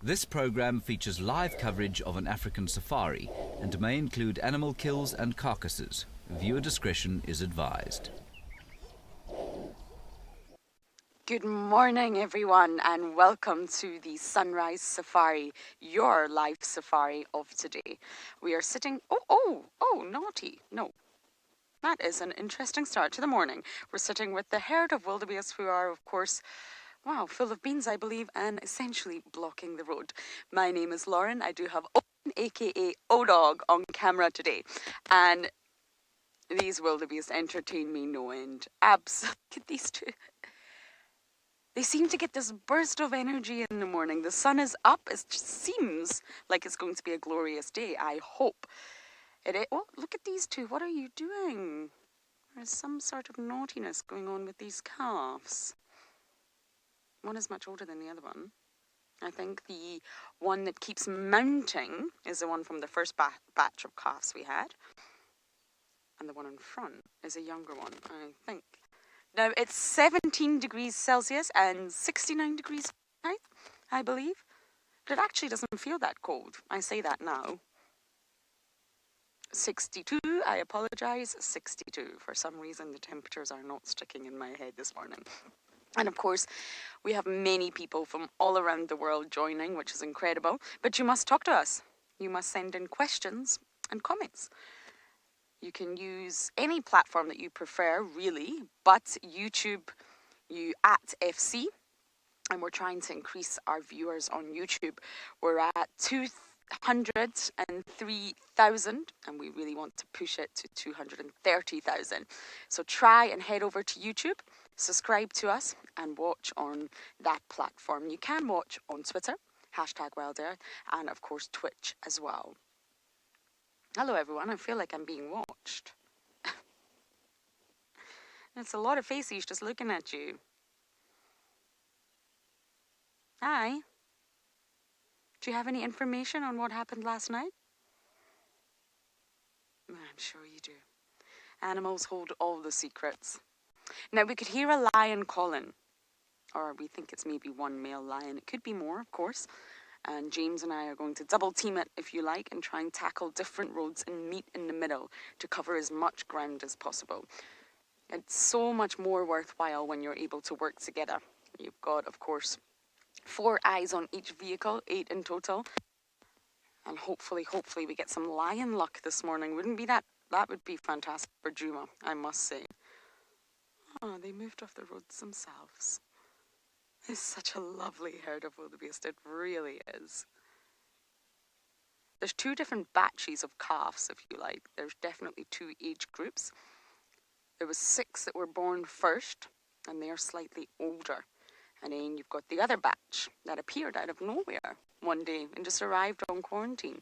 This program features live coverage of an African safari and may include animal kills and carcasses. Viewer discretion is advised. Good morning, everyone, and welcome to the Sunrise Safari, your live safari of today. We are sitting... Oh, naughty. No. That is an interesting start to the morning. We're sitting with the herd of wildebeest who are, of course, wow, full of beans, I believe, and essentially blocking the road. My name is Lauren. I do have Owen, aka O-Dog, on camera today. And these wildebeest entertain me no end. Look at these two. They seem to get this burst of energy in the morning. The sun is up. It just seems like it's going to be a glorious day. I hope. Oh, look at these two. What are you doing? There's some sort of naughtiness going on with these calves. One is much older than the other one. I think the one that keeps mounting is the one from the first batch of calves we had. And the one in front is a younger one, I think. Now, it's 17 degrees Celsius and 69 degrees Fahrenheit, I believe. But it actually doesn't feel that cold. I say that now. 62, I apologize, 62. For some reason, the temperatures are not sticking in my head this morning. And of course, we have many people from all around the world joining, which is incredible. But you must talk to us. You must send in questions and comments. You can use any platform that you prefer, really, but YouTube, you @FC, and we're trying to increase our viewers on YouTube. We're at 203,000, and we really want to push it to 230,000. So try and head over to YouTube, subscribe to us, and watch on that platform. You can watch on Twitter, #WildEarth, and of course Twitch as well. Hello everyone, I feel like I'm being watched. It's a lot of faces just looking at you. Hi. Do you have any information on what happened last night? I'm sure you do. Animals hold all the secrets. Now we could hear a lion calling, or we think it's maybe one male lion. It could be more, of course. And James and I are going to double team it, if you like, and try and tackle different roads and meet in the middle to cover as much ground as possible. It's so much more worthwhile when you're able to work together. You've got, of course, 4 eyes on each vehicle, 8 in total. And hopefully we get some lion luck this morning. Wouldn't be that would be fantastic for Djuma, I must say. Oh, they moved off the roads themselves. It's such a lovely herd of wildebeest, it really is. There's 2 different batches of calves, if you like. There's definitely 2 age groups. There was 6 that were born first, and they're slightly older. And then you've got the other batch that appeared out of nowhere one day and just arrived on quarantine.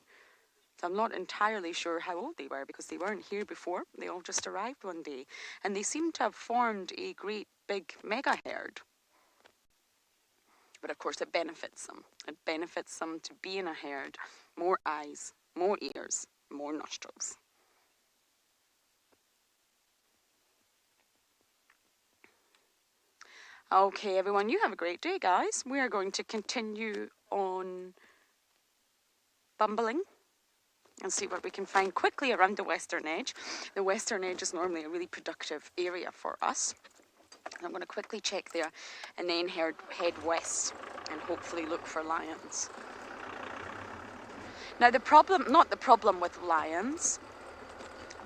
So I'm not entirely sure how old they were because they weren't here before. They all just arrived one day. And they seem to have formed a great big mega herd. But of course it benefits them. It benefits them to be in a herd. More eyes, more ears, more nostrils. Okay, everyone, you have a great day, guys. We are going to continue on bumbling and see what we can find quickly around the western edge. The western edge is normally a really productive area for us. I'm going to quickly check there and then head west and hopefully look for lions. Now not the problem with lions,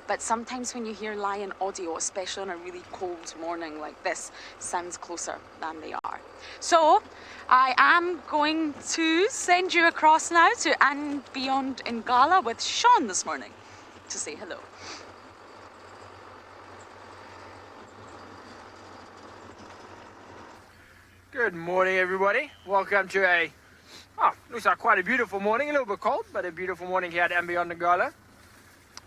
but sometimes when you hear lion audio, especially on a really cold morning like this, sounds closer than they are. So I am going to send you across now to andBeyond in Ngala with Sean this morning to say hello. Good morning, everybody. Welcome to looks like quite a beautiful morning, a little bit cold, but a beautiful morning here at andBeyond in Ngala.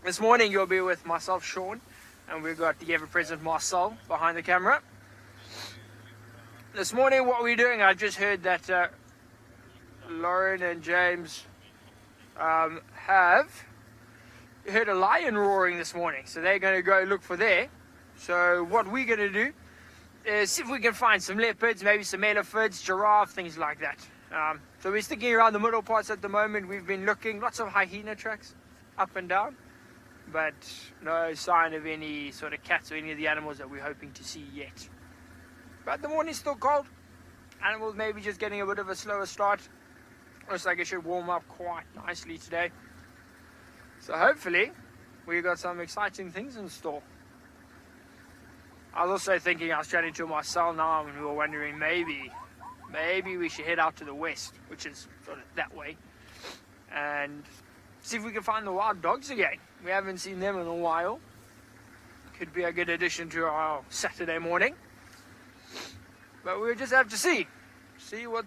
This morning you'll be with myself, Sean, and we've got the ever-present Marcel behind the camera. This morning what we're doing, I just heard that Lauren and James have heard a lion roaring this morning, so they're going to go look for there. So what we're going to do is see if we can find some leopards, maybe some elephants, giraffe, things like that. So we're sticking around the middle parts at the moment. We've been looking, lots of hyena tracks up and down, but no sign of any sort of cats or any of the animals that we're hoping to see yet. But the morning's still cold. Animals maybe just getting a bit of a slower start. Looks like it should warm up quite nicely today. So hopefully we got some exciting things in store. I was also thinking, I was chatting to Marcel now, and we were wondering maybe we should head out to the west, which is sort of that way, and see if we can find the wild dogs again. We haven't seen them in a while. Could be a good addition to our Saturday morning. But we'll just have to see what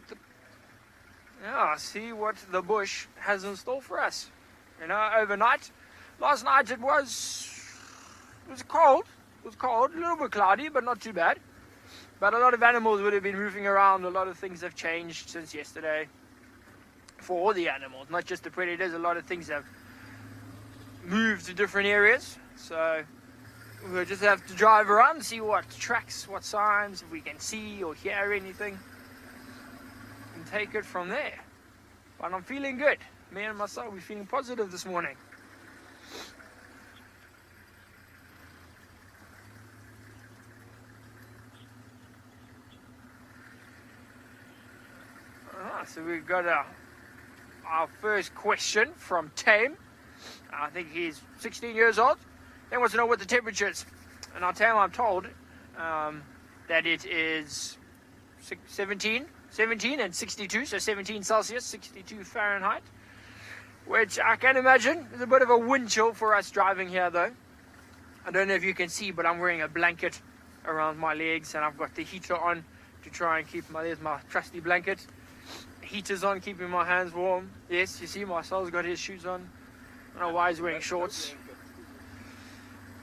the bush has in store for us. You know, overnight, last night it was cold. It was cold, a little bit cloudy, but not too bad. But a lot of animals would have been moving around. A lot of things have changed since yesterday for all the animals, not just the predators. A lot of things have moved to different areas. So we'll just have to drive around, see what tracks, what signs, if we can see or hear anything, and take it from there. But I'm feeling good. Me and myself, we're feeling positive this morning. So we've got our first question from Tame. I think he's 16 years old. He wants to know what the temperature is. And I'll tell him, I'm told that it is 17 and 62, so 17 Celsius, 62 Fahrenheit, which I can imagine is a bit of a wind chill for us driving here though. I don't know if you can see, but I'm wearing a blanket around my legs, and I've got the heater on to try and keep there's my trusty blanket. Heater's on, keeping my hands warm. Yes, you see Marcel's got his shoes on. I don't know why he's wearing shorts.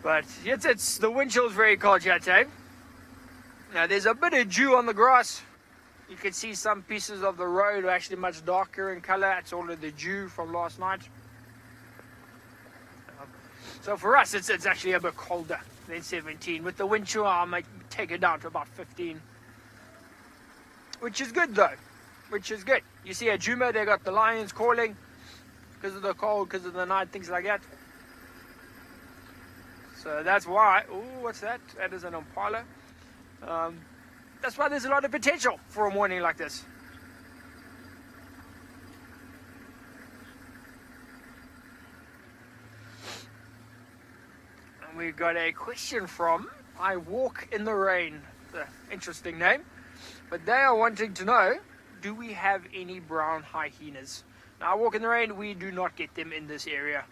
But it's the wind chill's very cold here today. Now there's a bit of dew on the grass. You can see some pieces of the road are actually much darker in color. It's all of the dew from last night. So for us, it's actually a bit colder than 17. With the wind chill, I might take it down to about 15. Which is good though. Which is good. You see at Djuma, they got the lions calling because of the cold, because of the night, things like that. So that's why. Oh, what's that? That is an impala. That's why there's a lot of potential for a morning like this. And we got a question from I Walk in the Rain. Interesting name. But they are wanting to know, do we have any brown hyenas? Now, I Walk in the Rain, we do not get them in this area.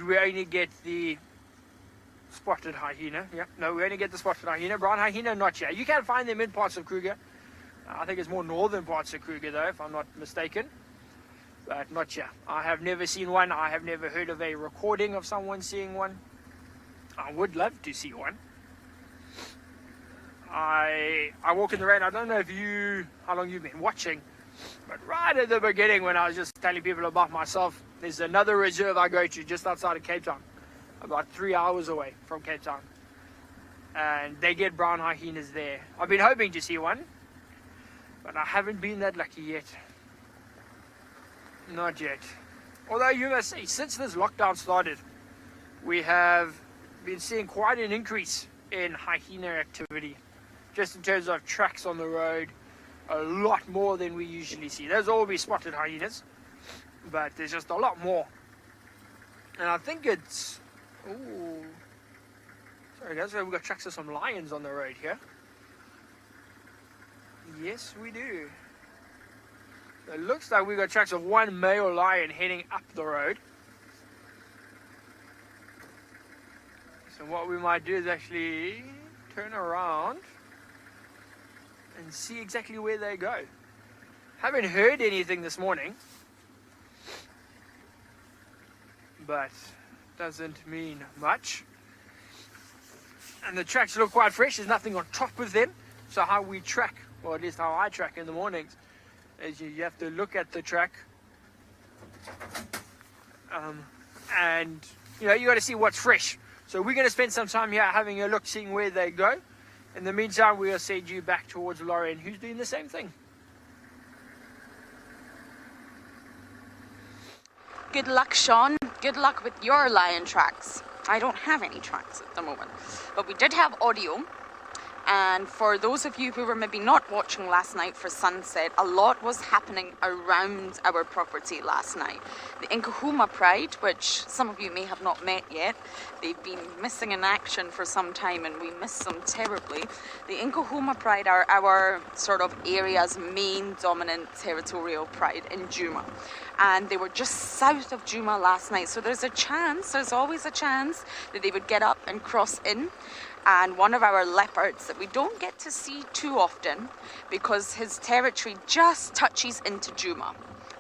We only get the spotted hyena. Yeah, no, we only get the spotted hyena. Brown hyena, not here. You can find them in parts of Kruger. I think it's more northern parts of Kruger, though, if I'm not mistaken. But not here. I have never seen one. I have never heard of a recording of someone seeing one. I would love to see one. I Walk in the Rain. I don't know how long you've been watching, but right at the beginning when I was just telling people about myself, there's another reserve I go to just outside of Cape Town, about 3 hours away from Cape Town, and they get brown hyenas there. I've been hoping to see one, but I haven't been that lucky yet. Not yet. Although you must say, since this lockdown started, we have been seeing quite an increase in hyena activity. Just in terms of tracks on the road, a lot more than we usually see. There's always spotted hyenas, but there's just a lot more. And I think it's... Ooh. Sorry guys, we've got tracks of some lions on the road here. Yes, we do. So it looks like we've got tracks of one male lion heading up the road. So what we might do is actually turn around and see exactly where they go. Haven't heard anything this morning, but doesn't mean much. And the tracks look quite fresh. There's nothing on top of them. So how we track, or at least how I track in the mornings, is you have to look at the track, and you got to see what's fresh. So we're going to spend some time here having a look, seeing where they go. In the meantime, we'll send you back towards Lauren, who's doing the same thing. Good luck, Sean. Good luck with your lion tracks. I don't have any tracks at the moment, but we did have audio. And for those of you who were maybe not watching last night for sunset, a lot was happening around our property last night. The Djuma Pride, which some of you may have not met yet, they've been missing in action for some time and we miss them terribly. The Djuma Pride are our sort of area's main dominant territorial pride in Djuma. And they were just south of Djuma last night. So there's always a chance that they would get up and cross in. And one of our leopards that we don't get to see too often because his territory just touches into Djuma.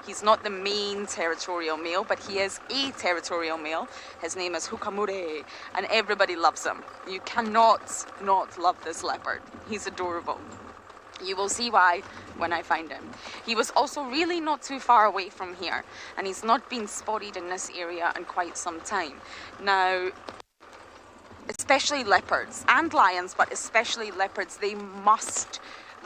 He's not the main territorial male, but he is a territorial male. His name is Hukamure, and everybody loves him. You cannot not love this leopard. He's adorable. You will see why when I find him. He was also really not too far away from here, and he's not been spotted in this area in quite some time. Now, especially leopards and lions, but especially leopards, they must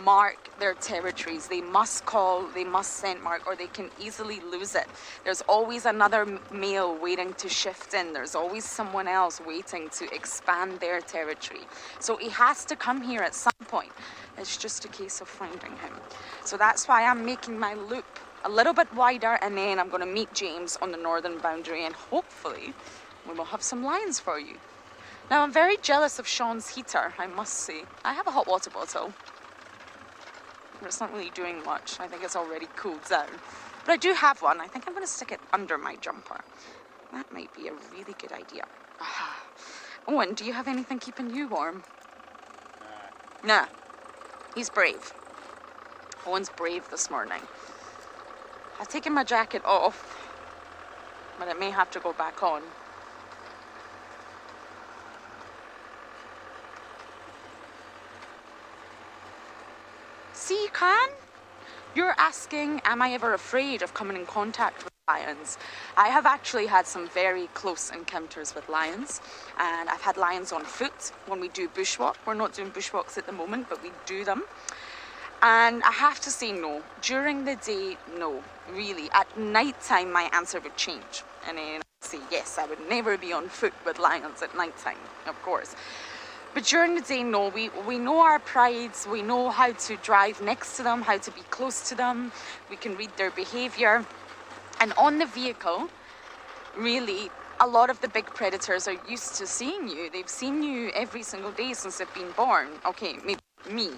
mark their territories. They must call, they must scent mark, or they can easily lose it. There's always another male waiting to shift in. There's always someone else waiting to expand their territory. So he has to come here at some point. It's just a case of finding him. So that's why I'm making my loop a little bit wider, and then I'm going to meet James on the northern boundary, and hopefully we will have some lions for you. Now, I'm very jealous of Sean's heater, I must say. I have a hot water bottle, but it's not really doing much. I think it's already cooled down. But I do have one. I think I'm going to stick it under my jumper. That might be a really good idea. Owen, do you have anything keeping you warm? Nah. He's brave. Owen's brave this morning. I've taken my jacket off, but it may have to go back on. See, Khan? You're asking, am I ever afraid of coming in contact with lions? I have actually had some very close encounters with lions, and I've had lions on foot when we do bushwalk. We're not doing bushwalks at the moment, but we do them. And I have to say no. During the day, no, really. At night time, my answer would change. And then I'd say, yes, I would never be on foot with lions at night time, of course. But during the day, no, we know our prides, we know how to drive next to them, how to be close to them, we can read their behaviour. And on the vehicle, really, a lot of the big predators are used to seeing you. They've seen you every single day since they've been born. Okay, maybe me,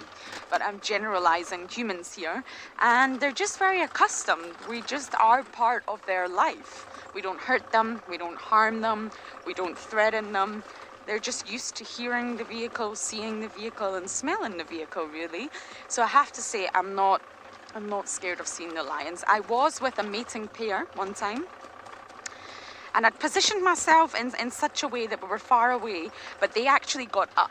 but I'm generalising humans here. And they're just very accustomed. We just are part of their life. We don't hurt them, we don't harm them, we don't threaten them. They're just used to hearing the vehicle, seeing the vehicle, and smelling the vehicle, really. So I have to say, I'm not scared of seeing the lions. I was with a mating pair one time, and I'd positioned myself in such a way that we were far away, but they actually got up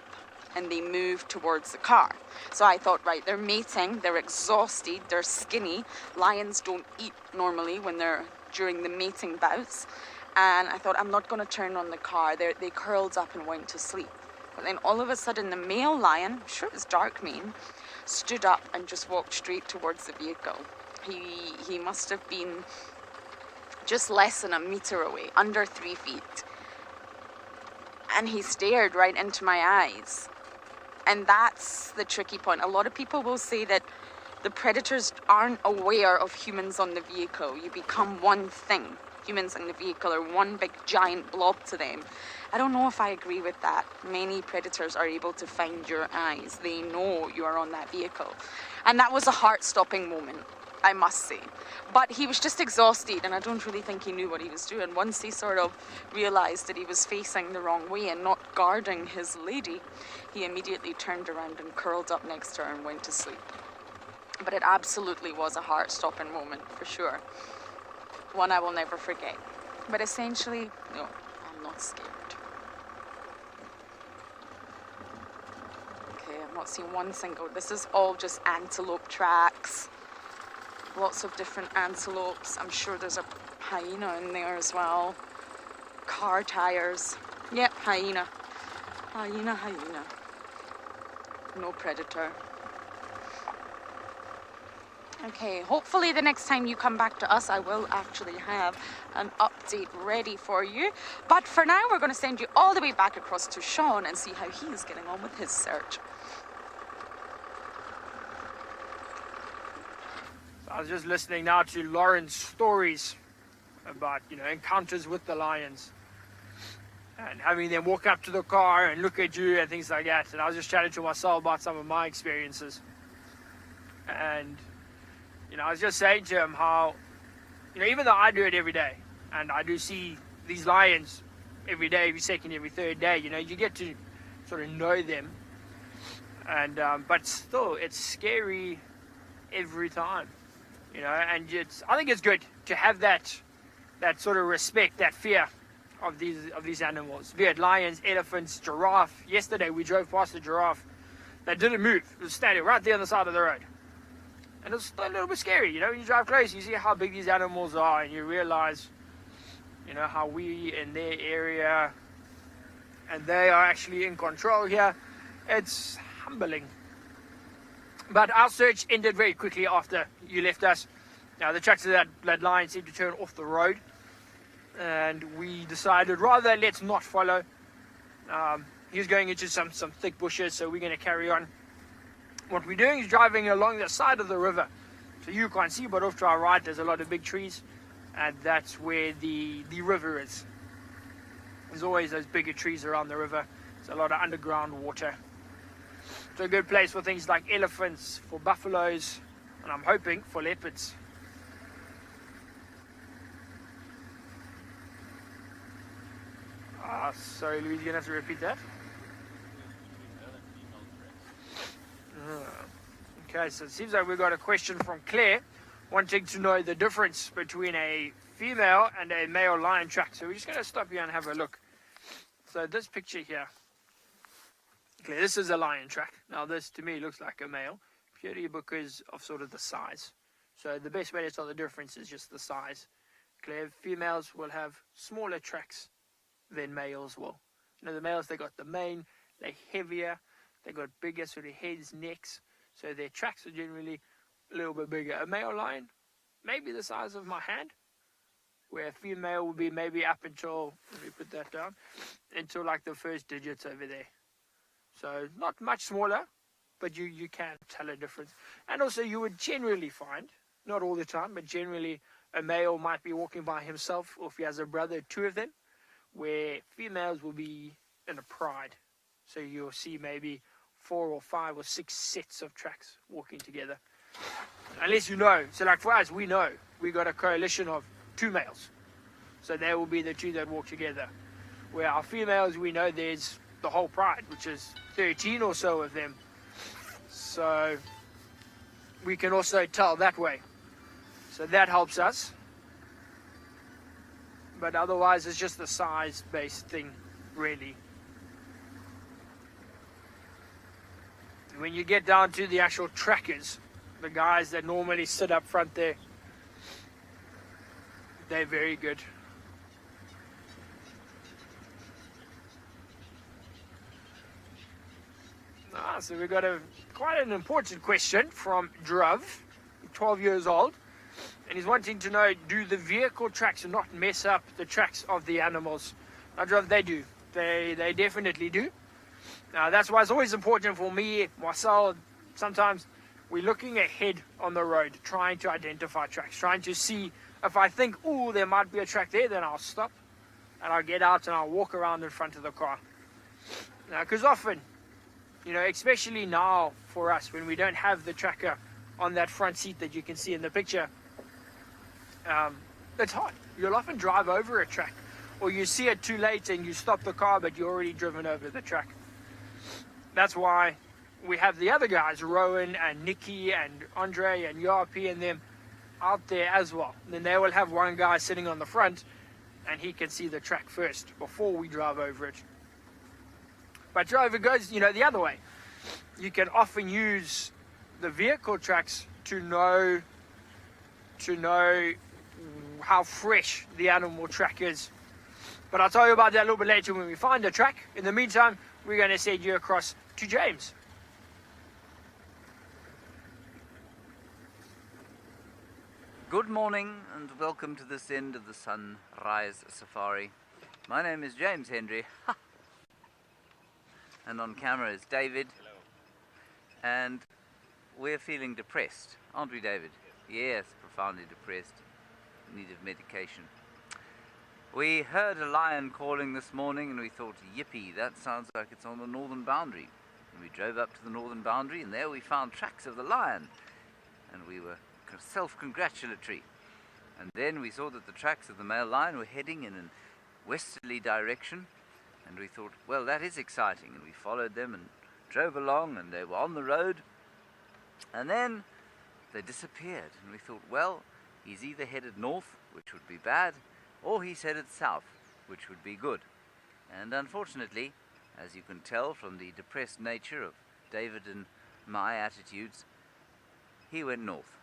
and they moved towards the car. So I thought, right, they're mating, they're exhausted, they're skinny. Lions don't eat normally when they're during the mating bouts. And I thought, I'm not going to turn on the car. They curled up and went to sleep. But then all of a sudden, the male lion, I'm sure it was dark mane, stood up and just walked straight towards the vehicle. He must have been just less than a meter away, under 3 feet. And he stared right into my eyes. And that's the tricky point. A lot of people will say that the predators aren't aware of humans on the vehicle. You become one thing. Humans in the vehicle are one big giant blob to them. I don't know if I agree with that. Many predators are able to find your eyes. They know you are on that vehicle. And that was a heart-stopping moment, I must say. But he was just exhausted, and I don't really think he knew what he was doing. Once he sort of realised that he was facing the wrong way and not guarding his lady, he immediately turned around and curled up next to her and went to sleep. But it absolutely was a heart-stopping moment, for sure. One I will never forget. But essentially, no, I'm not scared. Okay, I've not seen one single. This is all just antelope tracks. Lots of different antelopes. I'm sure there's a hyena in there as well. Car tires. Yep, hyena. Hyena. No predator. Okay, hopefully the next time you come back to us, I will actually have an update ready for you. But for now, we're going to send you all the way back across to Sean and see how he's getting on with his search. So I was just listening now to Lauren's stories about, encounters with the lions. And having them walk up to the car and look at you and things like that. And I was just chatting to myself about some of my experiences. And I was just saying to him how, even though I do it every day, and I do see these lions every day, every second, every third day, you get to sort of know them. And but still, it's scary every time, and I think it's good to have that sort of respect, that fear of these animals, be it lions, elephants, giraffe. Yesterday we drove past a giraffe that didn't move. It was standing right there on the side of the road. And it's a little bit scary, when you drive close, you see how big these animals are, and you realize, how we in their area, and they are actually in control here. It's humbling. But our search ended very quickly after you left us. Now, the tracks of that lion seemed to turn off the road, and we decided rather let's not follow. He was going into some thick bushes, so we're going to carry on. What we're doing is driving along the side of the river, so you can't see, but off to our right there's a lot of big trees, and that's where the river is. There's always those bigger trees around the river. There's a lot of underground water. It's a good place for things like elephants, for buffaloes, and I'm hoping for leopards. Sorry, Louise, you're going to have to repeat that. Okay, so it seems like we've got a question from Claire wanting to know the difference between a female and a male lion track. So we're just going to stop here and have a look. So this picture here, Claire, this is a lion track. Now this to me looks like a male, purely because of sort of the size. So the best way to tell the difference is just the size. Claire, females will have smaller tracks than males will. The males, they got the mane, they're heavier, they got bigger sort of heads, necks, so their tracks are generally a little bit bigger. A male lion, maybe the size of my hand, where a female will be maybe up until, let me put that down, until like the first digits over there. So not much smaller, but you can tell a difference. And also you would generally find, not all the time, but generally a male might be walking by himself, or if he has a brother, two of them, where females will be in a pride. So you'll see maybe 4 or 5 or 6 sets of tracks walking together. Unless you know. So like for us, we know we got a coalition of 2 males. So they will be the 2 that walk together. Where our females, we know there's the whole pride, which is 13 or so of them. So we can also tell that way. So that helps us. But otherwise, it's just the size-based thing, really. When you get down to the actual trackers, the guys that normally sit up front there, they're very good. So we got quite an important question from Dwarf, 12 years old. And he's wanting to know, do the vehicle tracks not mess up the tracks of the animals? Now, Dwarf, they do. They definitely do. Now, that's why it's always important for me, myself, sometimes we're looking ahead on the road, trying to identify tracks, trying to see if I think, oh, there might be a track there, then I'll stop and I'll get out and I'll walk around in front of the car. Now, because often, especially now for us, when we don't have the tracker on that front seat that you can see in the picture, it's hard. You'll often drive over a track, or you see it too late and you stop the car, but you're already driven over the track. That's why we have the other guys, Rowan and Nikki and Andre and Yarpi and them out there as well. And then they will have one guy sitting on the front and he can see the track first before we drive over it. But drive, it goes, the other way. You can often use the vehicle tracks to know how fresh the animal track is. But I'll tell you about that a little bit later when we find the track. In the meantime, we're going to send you across to James. Good morning and welcome to this end of the Sunrise Safari. My name is James Hendry. And on camera is David. Hello. And we're feeling depressed, aren't we, David? Yes, profoundly depressed. In need of medication. We heard a lion calling this morning and we thought, yippee, that sounds like it's on the northern boundary. And we drove up to the northern boundary and there we found tracks of the lion. And we were self-congratulatory. And then we saw that the tracks of the male lion were heading in a westerly direction. And we thought, well, that is exciting. And we followed them and drove along and they were on the road. And then they disappeared. And we thought, well, he's either headed north, which would be bad, or he's headed south, which would be good. And unfortunately, as you can tell from the depressed nature of David and my attitudes, he went north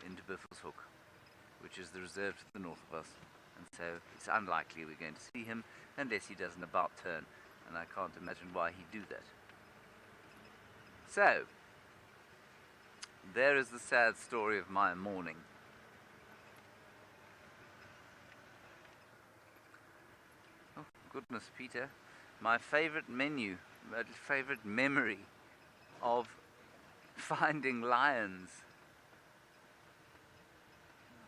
into Biffle's Hook, which is the reserve to the north of us. And so it's unlikely we're going to see him unless he does an about turn, and I can't imagine why he'd do that. So, there is the sad story of my morning. Oh, goodness, Peter. My favorite favorite memory of finding lions.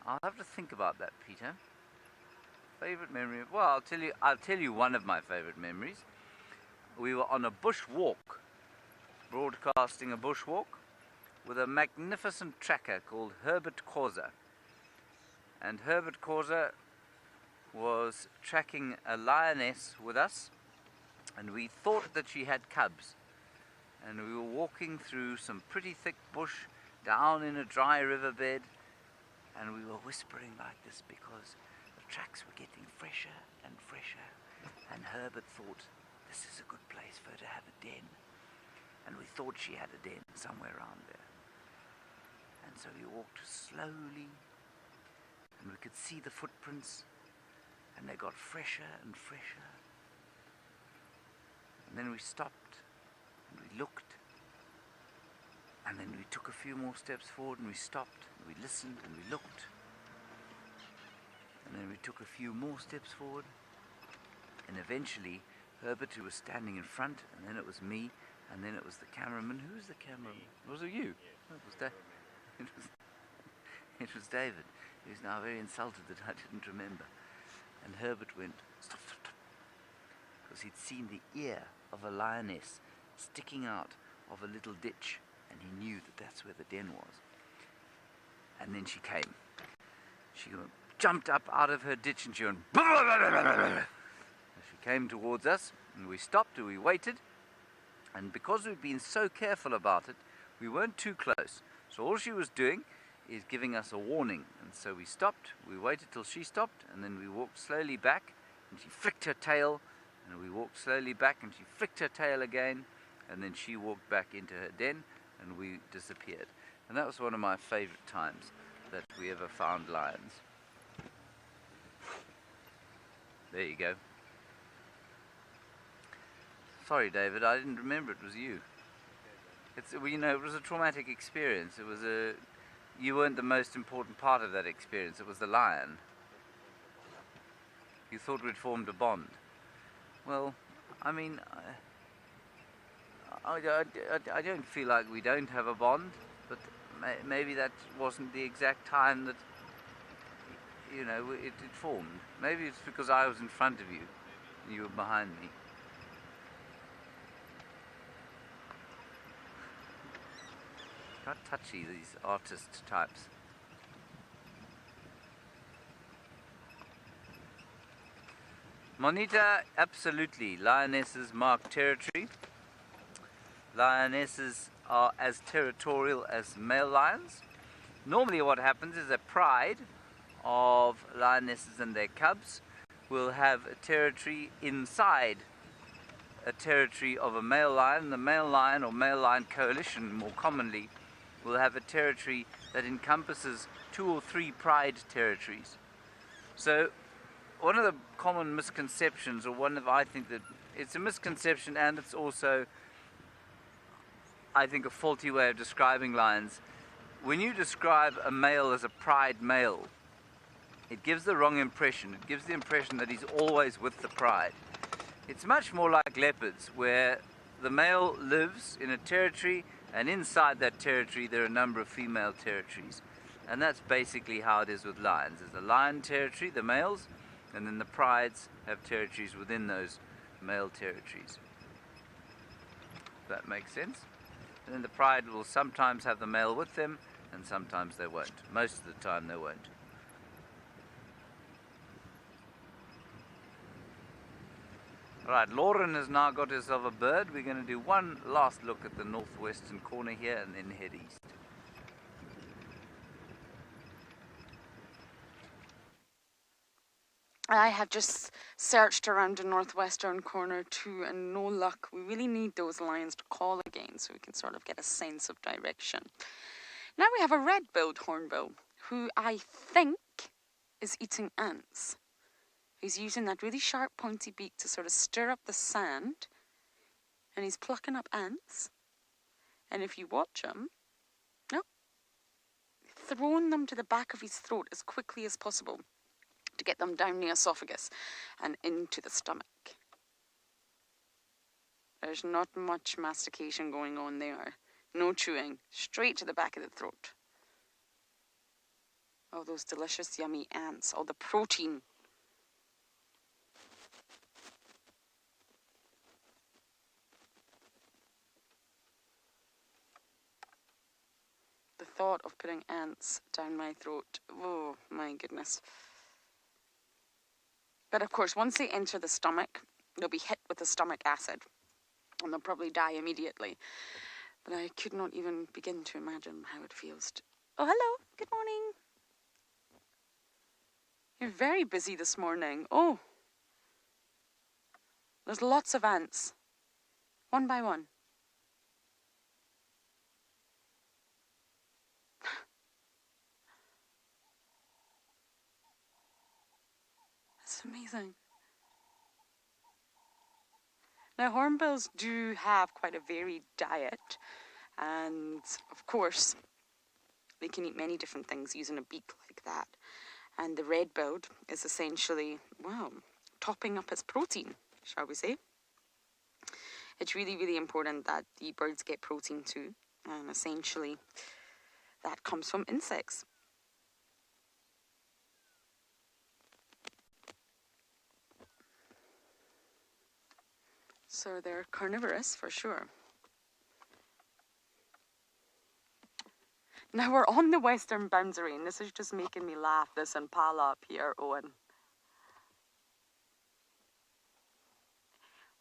I'll have to think about that, Peter. Favorite memory? Well, I'll tell you one of my favorite memories. We were on a bush walk, broadcasting a bushwalk, with a magnificent tracker called Herbert Causa. And Herbert Causa was tracking a lioness with us, and we thought that she had cubs. And we were walking through some pretty thick bush down in a dry riverbed, and we were whispering like this because the tracks were getting fresher and fresher, and Herbert thought this is a good place for her to have a den. And we thought she had a den somewhere around there. And so we walked slowly, and we could see the footprints, and they got fresher and fresher. And then we stopped, and we looked, and then we took a few more steps forward, and we stopped, and we listened, and we looked. And then we took a few more steps forward, and eventually Herbert, who was standing in front, and then it was me, and then it was the cameraman. Who was the cameraman? Was it you? Oh, it was it was David, who's now very insulted that I didn't remember. And Herbert went, stop, stop, stop, because he'd seen the ear of a lioness sticking out of a little ditch, and he knew that that's where the den was. And then she came. She jumped up out of her ditch and she went, she came towards us, and we stopped and we waited. And because we'd been so careful about it, we weren't too close. So all she was doing is giving us a warning. And so we stopped, we waited till she stopped, and then we walked slowly back, and she flicked her tail, and we walked slowly back, and she flicked her tail again, and then she walked back into her den, and we disappeared. And that was one of my favorite times that we ever found lions. There you go. Sorry, David, I didn't remember it was you. It was a traumatic experience. You weren't the most important part of that experience. It was the lion. You thought we'd formed a bond. Well, I mean, I don't feel like we don't have a bond, but maybe that wasn't the exact time that, it formed. Maybe it's because I was in front of you and you were behind me. Quite touchy, these artist types. Monita, absolutely. Lionesses mark territory. Lionesses are as territorial as male lions. Normally what happens is a pride of lionesses and their cubs will have a territory inside a territory of a male lion. The male lion or male lion coalition, more commonly, will have a territory that encompasses 2 or 3 pride territories. So one of the common misconceptions, or I think that it's a misconception and it's also, I think, a faulty way of describing lions, when you describe a male as a pride male, it gives the wrong impression. It gives the impression that he's always with the pride. It's much more like leopards, where the male lives in a territory, and inside that territory there are a number of female territories. And that's basically how it is with lions. There's a lion territory, the males, and then the prides have territories within those male territories. If that makes sense? And then the pride will sometimes have the male with them, and sometimes they won't. Most of the time they won't. Right, Lauren has now got herself a bird. We're going to do one last look at the northwestern corner here and then head east. I have just searched around the northwestern corner too, and no luck. We really need those lions to call again so we can sort of get a sense of direction. Now we have a red-billed hornbill, who I think is eating ants. He's using that really sharp pointy beak to sort of stir up the sand, and he's plucking up ants. And if you watch him, throwing them to the back of his throat as quickly as possible to get them down the esophagus and into the stomach. There's not much mastication going on there. No chewing, straight to the back of the throat. Oh, those delicious, yummy ants, all the protein. The thought of putting ants down my throat, oh my goodness. But of course, once they enter the stomach, they'll be hit with the stomach acid, and they'll probably die immediately. But I could not even begin to imagine how it feels. Oh, hello. Good morning. You're very busy this morning. Oh, there's lots of ants, one by one. That's amazing. Now, hornbills do have quite a varied diet, and of course, they can eat many different things using a beak like that. And the red-billed is essentially, well, topping up its protein, shall we say. It's really, really important that the birds get protein too, and essentially that comes from insects. So they're carnivorous for sure. Now we're on the western boundary, and this is just making me laugh, this impala up here, Owen.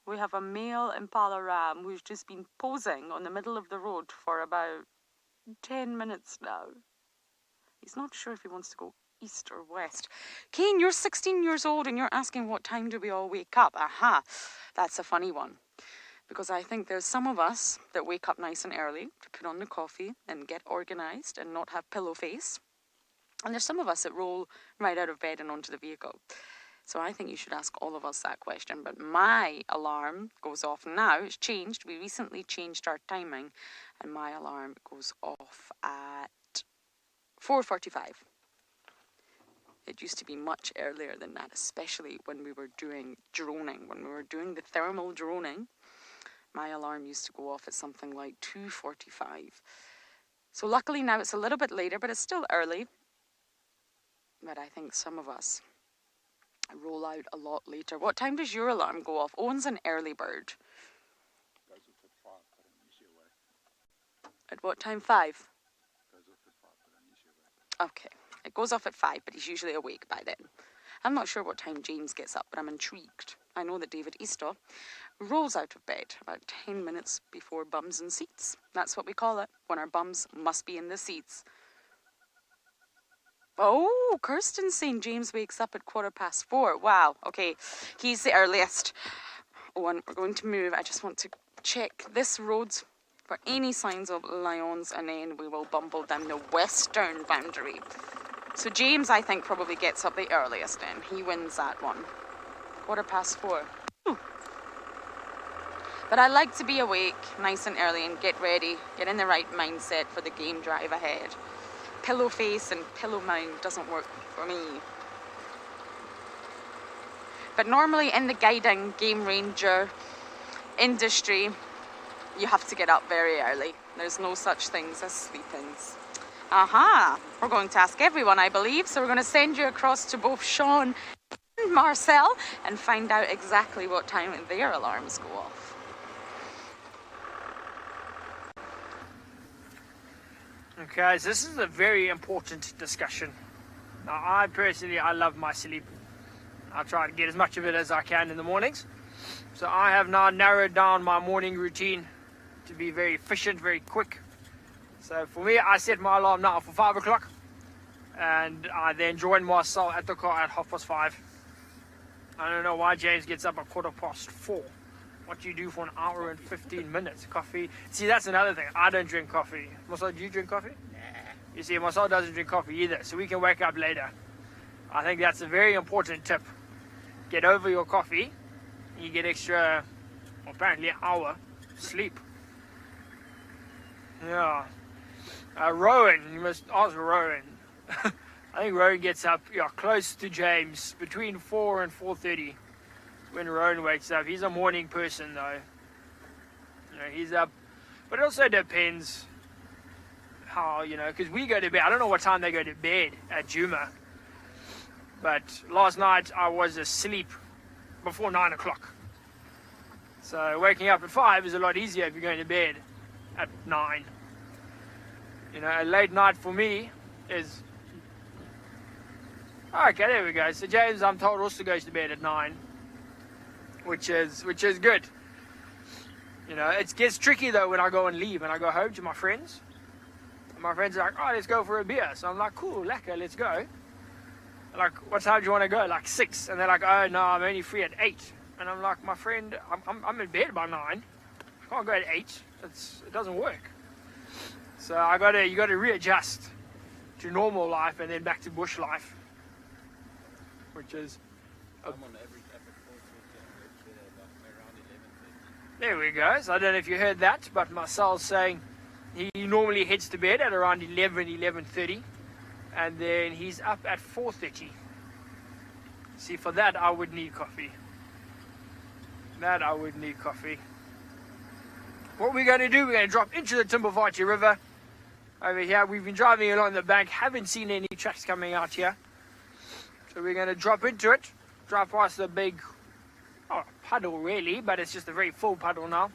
We have a male impala ram who's just been posing on the middle of the road for about 10 minutes now. He's not sure if he wants to go east or west. Kane, you're 16 years old and you're asking what time do we all wake up? Aha, that's a funny one. Because I think there's some of us that wake up nice and early to put on the coffee and get organised and not have pillow face. And there's some of us that roll right out of bed and onto the vehicle. So I think you should ask all of us that question. But my alarm goes off now. It's changed. We recently changed our timing. And my alarm goes off at 4:45. It used to be much earlier than that, especially when we were doing droning. When we were doing the thermal droning, my alarm used to go off at something like 2:45. So luckily now it's a little bit later, but it's still early. But I think some of us roll out a lot later. What time does your alarm go off? Owen's an early bird. Goes off at 5, but I'm usually awake. At what time? 5? Goes off at 5, but I'm usually awake. Okay. It goes off at 5, but he's usually awake by then. I'm not sure what time James gets up, but I'm intrigued. I know that David Eastaugh rolls out of bed about 10 minutes before bums and seats. That's what we call it, when our bums must be in the seats. Oh, Kirsten's saying James wakes up at 4:15. Wow, okay, he's the earliest. Oh, and we're going to move. I just want to check this road for any signs of lions, and then we will bumble down the western boundary. So James, I think, probably gets up the earliest then. He wins that one. 4:15. Ooh. But I like to be awake nice and early and get ready, get in the right mindset for the game drive ahead. pillow face and pillow mind doesn't work for me. But normally in the guiding game ranger industry, you have to get up very early. There's no such things as sleep-ins. Aha, we're going to ask everyone, I believe, so we're going to send you across to both Sean and Marcel and find out exactly what time their alarms go off. Okay, so this is a very important discussion. Now, I love my sleep. I try to get as much of it as I can in the mornings. So I have now narrowed down my morning routine to be very efficient, very quick. So for me, I set my alarm now for 5 o'clock, and I then join Marcel at the car at 5:30. I don't know why James gets up at 4:15. What do you do for an hour and 15 minutes? Coffee? See, that's another thing. I don't drink coffee. Marcel, do you drink coffee? Nah. You see, Marcel doesn't drink coffee either, so we can wake up later. I think that's a very important tip. Get over your coffee, and you get extra, apparently, an hour sleep. Yeah. Rowan, you must ask Rowan. I think Rowan gets up close to James, between 4 and 4:30 when Rowan wakes up. He's a morning person though. He's up, but it also depends how, because we go to bed. I don't know what time they go to bed at Djuma, but last night I was asleep before 9 o'clock. So waking up at 5 is a lot easier if you're going to bed at 9. A late night for me is... Okay, there we go. So James, I'm told, also goes to bed at 9, which is good. It gets tricky though when I go and leave and I go home to my friends. And my friends are like, oh, let's go for a beer. So I'm like, cool, lekker, let's go. Like, what time do you want to go? Like 6. And they're like, oh no, I'm only free at 8. And I'm like, my friend, I'm in bed by 9. I can't go at 8. It doesn't work. So you gotta readjust to normal life and then back to bush life, which is. I'm on average up at 4:30 around 11:30. There we go. So I don't know if you heard that, but Marcel's saying he normally heads to bed at around 11:30, and then he's up at 4:30. See, for that I would need coffee. What we're going to do, we're going to drop into the Hippopotamus River. Over here, we've been driving along the bank, haven't seen any tracks coming out here. So we're going to drop into it, drive past the big puddle really, but it's just a very full puddle now.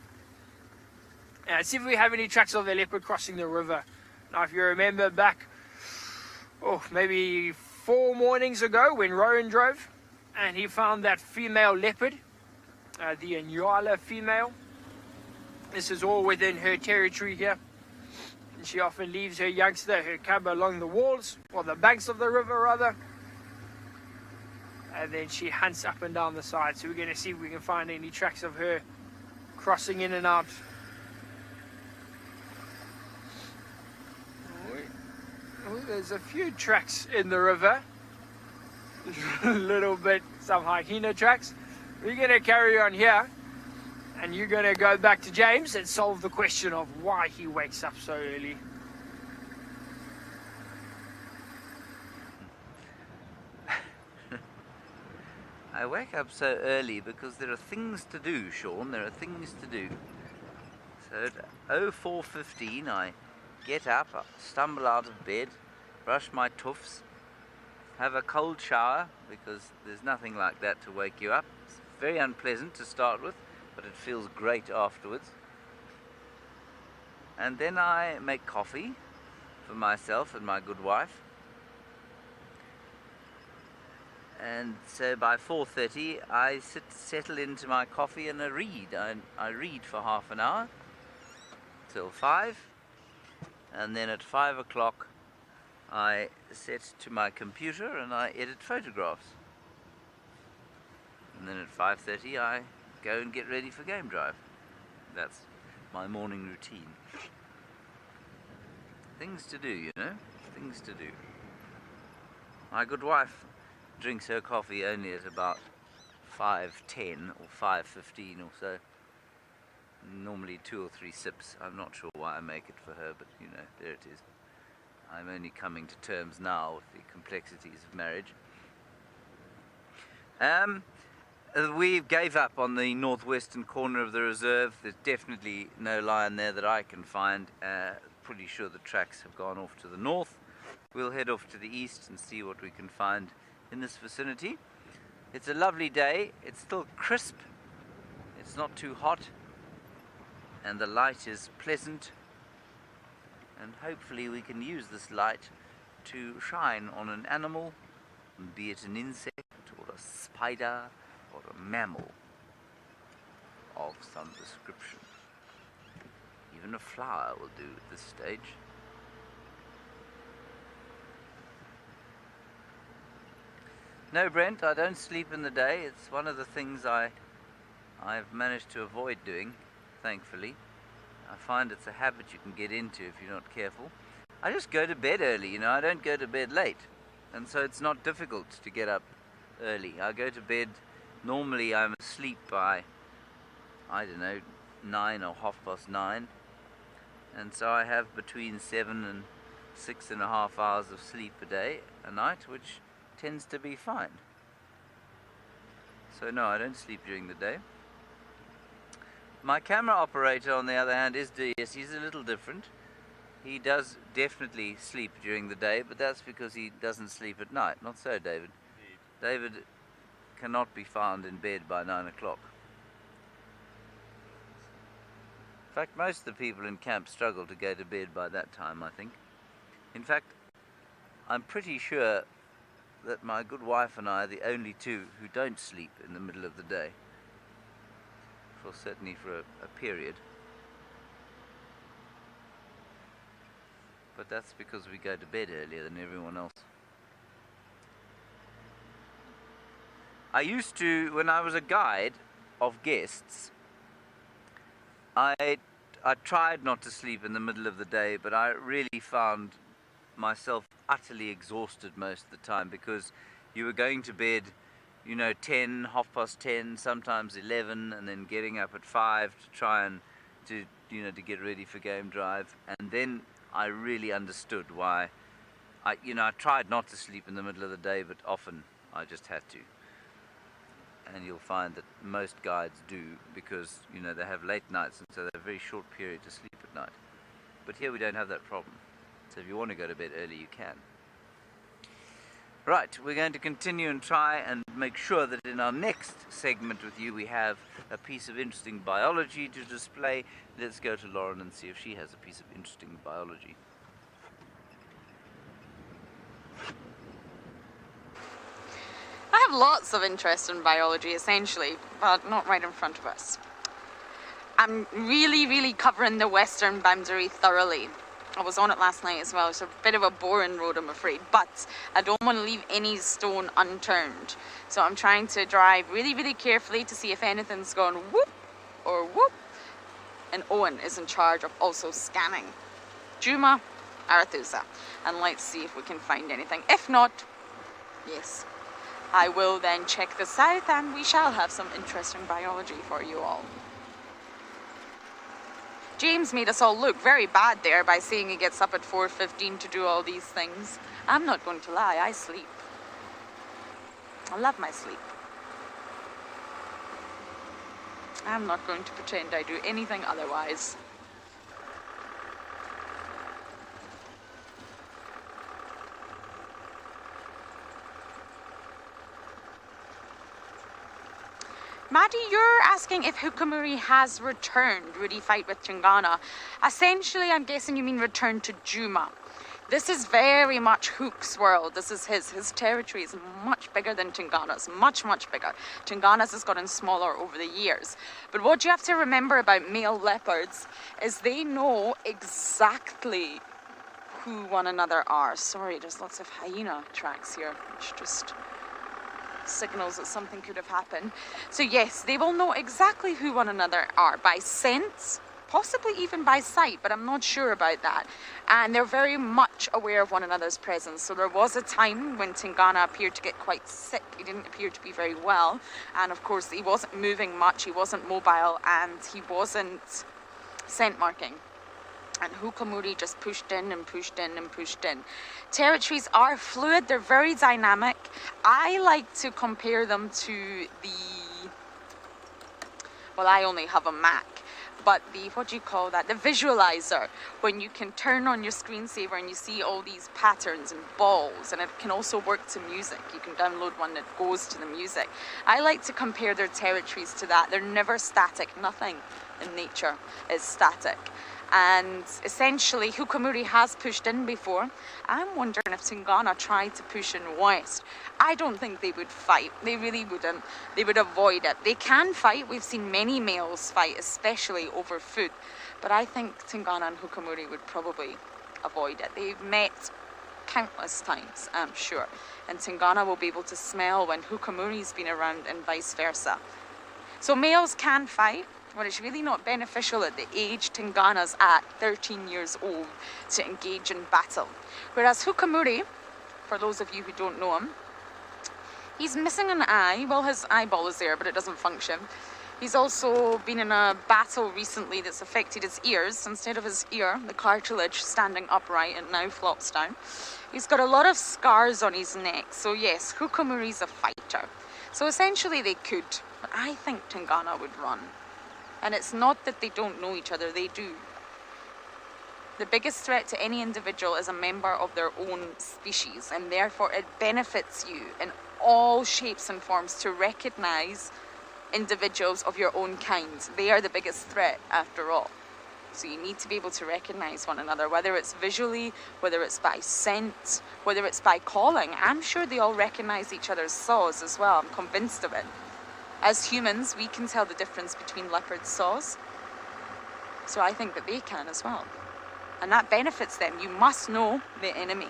And see if we have any tracks of the leopard crossing the river. Now if you remember back, maybe 4 mornings ago when Rowan drove, and he found that female leopard, the Ngala female. This is all within her territory here. She often leaves her youngster, her cub, along the walls, or the banks of the river rather, and then she hunts up and down the side. So we're going to see if we can find any tracks of her crossing in and out. There's a few tracks in the river, a little bit, some hyena tracks. We're going to carry on here, and you're going to go back to James and solve the question of why he wakes up so early. I wake up so early because there are things to do, Sean. There are things to do. So at 04:15 I get up, stumble out of bed, brush my tuffs, have a cold shower, because there's nothing like that to wake you up. It's very unpleasant to start with, but it feels great afterwards. And then I make coffee for myself and my good wife. And so by 4:30 I settle into my coffee and I read. I read for half an hour till 5, and then at 5 o'clock I set to my computer and I edit photographs. And then at 5:30 I go and get ready for game drive. That's my morning routine. Things to do, things to do. My good wife drinks her coffee only at about 5:10 or 5:15 or so. Normally 2 or 3 sips. I'm not sure why I make it for her, but there it is. I'm only coming to terms now with the complexities of marriage. We gave up on the northwestern corner of the reserve. There's definitely no lion there that I can find. Pretty sure the tracks have gone off to the north. We'll head off to the east and see what we can find in this vicinity. It's a lovely day. It's still crisp. It's not too hot. And the light is pleasant. And hopefully we can use this light to shine on an animal, be it an insect or a spider or a mammal of some description. Even a flower will do at this stage. No, Brent, I don't sleep in the day. It's one of the things I've managed to avoid doing, thankfully. I find it's a habit you can get into if you're not careful. I just go to bed early, you know, I don't go to bed late. And so it's not difficult to get up early. I go to bed, normally I'm asleep by, I don't know, 9 or 9:30. And so I have between 7 and 6.5 hours of sleep a night, which tends to be fine. So no, I don't sleep during the day. My camera operator, on the other hand, is he's a little different. He does definitely sleep during the day, but that's because he doesn't sleep at night. Not so, David. Indeed. David cannot be found in bed by 9 o'clock. In fact, most of the people in camp struggle to go to bed by that time, I think. In fact, I'm pretty sure that my good wife and I are the only two who don't sleep in the middle of the day. Certainly for a period. But that's because we go to bed earlier than everyone else. I used to, when I was a guide of guests, I tried not to sleep in the middle of the day, but I really found myself utterly exhausted most of the time, because you were going to bed, you know, 10, 10:30, sometimes 11, and then getting up at 5 to try and to get ready for game drive. And then I really understood why I tried not to sleep in the middle of the day, but often I just had to. And you'll find that most guides do, because they have late nights, and so they have a very short period to sleep at night. But here we don't have that problem. So if you want to go to bed early, you can. Right, we're going to continue and try and make sure that in our next segment with you we have a piece of interesting biology to display. Let's go to Lauren and see if she has a piece of interesting biology. I have lots of interest in biology, essentially, but not right in front of us. I'm really covering the western boundary thoroughly. I was on it last night as well. It's a bit of a boring road, I'm afraid, but I don't want to leave any stone unturned. So I'm trying to drive really carefully to see if anything's gone whoop or whoop. And Owen is in charge of also scanning Djuma, Arathusa. And let's see if we can find anything. If not, yes, I will then check the south, and we shall have some interesting biology for you all. James made us all look very bad there by saying he gets up at 4:15 to do all these things. I'm not going to lie, I sleep. I love my sleep. I'm not going to pretend I do anything otherwise. Maddie, you're asking if Hukamuri has returned, Rudy fight with Tingana. Essentially, I'm guessing you mean returned to Djuma. This is very much Hook's world. This is his territory is much bigger than Tingana's, much bigger. Tingana's has gotten smaller over the years. But what you have to remember about male leopards is they know exactly who one another are. Sorry, there's lots of hyena tracks here, which just signals that something could have happened. So yes, they will know exactly who one another are by scent, possibly even by sight, but I'm not sure about that. And they're very much aware of one another's presence. So there was a time when Tingana appeared to get quite sick. He didn't appear to be very well. And of course, he wasn't moving much, he wasn't mobile, and he wasn't scent marking. And Hukamuri just pushed in and pushed in and pushed in. Territories are fluid, they're very dynamic. I like to compare them to well, I only have a Mac, but what do you call that? The visualizer, when you can turn on your screensaver and you see all these patterns and balls, and it can also work to music. You can download one that goes to the music. I like to compare their territories to that. They're never static. Nothing in nature is static. And essentially, Hukamuri has pushed in before. I'm wondering if Tingana tried to push in west. I don't think they would fight. They really wouldn't. They would avoid it. They can fight. We've seen many males fight, especially over food. But I think Tingana and Hukamuri would probably avoid it. They've met countless times, I'm sure. And Tingana will be able to smell when Hukamuri's been around and vice versa. So males can fight. But it's really not beneficial at the age Tingana's at, 13 years old, to engage in battle. Whereas Hukamuri, for those of you who don't know him, he's missing an eye. Well, his eyeball is there, but it doesn't function. He's also been in a battle recently that's affected his ears. Instead of his ear, the cartilage standing upright, and now flops down. He's got a lot of scars on his neck. So yes, Hukamuri's a fighter. So essentially they could, but I think Tingana would run. And it's not that they don't know each other, they do. The biggest threat to any individual is a member of their own species, and therefore it benefits you in all shapes and forms to recognize individuals of your own kind. They are the biggest threat after all. So you need to be able to recognize one another, whether it's visually, whether it's by scent, whether it's by calling. I'm sure they all recognize each other's saws as well, I'm convinced of it. As humans, we can tell the difference between leopard saws. So I think that they can as well. And that benefits them. You must know the enemy.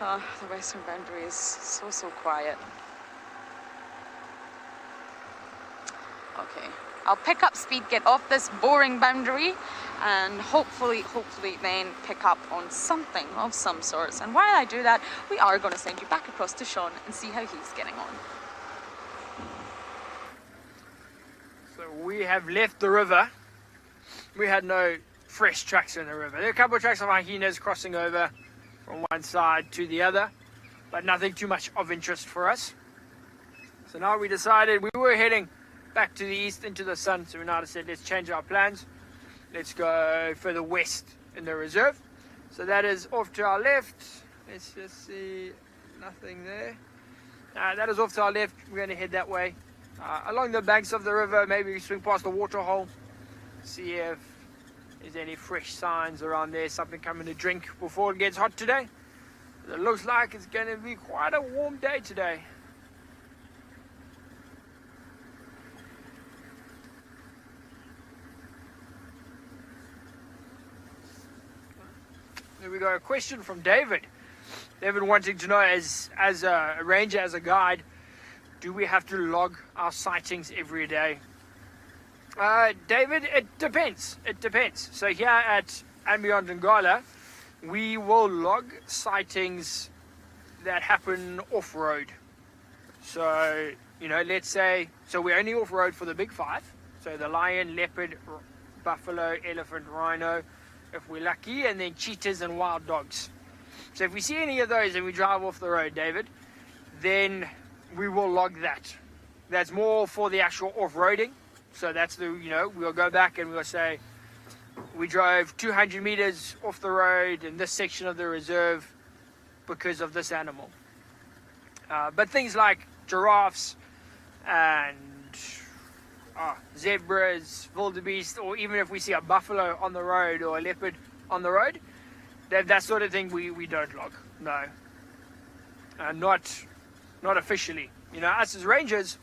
Oh, the western boundary is so quiet. Okay, I'll pick up speed, get off this boring boundary, and hopefully then pick up on something of some sorts. And while I do that, we are going to send you back across to Sean and see how he's getting on. So we have left the river. We had no fresh tracks in the river. There are a couple of tracks of hyenas crossing over from one side to the other, but nothing too much of interest for us. So now we decided we were heading back to the east into the sun, so we now said let's change our plans. Let's go further west in the reserve. So that is off to our left. Let's just see, nothing there. That is off to our left. We're going to head that way. Along the banks of the river, maybe we swing past the water hole. See if there's any fresh signs around there, something coming to drink before it gets hot today. It looks like it's going to be quite a warm day today. There we go. A question from David. David wanting to know, as a ranger, as a guide, do we have to log our sightings every day? David, it depends. It depends. So here at andBeyond Ngala, we will log sightings that happen off-road. So, let's say, so we're only off-road for the big five. So the lion, leopard, buffalo, elephant, rhino, if we're lucky, and then cheetahs and wild dogs. So if we see any of those and we drive off the road, David, then we will log that. That's more for the actual off-roading. So that's we'll go back and we'll say we drove 200 meters off the road in this section of the reserve because of this animal. But things like giraffes and zebras, wildebeest, or even if we see a buffalo on the road or a leopard on the road, that sort of thing we don't log. No, not officially. Us as rangers,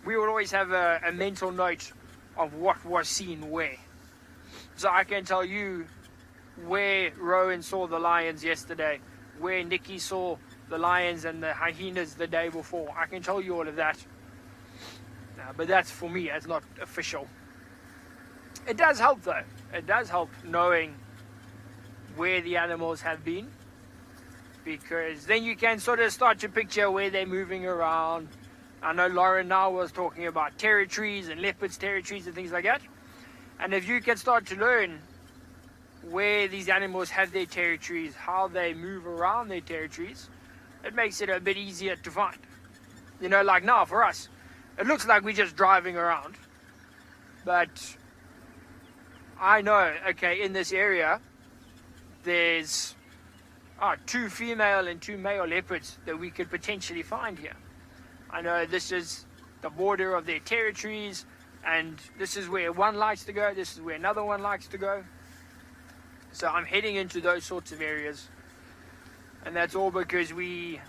we would always have a mental note of what was seen where. So I can tell you where Rowan saw the lions yesterday, where Nikki saw the lions and the hyenas the day before. I can tell you all of that. But that's for me, it's not official. It does help though. It does help knowing where the animals have been, because then you can sort of start to picture where they're moving around. I know Lauren now was talking about territories and leopards' territories and things like that. And if you can start to learn where these animals have their territories, how they move around their territories, it makes it a bit easier to find. You know, like now for us, it looks like we're just driving around, but I know, okay, in this area, there's 2 female and 2 male leopards that we could potentially find here. I know this is the border of their territories, and this is where one likes to go, this is where another one likes to go. So I'm heading into those sorts of areas. And that's all because we,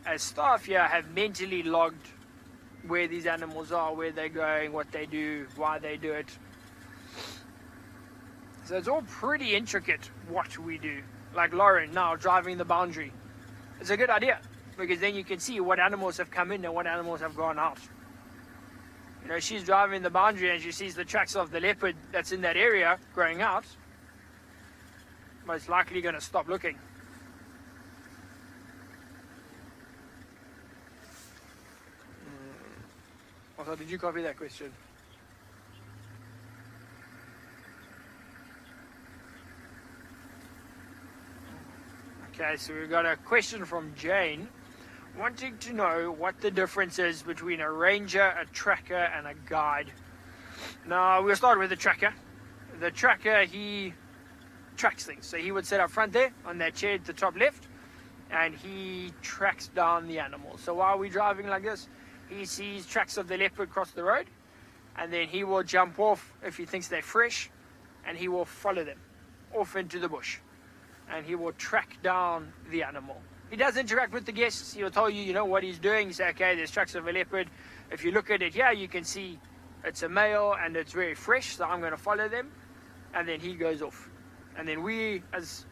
as staff here, have mentally logged where these animals are, where they're going, what they do, why they do it. So it's all pretty intricate what we do. Like Lauren now driving the boundary. It's a good idea, because then you can see what animals have come in and what animals have gone out. You know, she's driving the boundary and she sees the tracks of the leopard that's in that area growing out. Most likely going to stop looking. Also, did you copy that question? Okay, so we've got a question from Jane, wanting to know what the difference is between a ranger, a tracker, and a guide. Now, we'll start with the tracker. The tracker, he tracks things. So he would sit up front there on that chair at the top left, and he tracks down the animal. So while we're driving like this, he sees tracks of the leopard cross the road, and then he will jump off if he thinks they're fresh, and he will follow them off into the bush, and he will track down the animal. He does interact with the guests. He will tell you, you know, what he's doing. You say, okay, there's tracks of a leopard. If you look at it here, you can see it's a male and it's very fresh, so I'm going to follow them. And then he goes off. And then we, as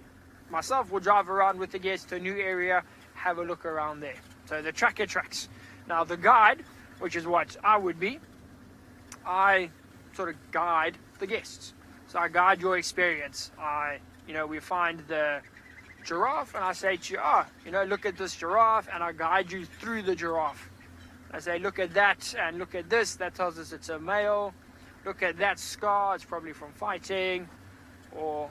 myself, will drive around with the guests to a new area, have a look around there. So the tracker tracks. Now the guide, which is what I would be, I sort of guide the guests. So I guide your experience. We find the giraffe and I say to you, look at this giraffe, and I guide you through the giraffe. I say, look at that and look at this. That tells us it's a male. Look at that scar. It's probably from fighting. Or,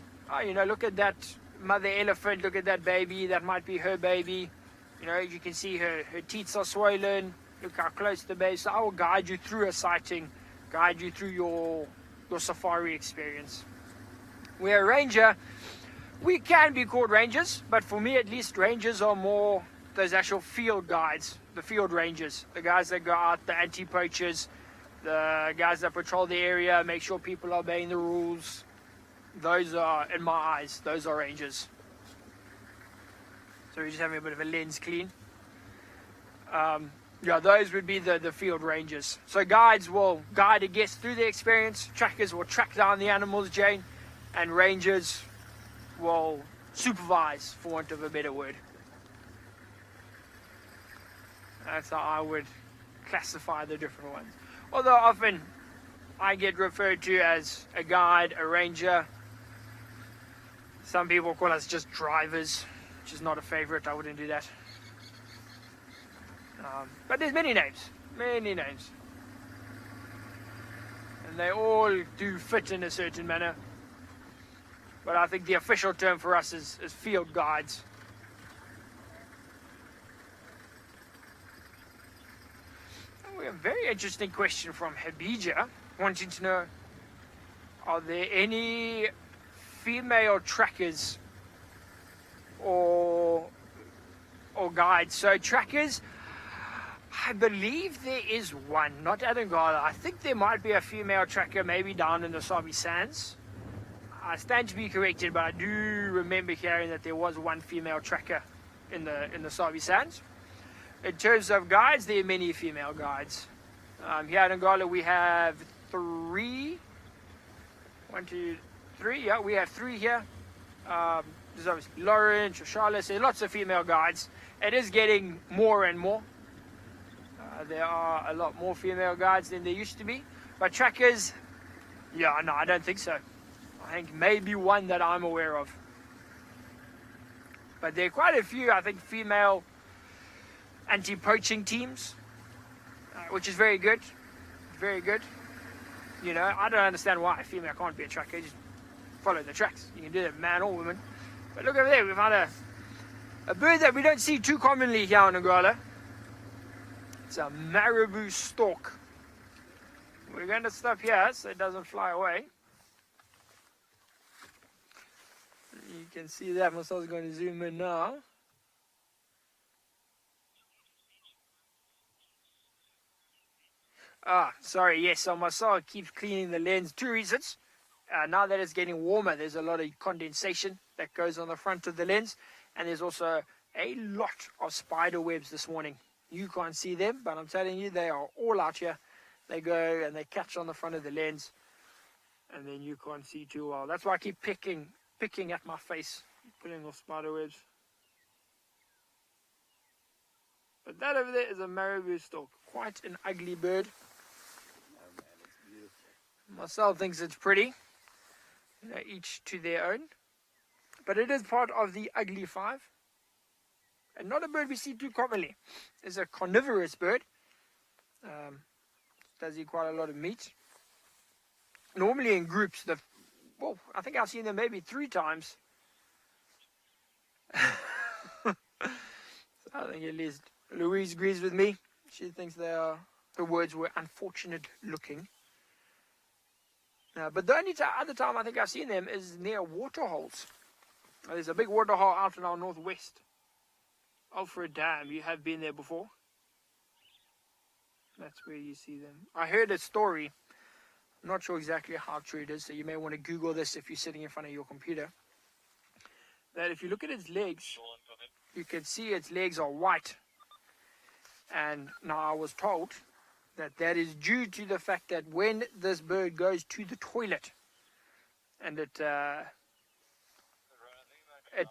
look at that mother elephant. Look at that baby. That might be her baby. You can see her teats are swollen. Look how close the baby is. So I will guide you through a sighting, guide you through your safari experience. We're a ranger. We can be called rangers, but for me at least, rangers are more those actual field guides, the field rangers, the guys that go out, the anti-poachers, the guys that patrol the area, make sure people are obeying the rules. Those are, in my eyes, those are rangers. So we're just having a bit of a lens clean. Those would be the field rangers. So guides will guide a guest through the experience, trackers will track down the animals, Jane, and rangers will supervise, for want of a better word. That's how I would classify the different ones. Although often I get referred to as a guide, a ranger. Some people call us just drivers, which is not a favorite. I wouldn't do that. But there's many names. And they all do fit in a certain manner. But I think the official term for us is field guides. We have a very interesting question from Habija, wanting to know, are there any female trackers or guides? So trackers, I believe there is one, not at Ngala. I think there might be a female tracker maybe down in the Sabi Sands. I stand to be corrected, but I do remember hearing that there was one female tracker in the Sabi Sands. In terms of guides, there are many female guides. Here in Ngala we have 3. 1, 2, 3. Yeah, we have 3 here. There's obviously Lauren, Charlotte. There's lots of female guides. It is getting more and more. There are a lot more female guides than there used to be. But trackers, no, I don't think so. I think maybe one that I'm aware of. But there are quite a few, I think, female anti-poaching teams, which is very good. Very good. You know, I don't understand why a female can't be a tracker. Just follow the tracks. You can do that, man or woman. But look over there, we found a bird that we don't see too commonly here in Ngala. It's a Marabou stork. We're going to stop here so it doesn't fly away. You can see that. Marcel's going to zoom in now. Sorry, yes, so Marcel keeps cleaning the lens. Two reasons. Now that it's getting warmer, there's a lot of condensation that goes on the front of the lens. And there's also a lot of spider webs this morning. You can't see them, but I'm telling you, they are all out here. They go and they catch on the front of the lens. And then you can't see too well. That's why I keep picking at my face, pulling off spider webs. But that over there is a Marabou stork. Quite an ugly bird. Oh man, it's beautiful. Marcel thinks it's pretty. You know, each to their own. But it is part of the ugly five. And not a bird we see too commonly. It's a carnivorous bird. Does eat quite a lot of meat. Normally in groups. Well, I think I've seen them maybe 3 times. So I think at least Louise agrees with me. She thinks her words were unfortunate looking. But the only other time I think I've seen them is near waterholes. There's a big waterhole out in our northwest. Alfred Dam, you have been there before. That's where you see them. I heard a story. I'm not sure exactly how true it is, so you may want to Google this if you're sitting in front of your computer. That if you look at its legs, you can see its legs are white. And now I was told that that is due to the fact that when this bird goes to the toilet and it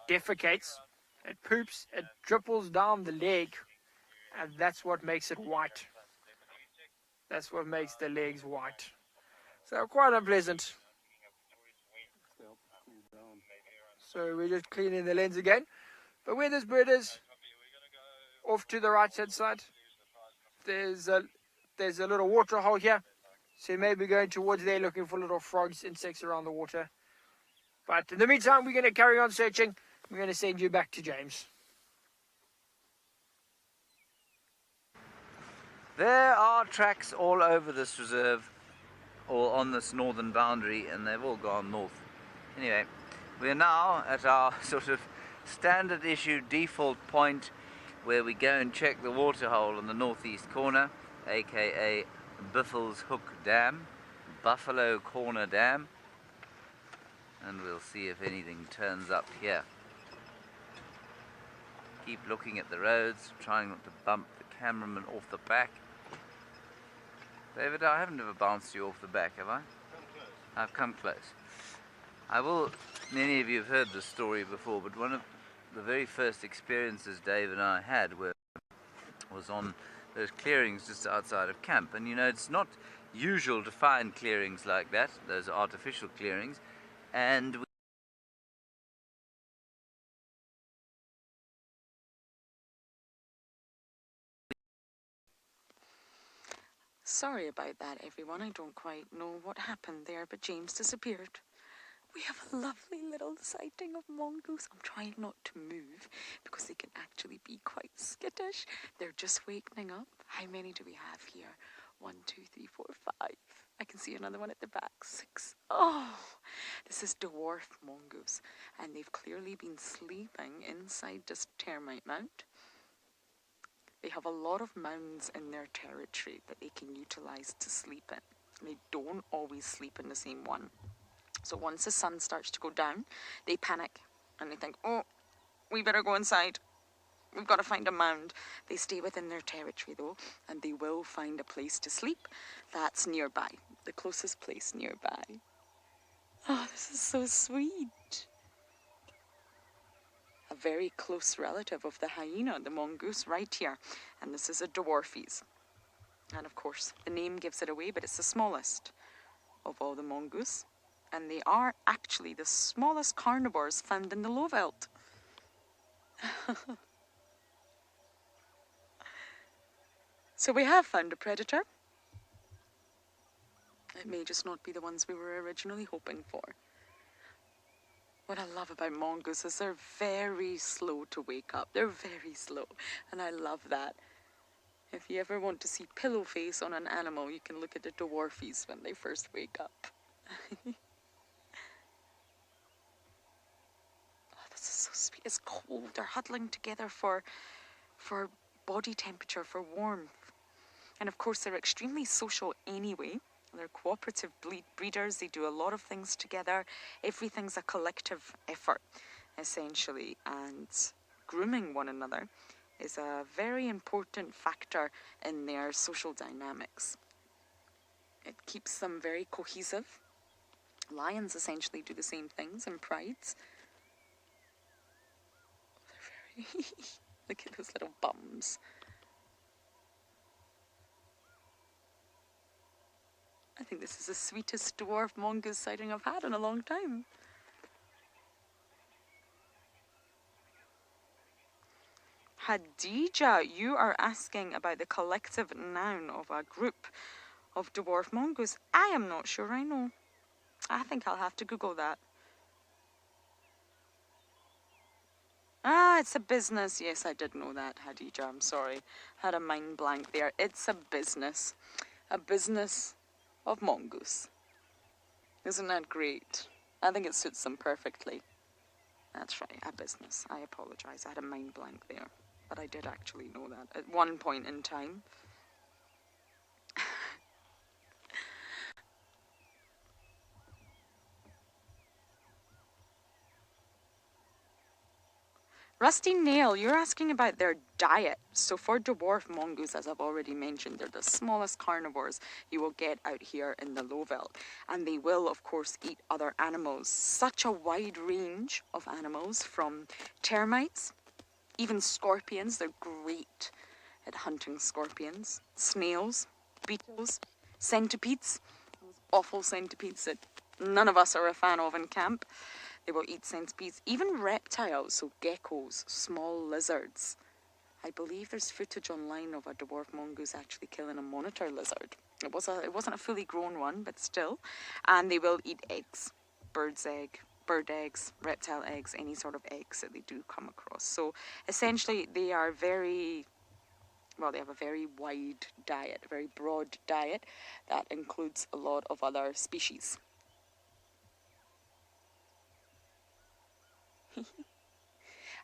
defecates, it poops, it dripples down the leg, and that's what makes it white. That's what makes the legs white. So quite unpleasant. So we're just cleaning the lens again. But where this bird is, off to the right hand side, there's a little water hole here. So you may be going towards there looking for little frogs, insects around the water. But in the meantime, we're going to carry on searching. We're going to send you back to James. There are tracks all over this reserve, or on this northern boundary, and they've all gone north. Anyway, we're now at our sort of standard issue default point where we go and check the waterhole in the northeast corner, aka Biffle's Hook Dam, Buffalo Corner Dam, and we'll see if anything turns up here. Keep looking at the roads, trying not to bump the cameraman off the back. David, I haven't ever bounced you off the back, have I? I've come close. Many of you have heard this story before, but one of the very first experiences Dave and I had was on those clearings just outside of camp. And you know, it's not usual to find clearings like that, those artificial clearings. And Sorry about that, everyone. I don't quite know what happened there, but James disappeared. We have a lovely little sighting of mongoose. I'm trying not to move because they can actually be quite skittish. They're just wakening up. How many do we have here? 1, 2, 3, 4, 5. I can see another one at the back. 6. Oh, this is dwarf mongoose. And they've clearly been sleeping inside this termite mound. They have a lot of mounds in their territory that they can utilize to sleep in. They don't always sleep in the same one. So once the sun starts to go down, they panic and they think, oh, we better go inside. We've got to find a mound. They stay within their territory though, and they will find a place to sleep that's nearby, the closest place nearby. Oh, this is so sweet. A very close relative of the hyena, the mongoose, right here. And this is a dwarfies. And of course, the name gives it away, but it's the smallest of all the mongoose. And they are actually the smallest carnivores found in the low veldt. So we have found a predator. It may just not be the ones we were originally hoping for. What I love about mongoose is they're very slow to wake up. They're very slow, and I love that. If you ever want to see pillow face on an animal, you can look at the dwarfies when they first wake up. Oh, this is so sweet. It's cold. They're huddling together for body temperature, for warmth. And of course, they're extremely social anyway. They're cooperative breeders. They do a lot of things together. Everything's a collective effort, essentially. And grooming one another is a very important factor in their social dynamics. It keeps them very cohesive. Lions essentially do the same things in prides. They're very... Look at those little bums. I think this is the sweetest dwarf mongoose sighting I've had in a long time. Hadija, you are asking about the collective noun of a group of dwarf mongoose. I am not sure I know. I think I'll have to Google that. Ah, it's a business. Yes, I did know that, Hadija. I'm sorry. Had a mind blank there. It's a business. A business of mongoose. Isn't that great? I think it suits them perfectly. That's right, a business. I apologize. I had a mind blank there. But I did actually know that at one point in time. Rusty Nail, you're asking about their diet. So for dwarf mongoose, as I've already mentioned, they're the smallest carnivores you will get out here in the Lowveld. And they will, of course, eat other animals. Such a wide range of animals, from termites, even scorpions. They're great at hunting scorpions. Snails, beetles, centipedes. Those awful centipedes that none of us are a fan of in camp. They will eat centipedes, even reptiles, so geckos, small lizards. I believe there's footage online of a dwarf mongoose actually killing a monitor lizard. It wasn't a fully grown one, but still. And they will eat eggs, bird eggs, reptile eggs, any sort of eggs that they do come across. So essentially they are they have a very wide diet, a very broad diet that includes a lot of other species.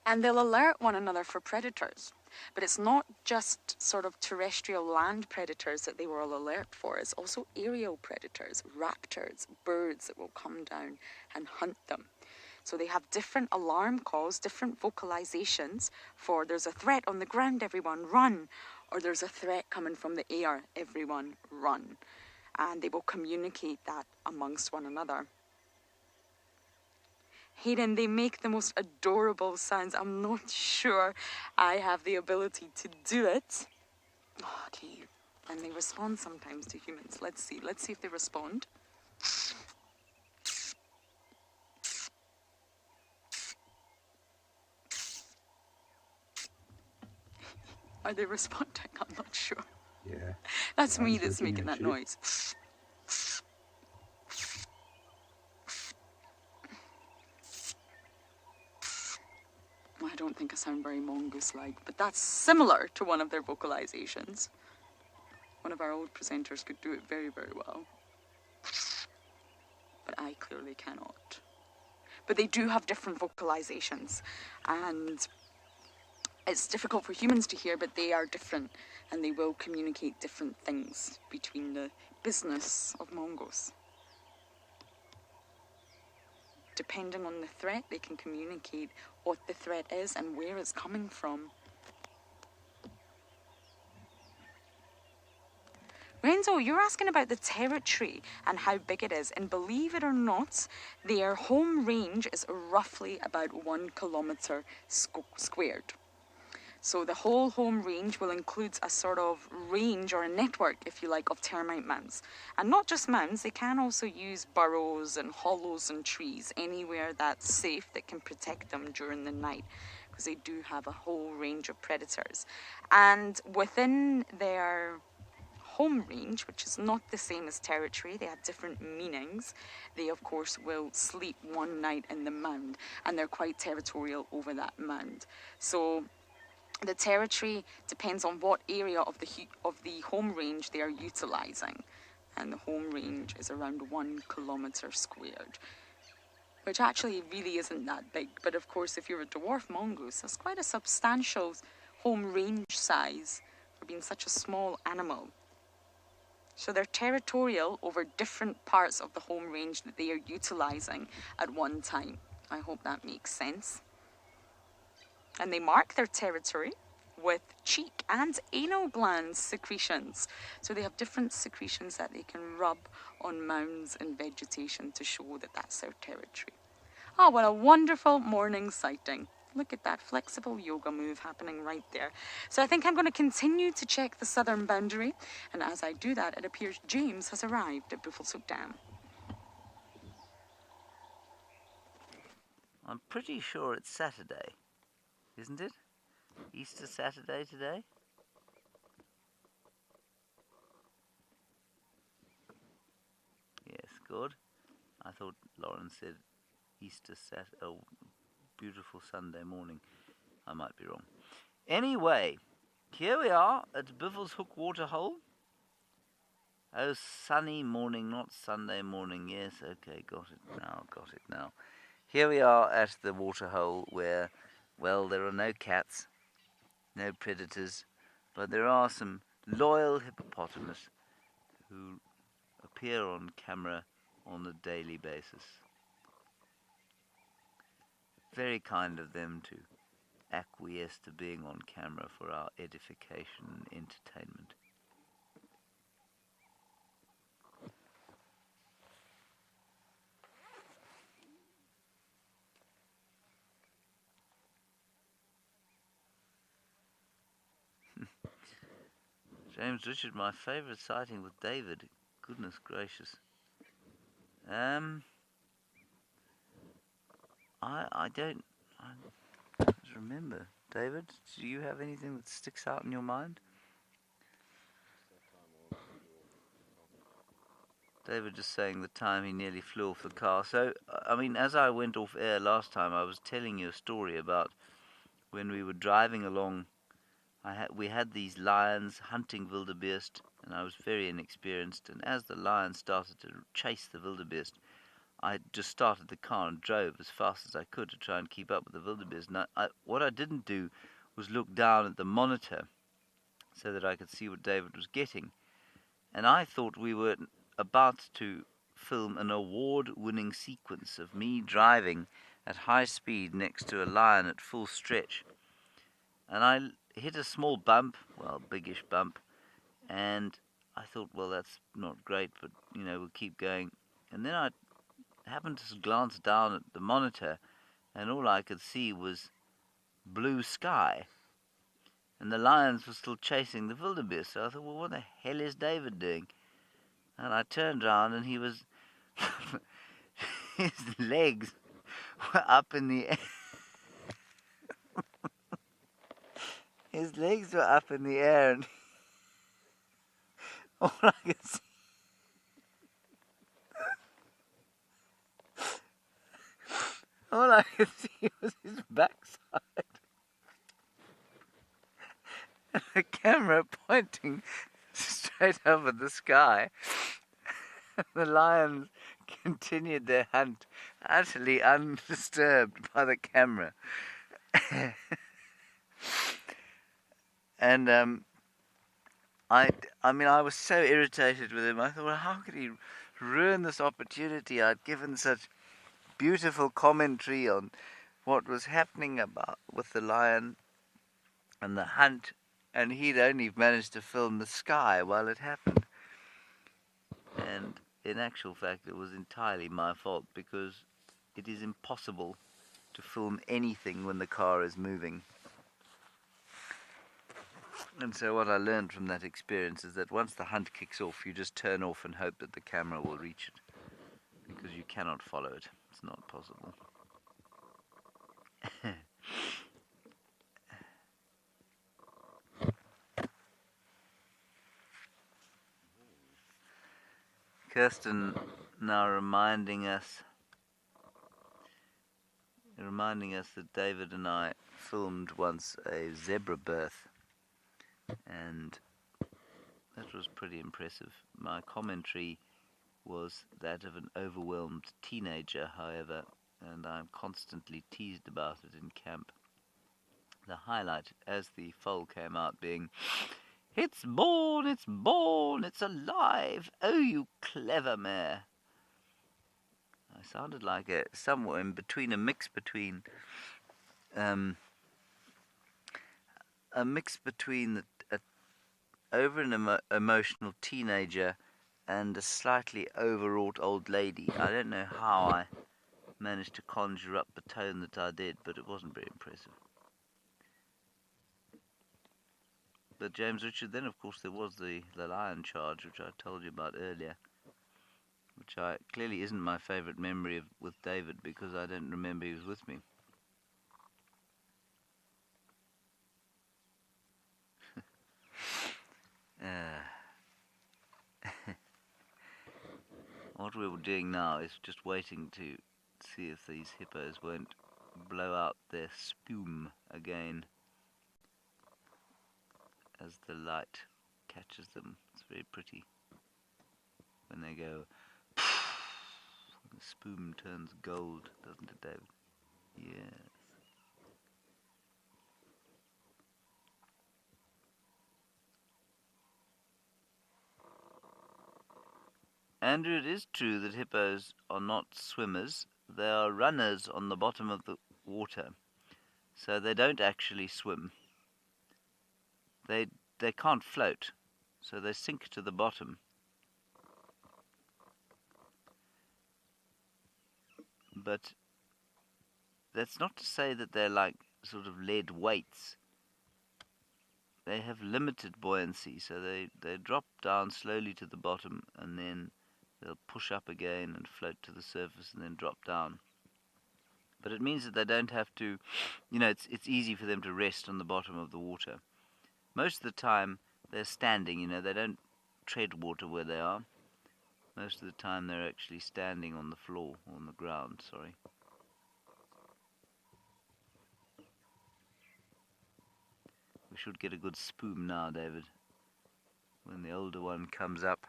And they'll alert one another for predators. But it's not just sort of terrestrial land predators that they will alert for. It's also aerial predators, raptors, birds that will come down and hunt them. So they have different alarm calls, different vocalizations for there's a threat on the ground, everyone run. Or there's a threat coming from the air, everyone run. And they will communicate that amongst one another. Hayden, they make the most adorable sounds. I'm not sure I have the ability to do it. Okay, and they respond sometimes to humans. Let's see if they respond. Are they responding? I'm not sure. Yeah. That's me that's making that noise. I don't think I sound very mongoose-like, but that's similar to one of their vocalizations. One of our old presenters could do it very, very well. But I clearly cannot. But they do have different vocalizations, and it's difficult for humans to hear, but they are different, and they will communicate different things between the business of mongoose. Depending on the threat, they can communicate what the threat is and where it's coming from. Renzo, you're asking about the territory and how big it is. And believe it or not, their home range is roughly about 1 kilometre squared. So the whole home range will include a sort of range or a network, if you like, of termite mounds. And not just mounds, they can also use burrows and hollows and trees, anywhere that's safe that can protect them during the night, because they do have a whole range of predators. And within their home range, which is not the same as territory. They have different meanings. They, of course, will sleep one night in the mound, and they're quite territorial over that mound. So the territory depends on what area of the home range they are utilizing. And the home range is around 1 kilometre squared, which actually really isn't that big. But of course, if you're a dwarf mongoose, that's quite a substantial home range size for being such a small animal. So they're territorial over different parts of the home range that they are utilizing at one time. I hope that makes sense. And they mark their territory with cheek and anal glands secretions. So they have different secretions that they can rub on mounds and vegetation to show that that's their territory. Oh, what a wonderful morning sighting. Look at that flexible yoga move happening right there. So I think I'm going to continue to check the southern boundary. And as I do that, it appears James has arrived at Buffelshoek Dam. I'm pretty sure it's Saturday, isn't it? Easter Saturday today? Yes, good. I thought Lauren said Easter Saturday. Oh, beautiful Sunday morning. I might be wrong. Anyway, here we are at Buffelshoek Waterhole. Oh, sunny morning, not Sunday morning. Yes, okay, got it now. Here we are at the waterhole where, well, there are no cats, no predators, but there are some loyal hippopotamus who appear on camera on a daily basis. Very kind of them to acquiesce to being on camera for our edification and entertainment. James Richard, my favourite sighting with David. Goodness gracious. I don't remember. David, do you have anything that sticks out in your mind? David just saying the time he nearly flew off the car. So, I mean, as I went off air last time, I was telling you a story about when we were driving along. We had these lions hunting wildebeest, and I was very inexperienced. And as the lions started to chase the wildebeest, I just started the car and drove as fast as I could to try and keep up with the wildebeest. And what I didn't do was look down at the monitor so that I could see what David was getting. And I thought we were about to film an award-winning sequence of me driving at high speed next to a lion at full stretch. And I hit a small bump, well, biggish bump, and I thought, well, that's not great, but, we'll keep going. And then I happened to glance down at the monitor, and all I could see was blue sky. And the lions were still chasing the wildebeest. So I thought, well, what the hell is David doing? And I turned around, and he was... his legs were up in the air. His legs were up in the air, and all I could see was his backside. And the camera pointing straight up at the sky. The lions continued their hunt, utterly undisturbed by the camera. And I was so irritated with him. I thought, well, how could he ruin this opportunity? I'd given such beautiful commentary on what was happening with the lion and the hunt, and he'd only managed to film the sky while it happened. And in actual fact, it was entirely my fault, because it is impossible to film anything when the car is moving. And so what I learned from that experience is that once the hunt kicks off, you just turn off and hope that the camera will reach it, because you cannot follow it. It's not possible. Kirsten now reminding us that David and I filmed once a zebra birth, and that was pretty impressive. My commentary was that of an overwhelmed teenager, however, and I'm constantly teased about it in camp. The highlight, as the foal came out, being, "It's born, it's born, it's alive, oh you clever mare." I sounded like somewhere in between, a mix between over an emotional teenager and a slightly overwrought old lady. I don't know how I managed to conjure up the tone that I did, but it wasn't very impressive. But James Richard, then of course there was the lion charge, which I told you about earlier, which clearly isn't my favourite memory with David, because I don't remember he was with me. What we were doing now is just waiting to see if these hippos won't blow out their spume again as the light catches them. It's very pretty when they go, the spume turns gold, doesn't it, David? Yes. Andrew, it is true that hippos are not swimmers. They are runners on the bottom of the water. So they don't actually swim. They can't float, so they sink to the bottom. But that's not to say that they're like sort of lead weights. They have limited buoyancy, so they drop down slowly to the bottom, and then they'll push up again and float to the surface and then drop down. But it means that they don't have to, it's easy for them to rest on the bottom of the water. Most of the time they're standing, they don't tread water where they are. Most of the time they're actually standing on the floor, on the ground, sorry. We should get a good spume now, David, when the older one comes up.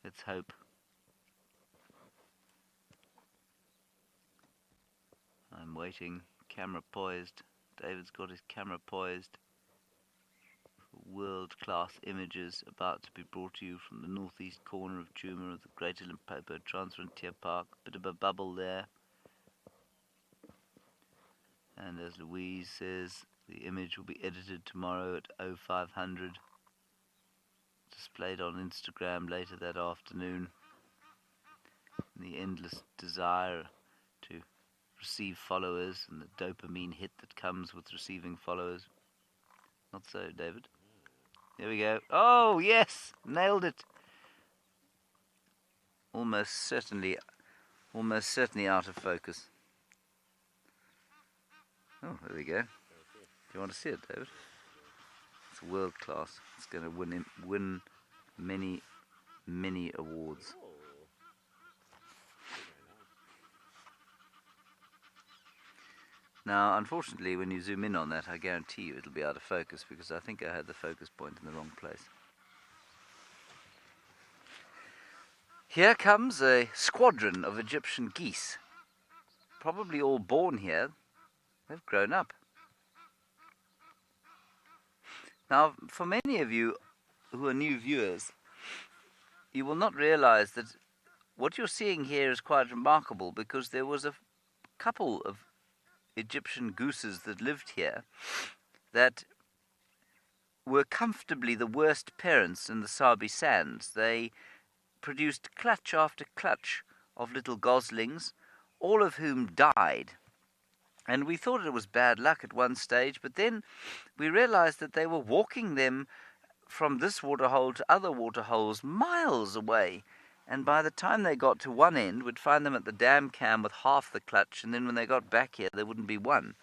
Let's hope. I'm waiting, camera poised. David's got his camera poised. World-class images about to be brought to you from the northeast corner of Djuma of the Greater Limpopo Transfrontier Park. Bit of a bubble there. And as Louise says, the image will be edited tomorrow at 0500. Displayed on Instagram later that afternoon. The endless desire to receive followers and the dopamine hit that comes with receiving followers. Not so, David. Here we go. Oh, yes! Nailed it! Almost certainly out of focus. Oh, there we go. Do you want to see it, David? It's world class. It's going to win many, many awards. Now, unfortunately, when you zoom in on that, I guarantee you it'll be out of focus, because I think I had the focus point in the wrong place. Here comes a squadron of Egyptian geese. Probably all born here. They've grown up. Now, for many of you who are new viewers, you will not realize that what you're seeing here is quite remarkable, because there was a couple of Egyptian gooses that lived here that were comfortably the worst parents in the Sabi Sands. They produced clutch after clutch of little goslings, all of whom died. And we thought it was bad luck at one stage, but then we realized that they were walking them from this waterhole to other waterholes miles away. And by the time they got to one end, we'd find them at the dam cam with half the clutch, and then when they got back here, there wouldn't be one.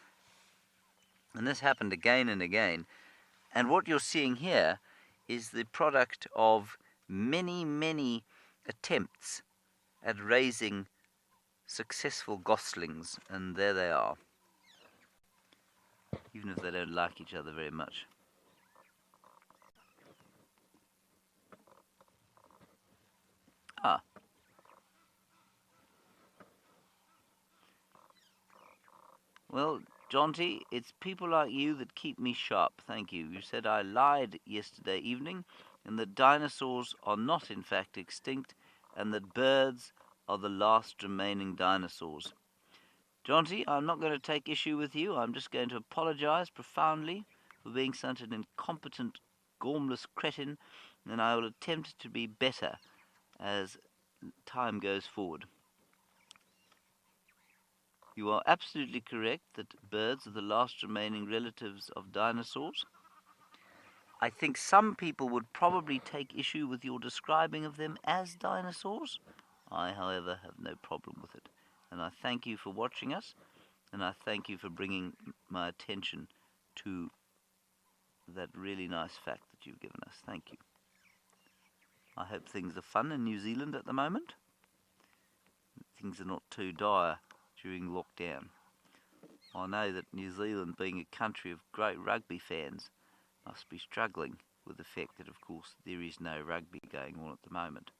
And this happened again and again. And what you're seeing here is the product of many attempts at raising successful goslings, and there they are, even if they don't like each other very much. Ah. Well, Jonty, it's people like you that keep me sharp, thank you. You said I lied yesterday evening, and that dinosaurs are not in fact extinct, and that birds are the last remaining dinosaurs. Jonty, I'm not going to take issue with you. I'm just going to apologize profoundly for being such an incompetent, gormless cretin, and I will attempt to be better as time goes forward. You are absolutely correct that birds are the last remaining relatives of dinosaurs. I think some people would probably take issue with your describing of them as dinosaurs. I, however, have no problem with it. And I thank you for watching us, and I thank you for bringing my attention to that really nice fact that you've given us. Thank you. I hope things are fun in New Zealand at the moment. Things are not too dire during lockdown. I know that New Zealand, being a country of great rugby fans, must be struggling with the fact that, of course, there is no rugby going on at the moment.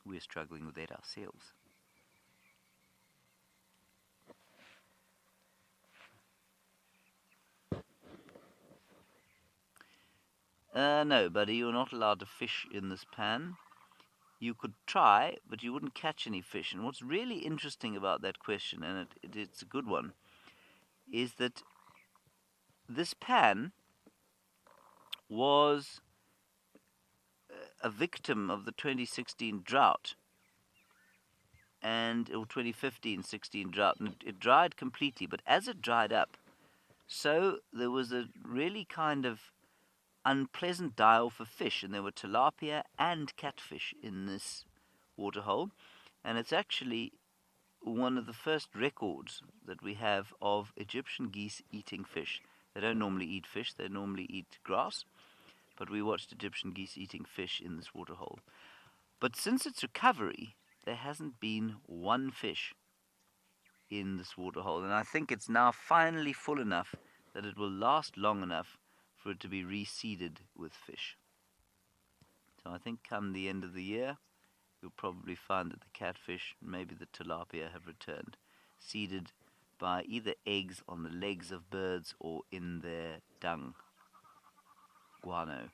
We're struggling with that ourselves. No, buddy, you're not allowed to fish in this pan. You could try, but you wouldn't catch any fish. And what's really interesting about that question, and it's a good one, is that this pan was a victim of the 2016 drought, or 2015-16 drought, and it dried completely. But as it dried up, so there was a really kind of unpleasant die-off for fish, and there were tilapia and catfish in this waterhole, and it's actually one of the first records that we have of Egyptian geese eating fish. They don't normally eat fish, they normally eat grass, but we watched Egyptian geese eating fish in this waterhole. But since its recovery, there hasn't been one fish in this waterhole, and I think it's now finally full enough that it will last long enough for it to be reseeded with fish. So I think come the end of the year, you'll probably find that the catfish, maybe the tilapia, have returned, seeded by either eggs on the legs of birds or in their dung, guano.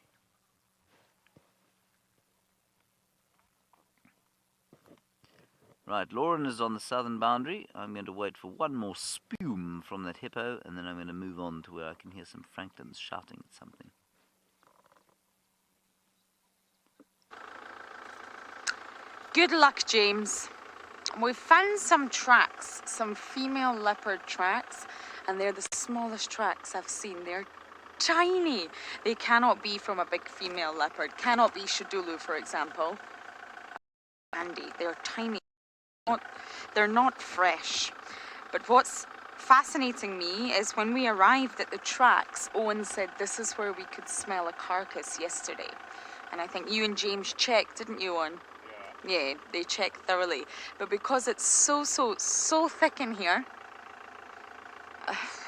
Right, Lauren is on the southern boundary. I'm going to wait for one more spume from that hippo, and then I'm going to move on to where I can hear some francolins shouting at something. Good luck, James. We've found some tracks, some female leopard tracks, and they're the smallest tracks I've seen. They're tiny. They cannot be from a big female leopard. Cannot be Shadulu, for example. Andy, they're tiny. They're not fresh. But what's fascinating me is when we arrived at the tracks, Owen said this is where we could smell a carcass yesterday. And I think you and James checked, didn't you, Owen? Yeah, they checked thoroughly. But because it's so thick in here,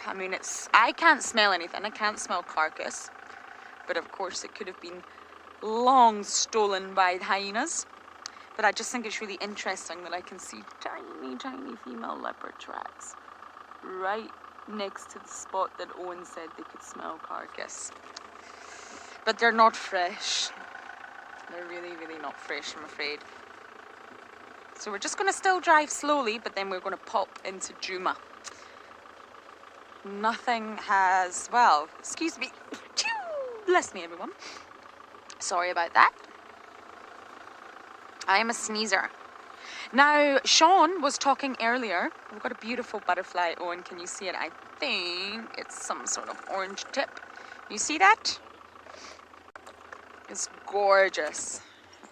I mean, I can't smell anything. I can't smell carcass. But of course it could have been long stolen by hyenas. But I just think it's really interesting that I can see tiny female leopard tracks right next to the spot that Owen said they could smell carcass. But they're not fresh. They're really not fresh, I'm afraid. So we're just going to still drive slowly, but then we're going to pop into Djuma. Nothing has, well, excuse me. Bless me, everyone. Sorry about that. I am a sneezer. Now, Sean was talking earlier. We've got a beautiful butterfly. Owen, can you see it? I think it's some sort of orange tip. You see that? It's gorgeous.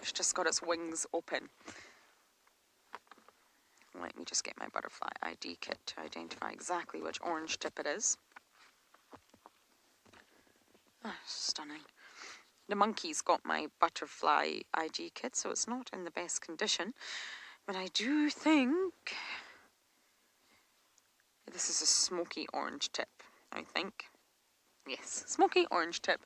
It's just got its wings open. Let me just get my butterfly ID kit to identify exactly which orange tip it is. Oh, stunning. The monkey's got my butterfly IG kit, so it's not in the best condition. But I do think this is a smoky orange tip, I think. Yes, smoky orange tip,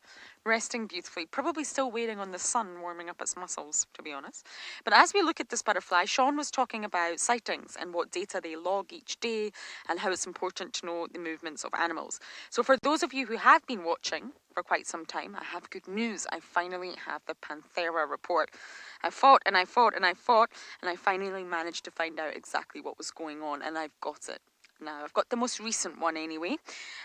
resting beautifully, probably still waiting on the sun warming up its muscles, to be honest. But as we look at this butterfly, Sean was talking about sightings and what data they log each day and how it's important to know the movements of animals. So for those of you who have been watching for quite some time, I have good news. I finally have the Panthera report. I fought and I fought and I fought, and I finally managed to find out exactly what was going on, and I've got it. Now, I've got the most recent one anyway,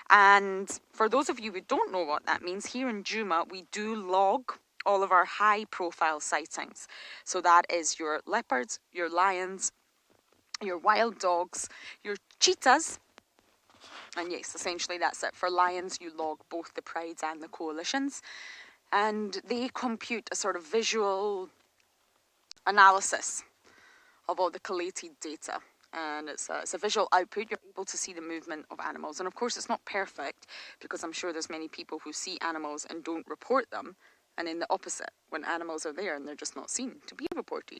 and for those of you who don't know what that means, here in Djuma, we do log all of our high-profile sightings. So that is your leopards, your lions, your wild dogs, your cheetahs, and yes, essentially that's it. For lions, you log both the prides and the coalitions, and they compute a sort of visual analysis of all the collated data. And it's a visual output. You're able to see the movement of animals. And of course, it's not perfect, because I'm sure there's many people who see animals and don't report them. And in the opposite, when animals are there and they're just not seen to be reported.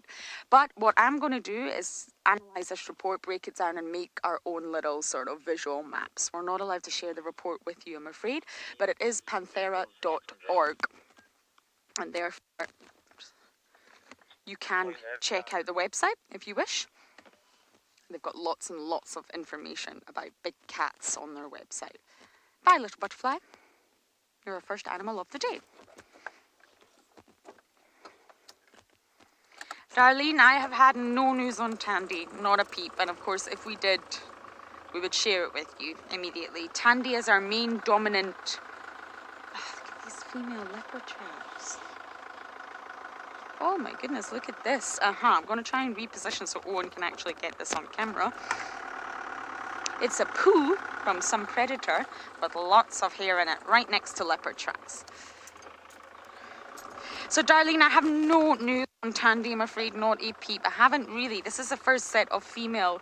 But what I'm going to do is analyse this report, break it down, and make our own little sort of visual maps. We're not allowed to share the report with you, I'm afraid, but it is panthera.org. And therefore, you can check out the website if you wish. They've got lots and lots of information about big cats on their website. Bye, little butterfly. You're our first animal of the day. Darlene, I have had no news on Tandy, not a peep. And of course, if we did, we would share it with you immediately. Tandy is our main dominant... Oh, look at these female leopard traps. Oh my goodness, look at this. I'm going to try and reposition so Owen can actually get this on camera. It's a poo from some predator with lots of hair in it, right next to leopard tracks. So Darlene, I have no news on Tandy, I'm afraid, not a peep. I haven't really. This is the first set of female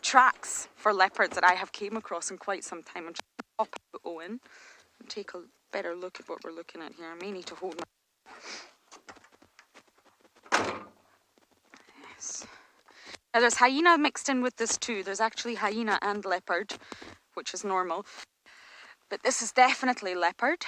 tracks for leopards that I have came across in quite some time. I'm trying to pop out Owen and take a better look at what we're looking at here. I may need to hold my... Yes. Now there's hyena mixed in with this too. There's actually hyena and leopard, which is normal. But this is definitely leopard.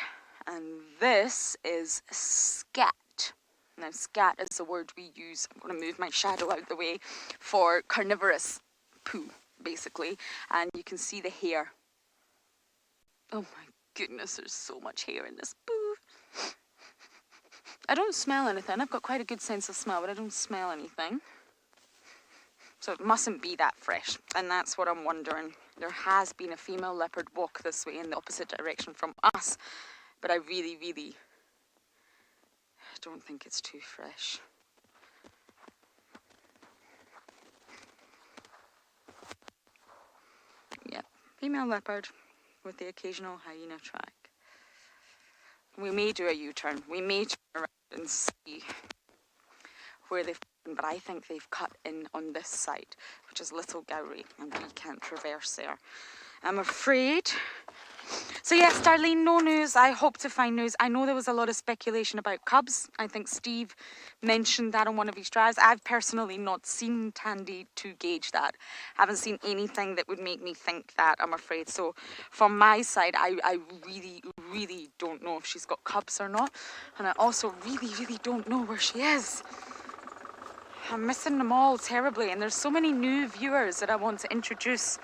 And this is scat. Now scat is the word we use. I'm going to move my shadow out the way for carnivorous poo, basically. And you can see the hair. Oh my goodness, there's so much hair in this poo. I don't smell anything. I've got quite a good sense of smell, but I don't smell anything. So it mustn't be that fresh. And that's what I'm wondering. There has been a female leopard walk this way in the opposite direction from us. But I really, really don't think it's too fresh. Yep, female leopard with the occasional hyena track. We may do a U-turn. We may turn around and see where they've been, but I think they've cut in on this side, which is Little Gowrie, and we can't traverse there, I'm afraid. So yes, Darlene, no news. I hope to find news. I know there was a lot of speculation about cubs. I think Steve mentioned that on one of his drives. I've personally not seen Tandy to gauge that. Haven't seen anything that would make me think that, I'm afraid. So from my side, I really, really don't know if she's got cubs or not. And I also really, really don't know where she is. I'm missing them all terribly. And there's so many new viewers that I want to introduce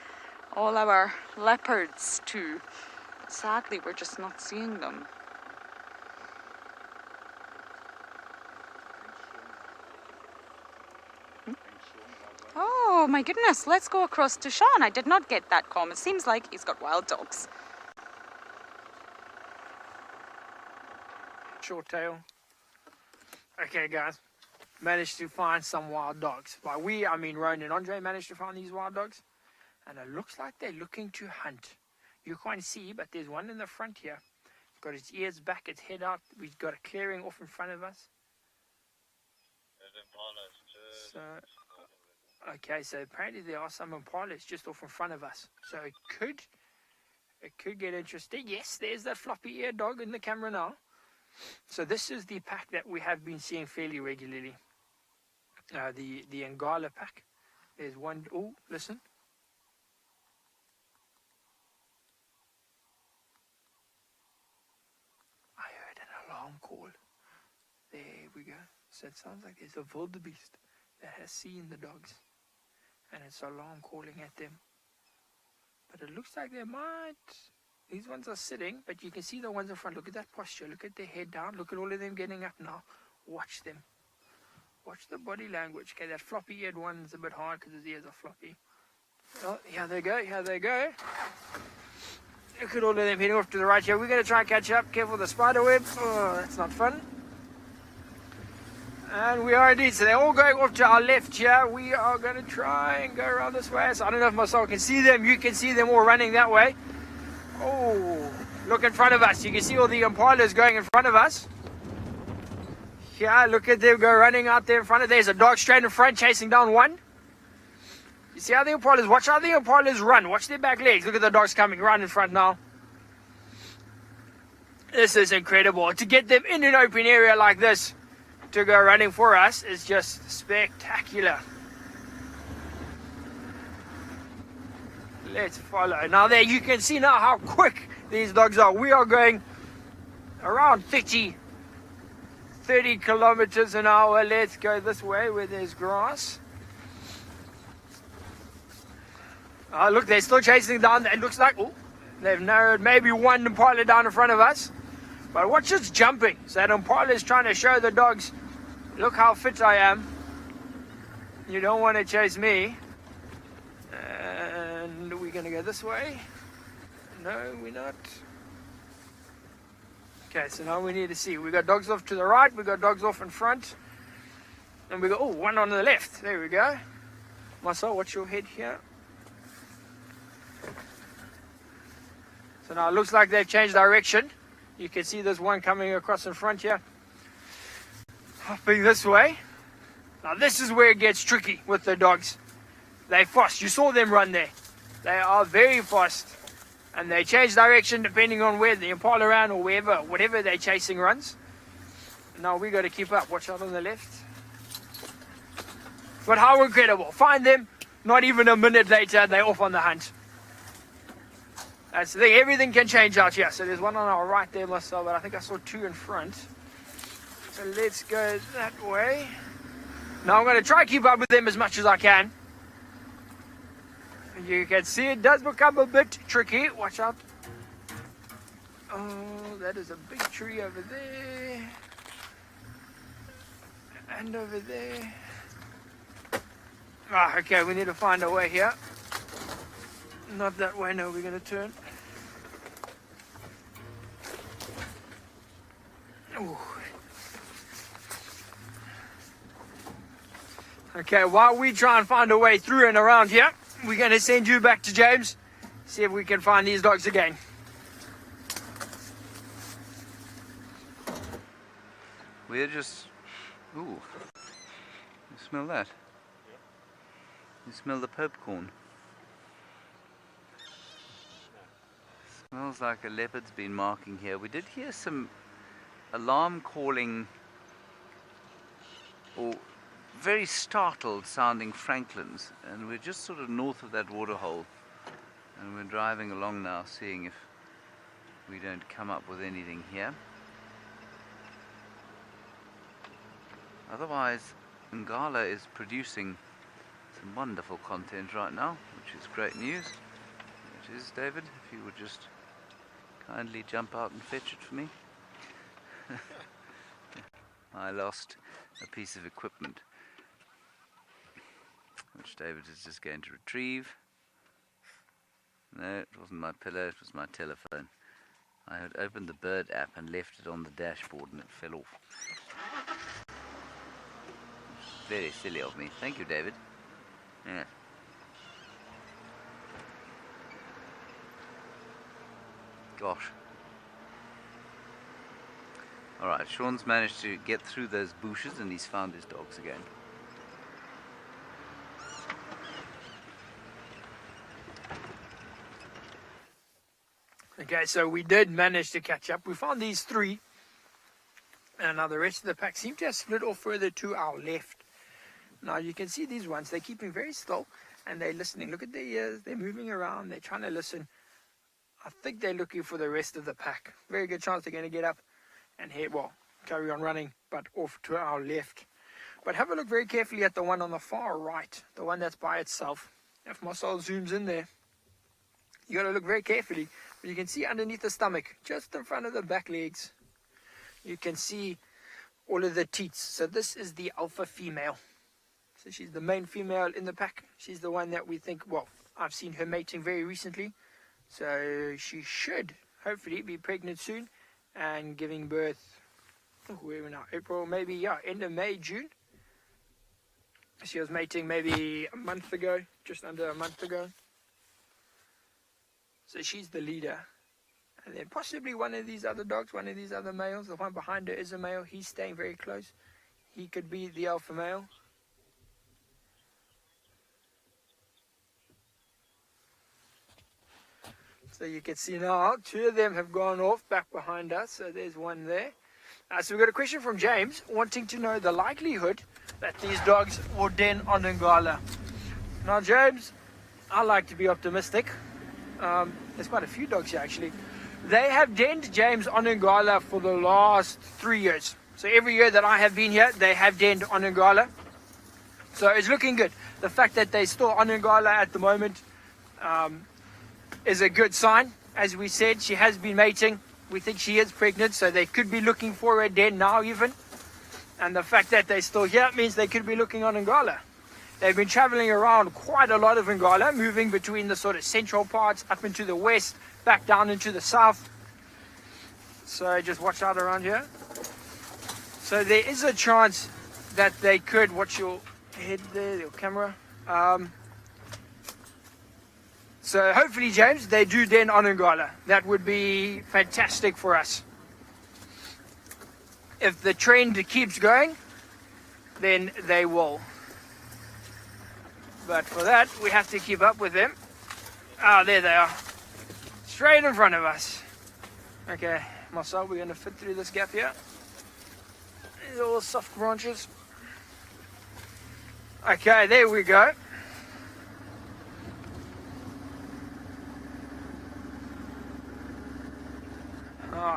all our leopards to. Sadly, we're just not seeing them. Oh my goodness, let's go across to Sean. I did not get that comment. Seems like he's got wild dogs. Short tail. Okay, guys. Managed to find some wild dogs. By we, I mean Ronan and Andre managed to find these wild dogs. And it looks like they're looking to hunt. You can't see, but there's one in the front here. It's got its ears back, its head out. We've got a clearing off in front of us. So, okay, so apparently there are some impalas just off in front of us. So it could get interesting. Yes, there's that floppy ear dog in the camera now. So this is the pack that we have been seeing fairly regularly. The Ngala pack. There's one. Oh, listen. I heard an alarm call. There we go. So it sounds like there's a Wildebeest that has seen the dogs. And it's alarm calling at them. But it looks like they might. These ones are sitting, but you can see the ones in front. Look at that posture. Look at their head down. Look at all of them getting up now. Watch them. Watch the body language. Okay, that floppy-eared one's a bit hard because his ears are floppy. Oh, here they go. Here they go. Look at all of them heading off to the right here. We're going to try and catch up. Careful the spider web. Oh, that's not fun. And we are indeed. So they're all going off to our left here. We are going to try and go around this way. So I don't know if myself can see them. You can see them all running that way. Oh, look in front of us. You can see all the impalas going in front of us. Yeah, look at them go running out there in front of. There's a dog straight in front chasing down one. You see how the impalas, watch how the impalas run. Watch their back legs. Look at the dogs coming right in front now. This is incredible. To get them in an open area like this to go running for us is just spectacular. Let's follow. Now there you can see now how quick these dogs are. We are going around 30 kilometers an hour. Let's go this way where there's grass. Oh, look, they're still chasing down. It looks like, oh, they've narrowed maybe one impala down in front of us. But watch this jumping. So that impala is trying to show the dogs, look how fit I am. You don't want to chase me. And we're going to go this way. No, we're not. Okay, so now we need to see. We got dogs off to the right. We got dogs off in front. And we got, oh, one on the left. There we go. Marcel, watch your head here. So now it looks like they've changed direction. You can see there's one coming across in front here. Hopping this way. Now this is where it gets tricky with the dogs. They're fast. You saw them run there. They are very fast. And they change direction depending on where the impala ran or whatever they're chasing runs. Now we got to keep up. Watch out on the left. But how incredible. Find them. Not even a minute later, they're off on the hunt. That's the thing. Everything can change out here. So there's one on our right there, Marcel, but I think I saw two in front. So let's go that way. Now I'm going to try and keep up with them as much as I can. You can see it does become a bit tricky. Watch out. Oh, that is a big tree over there. And over there. Ah, okay, we need to find a way here. Not that way, no, we're going to turn. Ooh. Okay, while we try and find a way through and around here, we're going to send you back to James, see if we can find these dogs again. We're just... Ooh. You smell that? You smell the popcorn? Smells like a leopard's been marking here. We did hear some alarm calling or very startled sounding francolins, and we're just sort of north of that waterhole, and we're driving along now seeing if we don't come up with anything here. Otherwise, Ngala is producing some wonderful content right now, which is great news. It is, David, if you would just kindly jump out and fetch it for me. I lost a piece of equipment, which David is just going to retrieve. No, it wasn't my pillow, it was my telephone. I had opened the bird app and left it on the dashboard and it fell off. Very silly of me. Thank you, David. Yeah. Gosh. Alright, Sean's managed to get through those bushes and he's found his dogs again. Okay, so we did manage to catch up. We found these three. And now the rest of the pack seem to have split off further to our left. Now you can see these ones, they're keeping very still and they're listening. Look at their ears, they're moving around, they're trying to listen. I think they're looking for the rest of the pack. Very good chance they're going to get up and head, well, carry on running, but off to our left. But have a look very carefully at the one on the far right, the one that's by itself. If Marcel zooms in there, you got to look very carefully. But you can see underneath the stomach, just in front of the back legs, you can see all of the teats. So this is the alpha female. So she's the main female in the pack. She's the one that we think, well, I've seen her mating very recently. So she should hopefully be pregnant soon and giving birth, where are we now? April, maybe, yeah, end of May, June. She was mating maybe a month ago, just under a month ago. So she's the leader. And then possibly one of these other dogs, one of these other males. The one behind her is a male. He's staying very close. He could be the alpha male. So you can see now, two of them have gone off back behind us. So there's one there. So we've got a question from James, wanting to know the likelihood that these dogs will den on Ngala. Now James, I like to be optimistic. There's quite a few dogs here actually. They have denned James on Ngala for the last 3 years. So every year that I have been here, they have denned on Ngala. So it's looking good. The fact that they're still on Ngala at the moment is a good sign. As we said, she has been mating. We think she is pregnant, so they could be looking for a den now even. And the fact that they're still here means they could be looking on Ngala. They've been traveling around quite a lot of Ngala, moving between the sort of central parts, up into the west, back down into the south. So just watch out around here. So there is a chance that they could, watch your head there, your camera. So hopefully, James, they do den on Ngala. That would be fantastic for us. If the trend keeps going, then they will. But for that, we have to keep up with them. Ah, there they are. Straight in front of us. Okay, Marcel, we're going to fit through this gap here. These are all soft branches. Okay, there we go.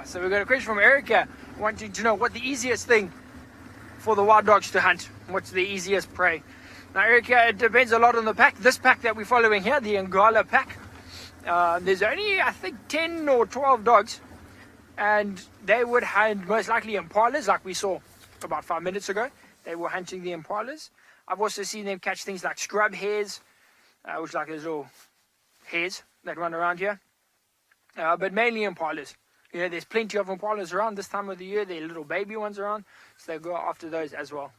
So we've got a question from Erica wanting to know what the easiest thing for the wild dogs to hunt. What's the easiest prey? Now, Erica, it depends a lot on the pack. This pack that we're following here, the Ngala pack, there's only, I think, 10 or 12 dogs. And they would hunt most likely impalas, like we saw about 5 minutes ago. They were hunting the impalas. I've also seen them catch things like scrub hares, which are like those little hares that run around here. But mainly impalas. You know, there's plenty of impalas around this time of the year. There are little baby ones around, so they go after those as well.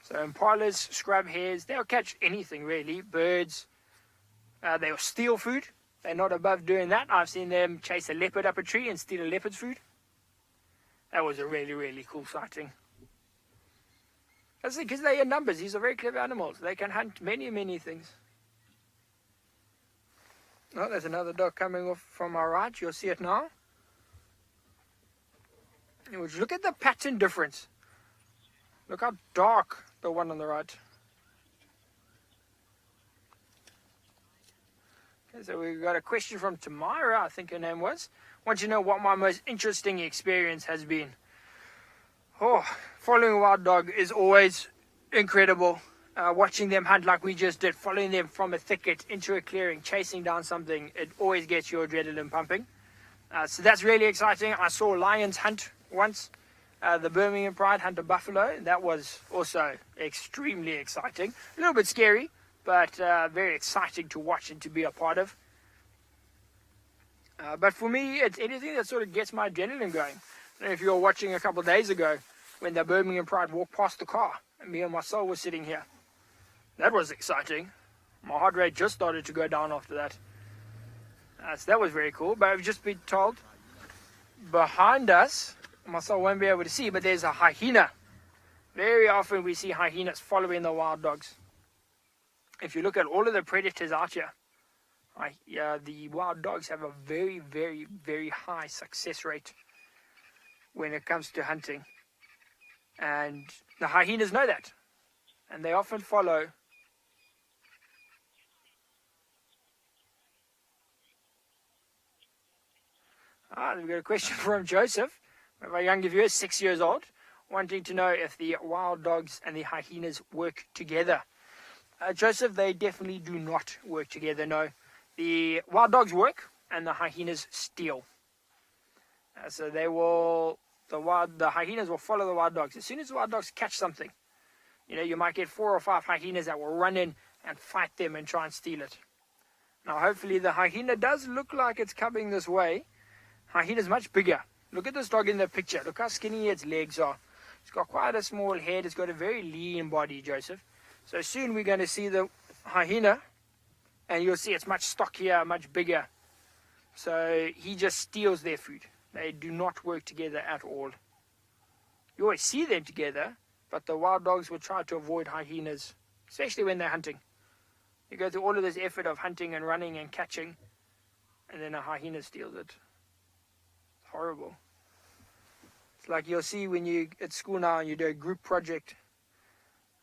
So impalas, scrub hares, they'll catch anything really. Birds, they'll steal food. They're not above doing that. I've seen them chase a leopard up a tree and steal a leopard's food. That was a really, really cool sighting. That's it, because they're in numbers. These are very clever animals. They can hunt many, many things. Oh, there's another dog coming off from our right. You'll see it now. Look at the pattern difference. Look how dark the one on the right. Okay, so we got a question from Tamara, I think her name was. Want to know what my most interesting experience has been. Oh, following a wild dog is always incredible. Watching them hunt like we just did, following them from a thicket into a clearing, chasing down something, it always gets your adrenaline pumping. So that's really exciting. I saw lions hunt once. The Birmingham Pride hunt a buffalo. That was also extremely exciting. A little bit scary, but very exciting to watch and to be a part of. But for me, it's anything that sort of gets my adrenaline going. I don't know if you were watching a couple of days ago when the Birmingham Pride walked past the car and me and Marcel were sitting here. That was exciting. My heart rate just started to go down after that. So that was very cool. But I've just been told behind us, Marcel won't be able to see, but there's a hyena. Very often we see hyenas following the wild dogs. If you look at all of the predators out here, the wild dogs have a very, very, very high success rate. when it comes to hunting. And the hyenas know that. And they often follow. We've got a question from Joseph, one of our younger viewers, 6 years old, wanting to know if the wild dogs and the hyenas work together. Joseph, they definitely do not work together, no. The wild dogs work and the hyenas steal. So the hyenas will follow the wild dogs. As soon as the wild dogs catch something, you might get 4 or 5 hyenas that will run in and fight them and try and steal it. Now, hopefully the hyena does look like it's coming this way. Hyena's much bigger. Look at this dog in the picture. Look how skinny its legs are. It's got quite a small head. It's got a very lean body, Joseph. So soon we're going to see the hyena, and you'll see it's much stockier, much bigger. So he just steals their food. They do not work together at all. You always see them together, but the wild dogs will try to avoid hyenas, especially when they're hunting. You go through all of this effort of hunting and running and catching, and then a hyena steals it. It's horrible. It's like you'll see when you're at school now and you do a group project.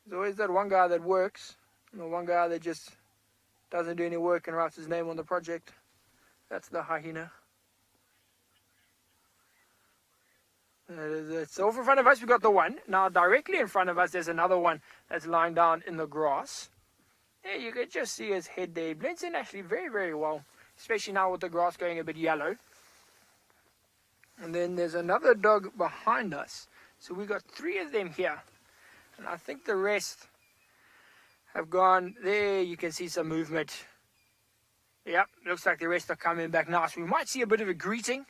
There's always that one guy that works, and the one guy that just doesn't do any work and writes his name on the project. That's the hyena. So over in front of us, we've got the one. Now, directly in front of us, there's another one that's lying down in the grass. There, you can just see his head there. It blends in actually very, very well, especially now with the grass going a bit yellow. And then there's another dog behind us. So we've got 3 of them here. And I think the rest have gone. There, you can see some movement. Yep, looks like the rest are coming back now. So we might see a bit of a greeting.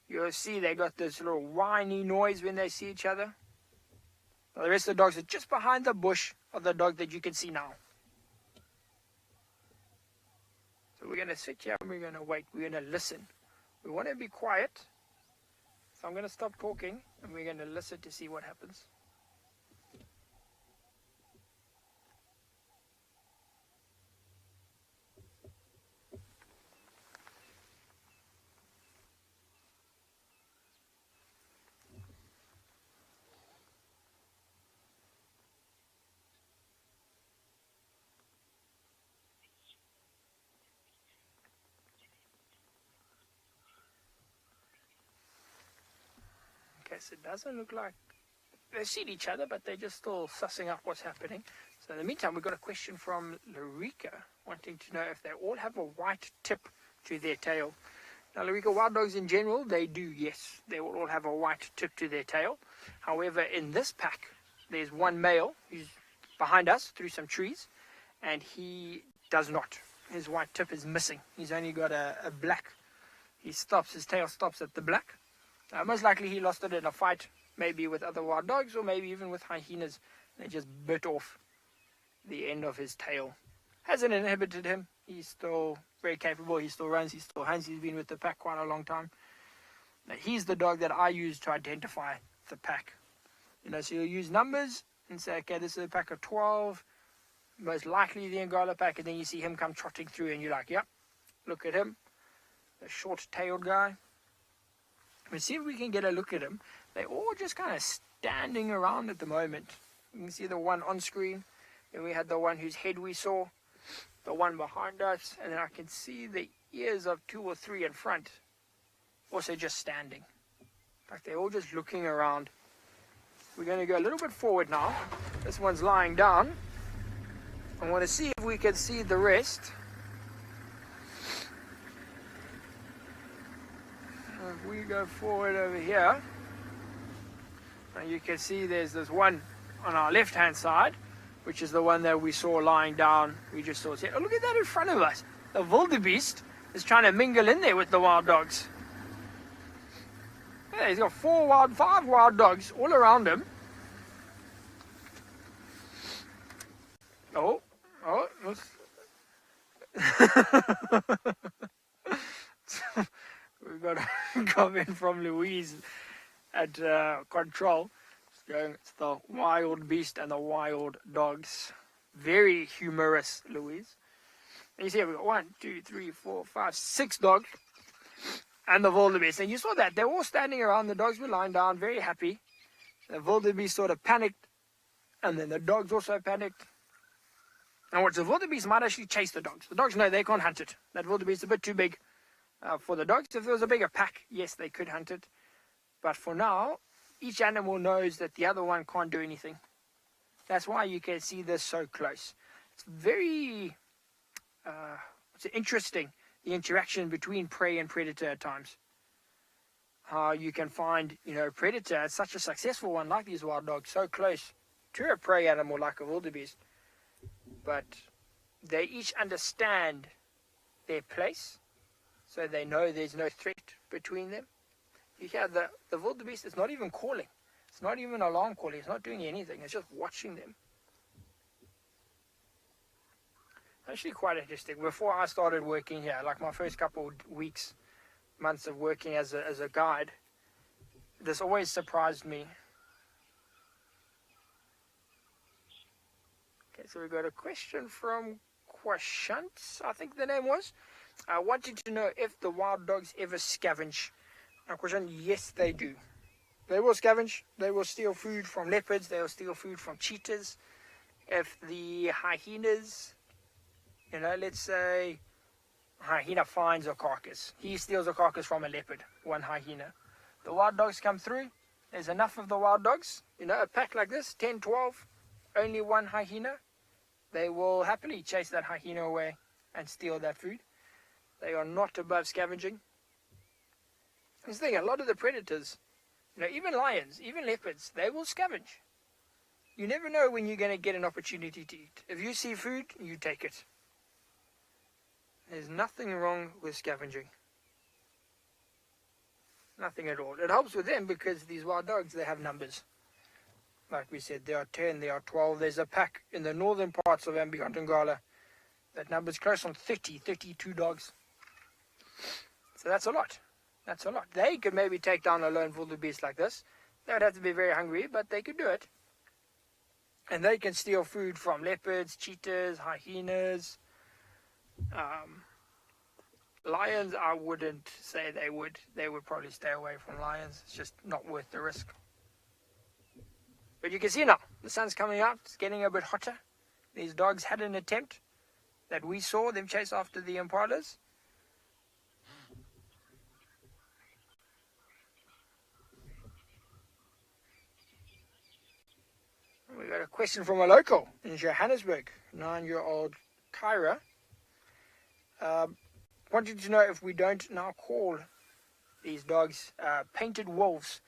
You'll see they got this little whiny noise when they see each other. Now the rest of the dogs are just behind the bush of the dog that you can see now. So we're going to sit here and we're going to wait. We're going to listen. We want to be quiet. So I'm going to stop talking and we're going to listen to see what happens. So it doesn't look like they've seen each other, but they're just still sussing up what's happening. So in the meantime, we've got a question from Larica wanting to know if they all have a white tip to their tail. Now, Larica, wild dogs in general, they do, yes. They will all have a white tip to their tail. However, in this pack, there's one male who's behind us through some trees, and he does not. His white tip is missing. He's only got a black. His tail stops at the black. Most likely he lost it in a fight, maybe with other wild dogs or maybe even with hyenas. They just bit off the end of his tail. Hasn't inhibited him. He's still very capable. He still runs. He still hunts. He's been with the pack quite a long time. Now, he's the dog that I use to identify the pack. So you'll use numbers and say, okay, this is a pack of 12. Most likely the Ngala pack. And then you see him come trotting through and you're like, yep, look at him. The short-tailed guy. Let's see if we can get a look at them. They're all just kind of standing around at the moment. You can see the one on screen. Then we had the one whose head we saw. The one behind us. And then I can see the ears of 2 or 3 in front. Also just standing. In fact, they're all just looking around. We're going to go a little bit forward now. This one's lying down. I want to see if we can see the rest. If we go forward over here, and you can see there's this one on our left hand side, which is the one that we saw lying down. We just saw it. Oh, look at that in front of us. The Wildebeest is trying to mingle in there with the wild dogs. Yeah, he's got 5 wild dogs all around him. Oh, we've got a comment from Louise at control. It's the Wildebeest and the wild dogs. Very humorous, Louise. And you see, we've got 1, 2, 3, 4, 5, 6 dogs. and the wildebeest. And you saw that. They were all standing around. The dogs were lying down, very happy. The wildebeest sort of panicked, and then the dogs also panicked. And what the wildebeest might actually chase the dogs. The dogs know they can't hunt it. That wildebeest is a bit too big for the dogs. If there was a bigger pack, yes, they could hunt it. But for now, each animal knows that the other one can't do anything. That's why you can see this so close. It's very it's interesting, the interaction between prey and predator at times. How you can find, a predator, such a successful one like these wild dogs, so close to a prey animal like a wildebeest. But they each understand their place, so they know there's no threat between them. You hear the wildebeest is not even calling. It's not even alarm calling. It's not doing anything. It's just watching them. Actually quite interesting. Before I started working here, like my first couple of weeks, months of working as a guide, this always surprised me. Okay, so we got a question from Quashant, I think the name was. I wanted to know if the wild dogs ever scavenge. Now, Quashant, yes, they do. They will scavenge. They will steal food from leopards. They will steal food from cheetahs. If the hyenas, let's say a hyena finds a carcass. He steals a carcass from a leopard, one hyena. The wild dogs come through. There's enough of the wild dogs. A pack like this, 10, 12, only one hyena. They will happily chase that hyena away and steal that food. They are not above scavenging. This thing, a lot of the predators, even lions, even leopards, they will scavenge. You never know when you're going to get an opportunity to eat. If you see food, you take it. There's nothing wrong with scavenging. Nothing at all. It helps with them because these wild dogs, they have numbers. Like we said, there are 10, there are 12. There's a pack in the northern parts of andBeyond Ngala that number's close on 30, 32 dogs. So that's a lot. That's a lot. They could maybe take down a lone wildebeest like this. They would have to be very hungry, but they could do it. And they can steal food from leopards, cheetahs, hyenas. Lions, I wouldn't say they would. They would probably stay away from lions. It's just not worth the risk. But you can see now, the sun's coming out. It's getting a bit hotter. These dogs had an attempt that we saw them chase after the impalas. We got a question from a local in Johannesburg, 9-year-old Kyra. Wanted to know if we don't now call these dogs painted wolves.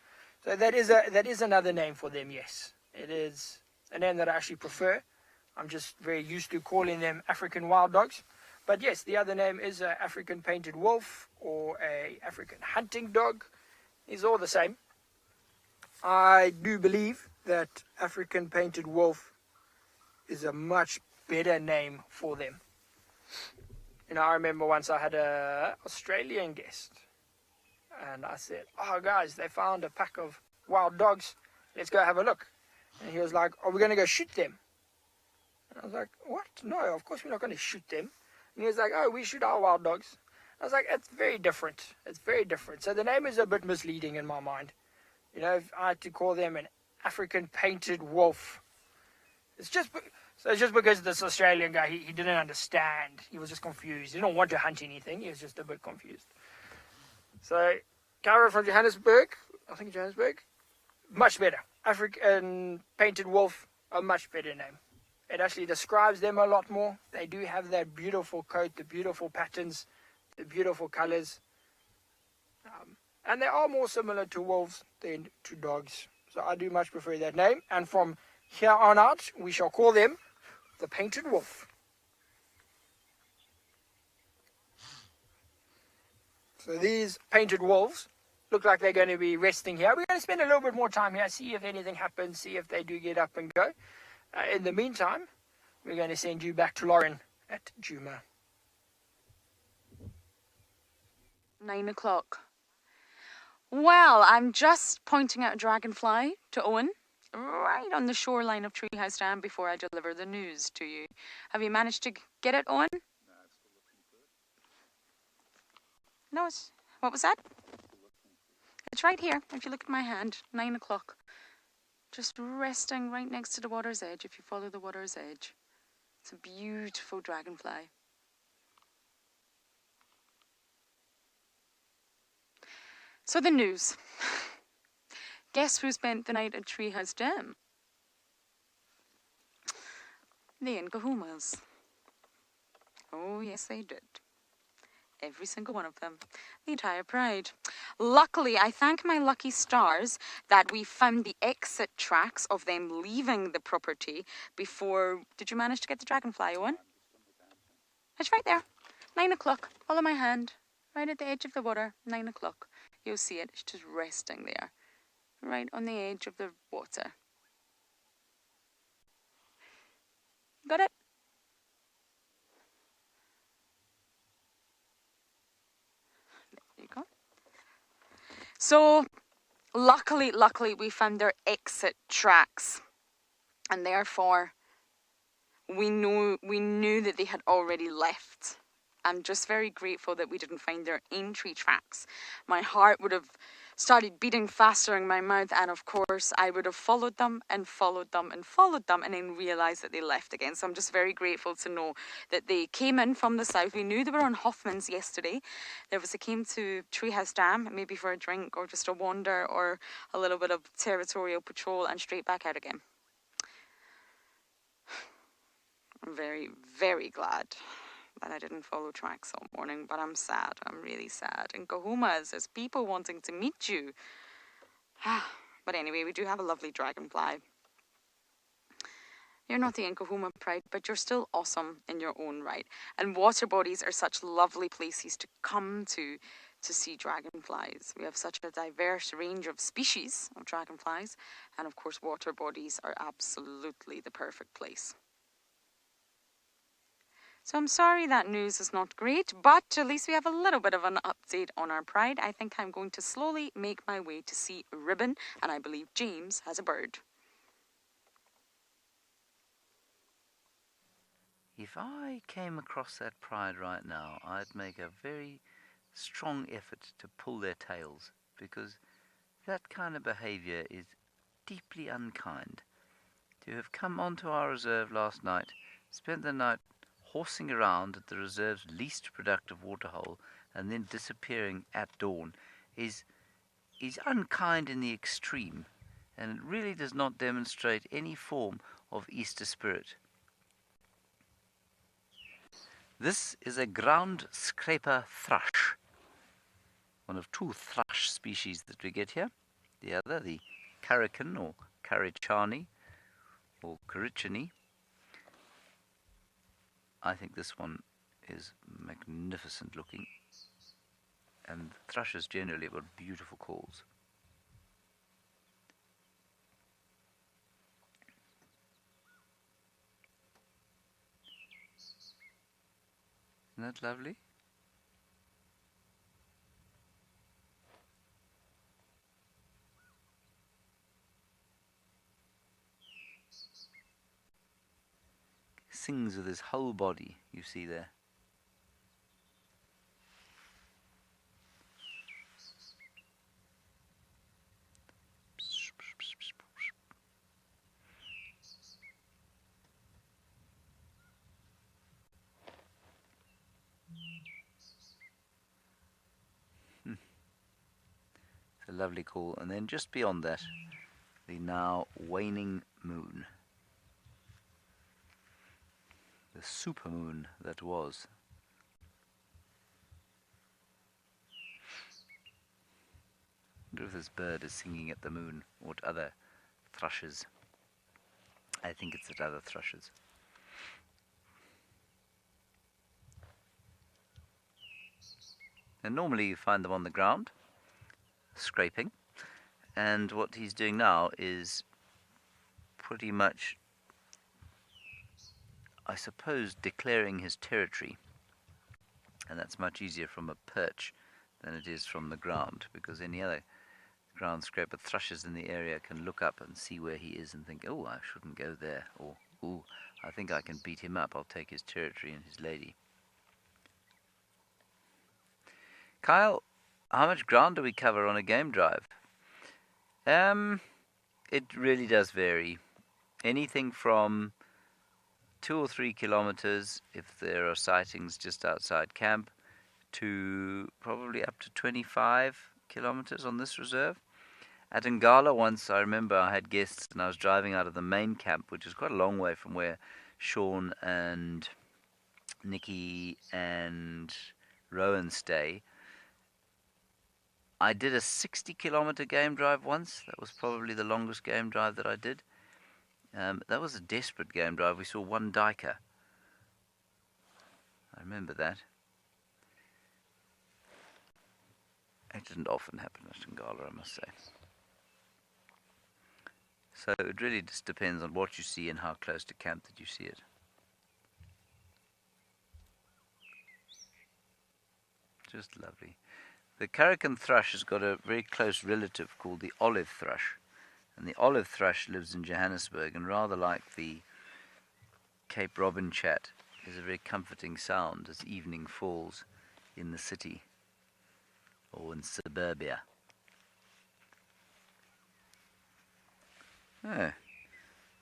So that is another name for them, yes. It is a name that I actually prefer. I'm just very used to calling them African wild dogs. But yes, the other name is an African painted wolf or a African hunting dog. It's all the same. I do believe that African painted wolf is a much better name for them. I remember once I had an Australian guest and I said, "Oh guys, they found a pack of wild dogs. Let's go have a look." And he was like, "Are we going to go shoot them?" And I was like, "What? No, of course we're not going to shoot them." And he was like, "Oh, we shoot our wild dogs." I was like, "It's very different. It's very different." So the name is a bit misleading in my mind. If I had to call them an African painted wolf, it's just because this Australian guy, he didn't understand. He was just confused. He didn't want to hunt anything. He was just a bit confused. So, Kyra from Johannesburg, much better. African painted wolf, a much better name. It actually describes them a lot more. They do have that beautiful coat, the beautiful patterns, the beautiful colors. And they are more similar to wolves than to dogs. So I do much prefer that name. And from here on out, we shall call them the painted wolf. So these painted wolves look like they're going to be resting here. We're going to spend a little bit more time here, see if anything happens, see if they do get up and go. In the meantime, we're going to send you back to Lauren at Djuma. 9 o'clock. Well, I'm just pointing out a dragonfly to Owen, right on the shoreline of Treehouse Dam before I deliver the news to you. Have you managed to get it, Owen? No, I'm still looking for it. No, it's... What was that? It's right here. If you look at my hand, 9 o'clock. Just resting right next to the water's edge if you follow the water's edge. It's a beautiful dragonfly. So the news. Guess who spent the night at Treehouse Dam? The Nkahumas. Oh, yes, they did. Every single one of them. The entire pride. Luckily, I thank my lucky stars that we found the exit tracks of them leaving the property before... Did you manage to get the dragonfly, Owen? It's right there. 9 o'clock. Follow my hand. Right at the edge of the water. 9 o'clock. You'll see it. It's just resting there. Right on the edge of the water. Got it? There you go. So, luckily, we found their exit tracks. And therefore, we knew that they had already left. I'm just very grateful that we didn't find their entry tracks. My heart would have started beating faster in my mouth, and of course I would have followed them and followed them and followed them and then realised that they left again. So I'm just very grateful to know that they came in from the south. We knew they were on Hoffman's yesterday. They came to Treehouse Dam, maybe for a drink or just a wander or a little bit of territorial patrol, and straight back out again. I'm very, very glad that I didn't follow tracks all morning, but I'm sad. I'm really sad. And Nkahumas, there's people wanting to meet you. But anyway, we do have a lovely dragonfly. You're not the Nkahuma pride, but you're still awesome in your own right. And water bodies are such lovely places to come to see dragonflies. We have such a diverse range of species of dragonflies. And of course, water bodies are absolutely the perfect place. So I'm sorry that news is not great, but at least we have a little bit of an update on our pride. I think I'm going to slowly make my way to see Ribbon, and I believe James has a bird. If I came across that pride right now, I'd make a very strong effort to pull their tails, because that kind of behaviour is deeply unkind. To have come onto our reserve last night, spent the night horsing around at the reserve's least productive waterhole and then disappearing at dawn is unkind in the extreme, and it really does not demonstrate any form of Easter spirit. This is a ground scraper thrush, one of two thrush species that we get here. The other, the Caracan or Carichani or Carichani. I think this one is magnificent looking, and thrushes generally have got beautiful calls. Isn't that lovely? Sings with his whole body, you see there. It's a lovely call. And then just beyond that, the now waning moon. The supermoon that was. I wonder if this bird is singing at the moon or at other thrushes. I think it's at other thrushes. And normally you find them on the ground, scraping. And what he's doing now is pretty much, I suppose, declaring his territory. And that's much easier from a perch than it is from the ground, because any other ground scraper, thrushes in the area can look up and see where he is and think, oh, I shouldn't go there, or, oh, I think I can beat him up, I'll take his territory and his lady. Kyle, How much ground do we cover on a game drive? It really does vary. Anything from 2 or 3 kilometers if there are sightings just outside camp, to probably up to 25 kilometers on this reserve. At Ngala once, I remember I had guests and I was driving out of the main camp, which is quite a long way from where Sean and Nikki and Rowan stay. I did a 60-kilometer game drive once. That was probably the longest game drive that I did. That was a desperate game drive. We saw one duiker. I remember that. It didn't often happen at Ngala, I must say. So it really just depends on what you see and how close to camp that you see it. Just lovely. The Karakan thrush has got a very close relative called the olive thrush. And the olive thrush lives in Johannesburg, and rather like the Cape Robin chat, is a very comforting sound as evening falls in the city or in suburbia. Oh.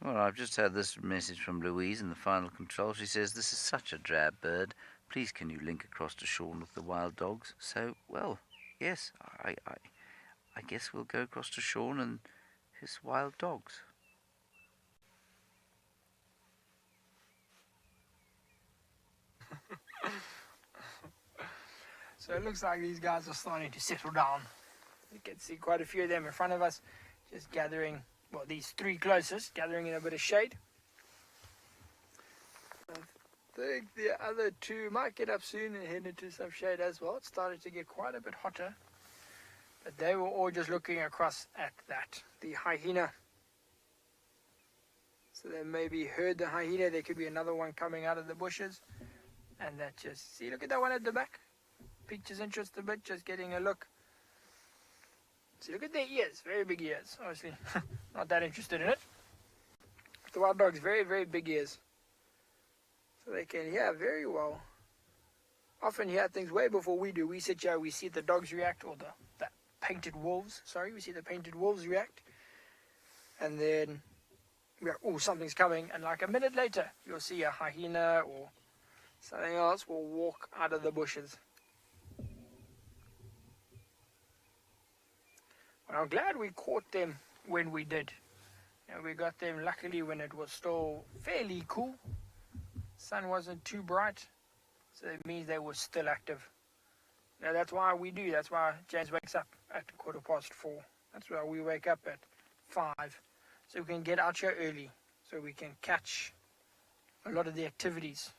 Well, I've just had this message from Louise in the final control. She says, "This is such a drab bird. Please can you link across to Sean with the wild dogs?" So, well, yes, I guess we'll go across to Sean and his wild dogs. So it looks like these guys are starting to settle down. You can see quite a few of them in front of us, just gathering, well, these 3 closest, gathering in a bit of shade. I think the other 2 might get up soon and head into some shade as well. It started to get quite a bit hotter. But they were all just looking across at that, the hyena. So they maybe heard the hyena. There could be another one coming out of the bushes. And that just, see, look at that one at the back. Piqued his interest a bit, just getting a look. See, look at their ears, very big ears. Obviously, not that interested in it. The wild dog's very, very big ears. So they can hear very well. Often hear things way before we do. We sit here, we see the dogs react, or the painted wolves, we see the painted wolves react. And then we go, oh, something's coming. And like a minute later, you'll see a hyena or something else will walk out of the bushes. Well, I'm glad we caught them when we did. And we got them luckily when it was still fairly cool. Sun wasn't too bright, so it means they were still active. Now that's why we do. That's why James wakes up at 4:15. That's why we wake up at 5, so we can get out here early, so we can catch a lot of the activities.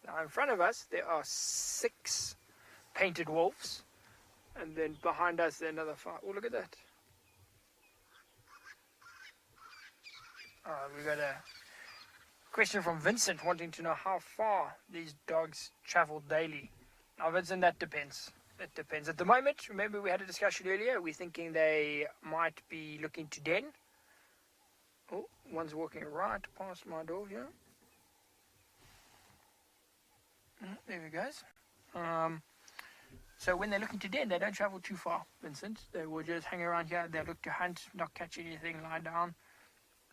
Now in front of us there are 6 painted wolves, and then behind us there are another 5. Oh, look at that! We got a question from Vincent wanting to know how far these dogs travel daily. Now, Vincent, that depends. It depends. At the moment, remember we had a discussion earlier, we're thinking they might be looking to den. Oh, one's walking right past my door here. There we go. So when they're looking to den, they don't travel too far, Vincent. They will just hang around here. They look to hunt, not catch anything, lie down.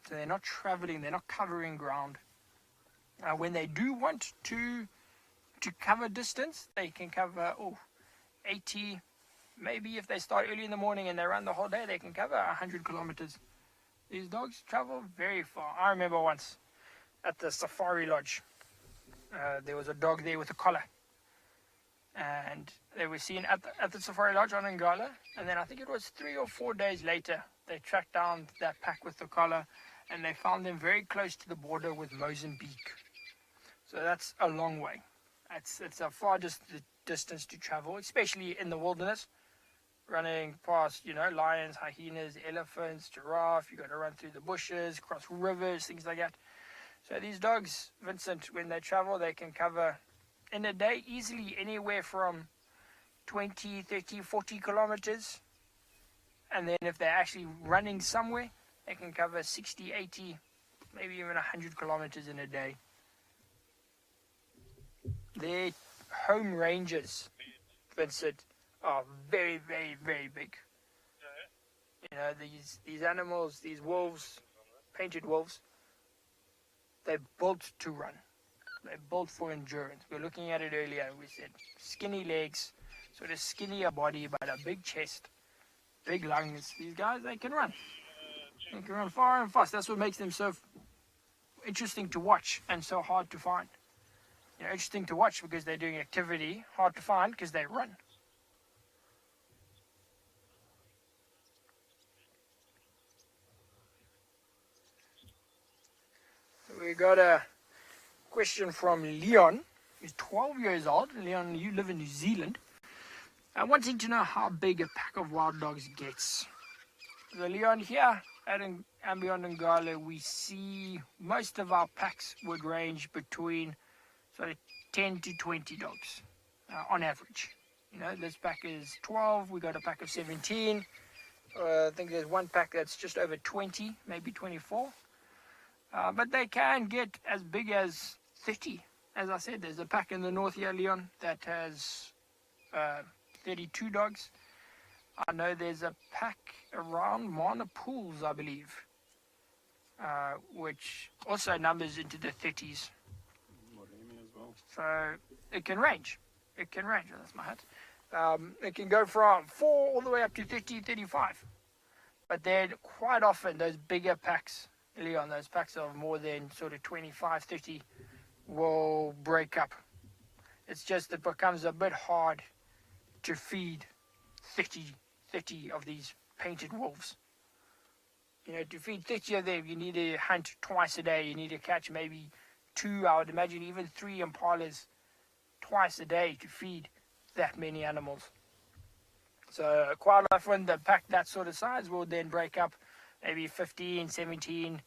So they're not traveling, they're not covering ground. When they do want to cover distance, they can cover 80, maybe if they start early in the morning and they run the whole day, they can cover 100 kilometers. These dogs travel very far. I remember once at the safari lodge, there was a dog there with a collar. And they were seen at the safari lodge on Ngala, and then I think it was 3 or 4 days later, they tracked down that pack with the collar, and they found them very close to the border with Mozambique. So that's a long way. It's a far distance to travel, especially in the wilderness, running past, lions, hyenas, elephants, giraffe. You got to run through the bushes, cross rivers, things like that. So these dogs, Vincent, when they travel, they can cover in a day easily anywhere from 20, 30, 40 kilometers. And then if they're actually running somewhere, they can cover 60, 80, maybe even 100 kilometers in a day. Their home ranges, Vincent, are very, very, very big. You know, these animals, these wolves, painted wolves, they're built to run. They're built for endurance. We were looking at it earlier and we said skinny legs, sort of skinnier body, but a big chest, big lungs. These guys, they can run. They can run far and fast. That's what makes them so interesting to watch and so hard to find. You know, interesting to watch because they're doing activity, hard to find because they run. We got a question from Leon. He's 12 years old. Leon, you live in New Zealand. I'm wanting to know how big a pack of wild dogs gets. So Leon, here at andBeyond Ngala, we see most of our packs would range between sort of 10 to 20 dogs on average. You know, this pack is 12. We got a pack of 17. I think there's one pack that's just over 20, maybe 24. But they can get as big as 30. As I said, there's a pack in the north here, Leon, that has 32 dogs. I know there's a pack around Marabou, I believe, which also numbers into the 30s. So it can range. It can range. That's my hat. It can go from 4 all the way up to 30, 35. But then quite often those bigger packs, Leon, those packs of more than sort of 25, 30 will break up. It's just it becomes a bit hard to feed 30 of these painted wolves. You know, to feed 30 of them, you need to hunt twice a day. You need to catch maybe 2, I would imagine even 3 impalas twice a day to feed that many animals. So quite often the pack that sort of size will then break up maybe 15, 17,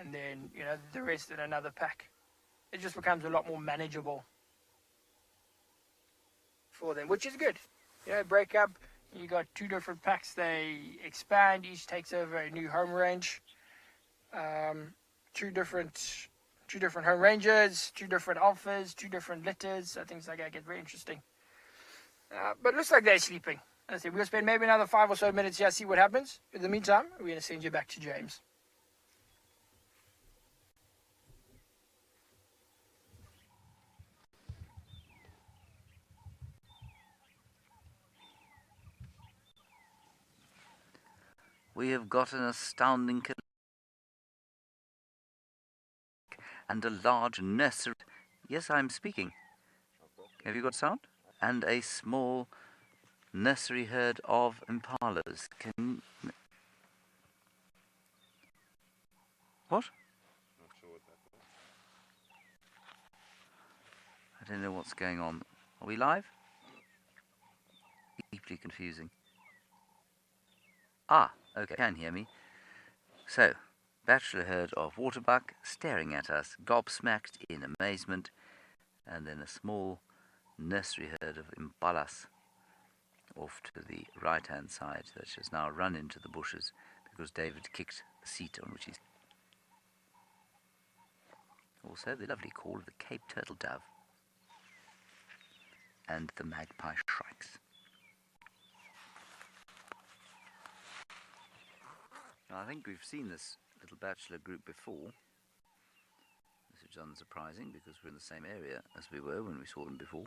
and then, you know, the rest in another pack. It just becomes a lot more manageable for them, which is good. You know, break up, you got 2 different packs, they expand, each takes over a new home range. 2 different home ranges, 2 different alphas, 2 different litters, so things like that get very interesting. But it looks like they're sleeping. As I said, we'll spend maybe another 5 or so minutes here, see what happens. In the meantime, we're going to send you back to James. We have got an astounding and a large nursery. Yes, I'm speaking. Have you got sound? And a small nursery herd of impalas. What? Not sure what that was. I don't know what's going on. Are we live? Deeply confusing. Ah, okay, can hear me. So, bachelor herd of waterbuck staring at us, gobsmacked in amazement, and then a small nursery herd of impalas off to the right-hand side that has now run into the bushes because David kicked the seat on which he's... Also the lovely call of the Cape turtle dove and the magpie shrikes. Now, I think we've seen this little bachelor group before. This is unsurprising because we're in the same area as we were when we saw them before.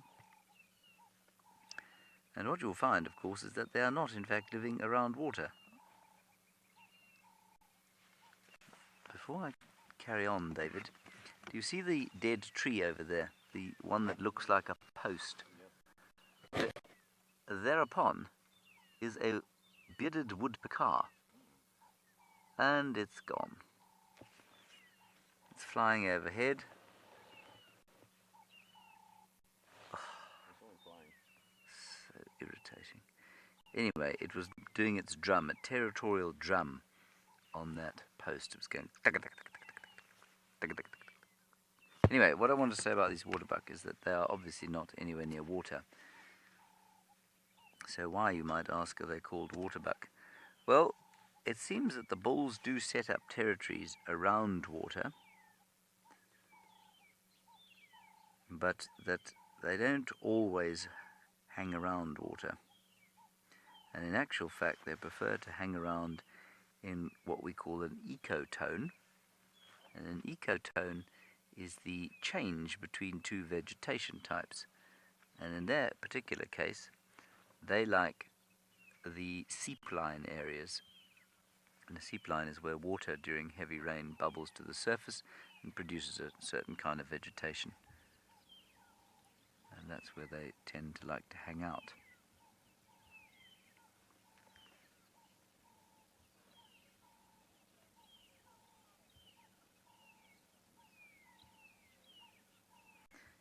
And what you'll find, of course, is that they are not, in fact, living around water. Before I carry on, David, do you see the dead tree over there? The one that looks like a post? Thereupon is a bearded woodpecker. And it's gone. It's flying overhead. So irritating. Anyway, it was doing its drum, a territorial drum on that post. It was going... Anyway, what I want to say about these waterbuck is that they are obviously not anywhere near water. So why, you might ask, are they called waterbuck? Well, it seems that the bulls do set up territories around water, but that they don't always hang around water. And in actual fact, they prefer to hang around in what we call an ecotone. And an ecotone is the change between two vegetation types. And in their particular case, they like the seep line areas. And the seep line is where water during heavy rain bubbles to the surface and produces a certain kind of vegetation. And that's where they tend to like to hang out.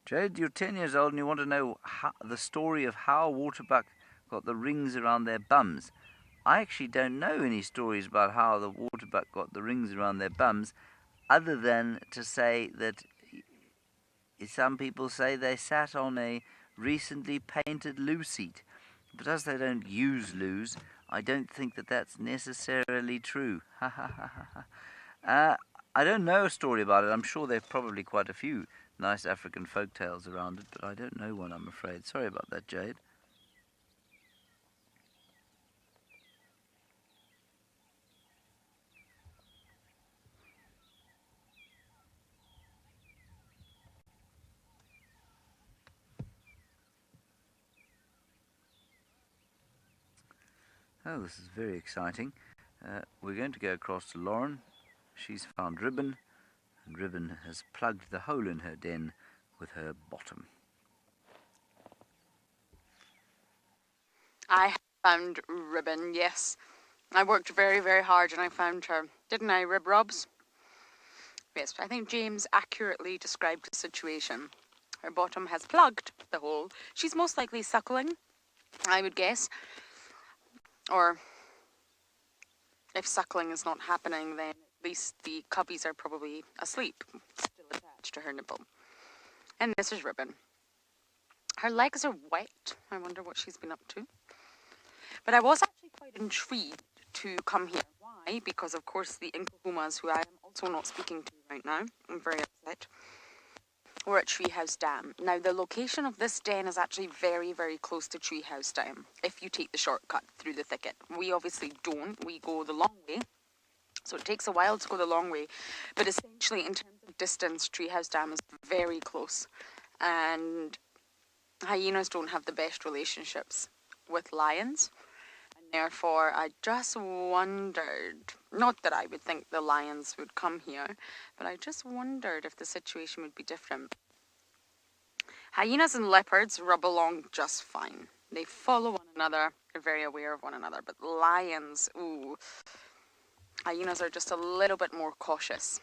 Jade, you're 10 years old and you want to know the story of how waterbuck got the rings around their bums. I actually don't know any stories about how the waterbuck got the rings around their bums, other than to say that some people say they sat on a recently painted loo seat. But as they don't use loos, I don't think that that's necessarily true. I don't know a story about it. I'm sure there are probably quite a few nice African folk tales around it, but I don't know one, I'm afraid. Sorry about that, Jade. Oh, this is very exciting. We're going to go across to Lauren. She's found Ribbon, and Ribbon has plugged the hole in her den with her bottom. I found Ribbon, yes. I worked very, very hard and I found her. Didn't I, Rib Robs? Yes, I think James accurately described the situation. Her bottom has plugged the hole. She's most likely suckling, I would guess. Or if suckling is not happening, then at least the cubbies are probably asleep, still attached to her nipple. And this is Ribbon. Her legs are wet. I wonder what she's been up to. But I was actually quite intrigued to come here. Why? Because, of course, the Inkahumas, who I am also not speaking to right now, I'm very upset, we're at Treehouse Dam. Now, the location of this den is actually very, very close to Treehouse Dam, if you take the shortcut through the thicket. We obviously don't. We go the long way. So it takes a while to go the long way. But essentially, in terms of distance, Treehouse Dam is very close. And hyenas don't have the best relationships with lions. And therefore, I just wondered, not that I would think the lions would come here, but I just wondered if the situation would be different. Hyenas and leopards rub along just fine. They follow one another. They're very aware of one another. But lions, ooh. Hyenas are just a little bit more cautious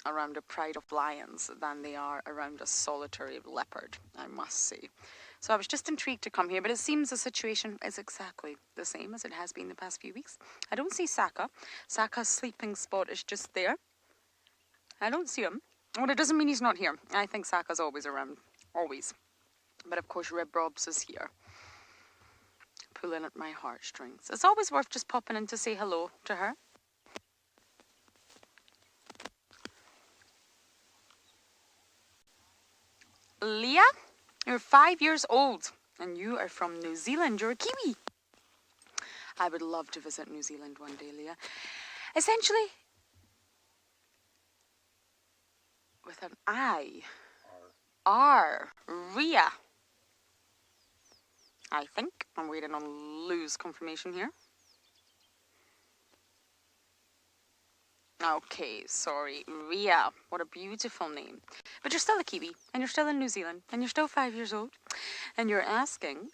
around a pride of lions than they are around a solitary leopard, I must say. So I was just intrigued to come here, but it seems the situation is exactly the same as it has been the past few weeks. I don't see Saka. Saka's sleeping spot is just there. I don't see him. Well, it doesn't mean he's not here. I think Saka's always around. Always. But of course, Rib Robs is here, pulling at my heartstrings. It's always worth just popping in to say hello to her. Leah, you're 5 years old, and you are from New Zealand. You're a Kiwi. I would love to visit New Zealand one day, Leah. Essentially, with an I. R. Ria. I think. I'm waiting on Lou's confirmation here. Okay, sorry. Ria. What a beautiful name. But you're still a Kiwi, and you're still in New Zealand, and you're still 5 years old. And you're asking,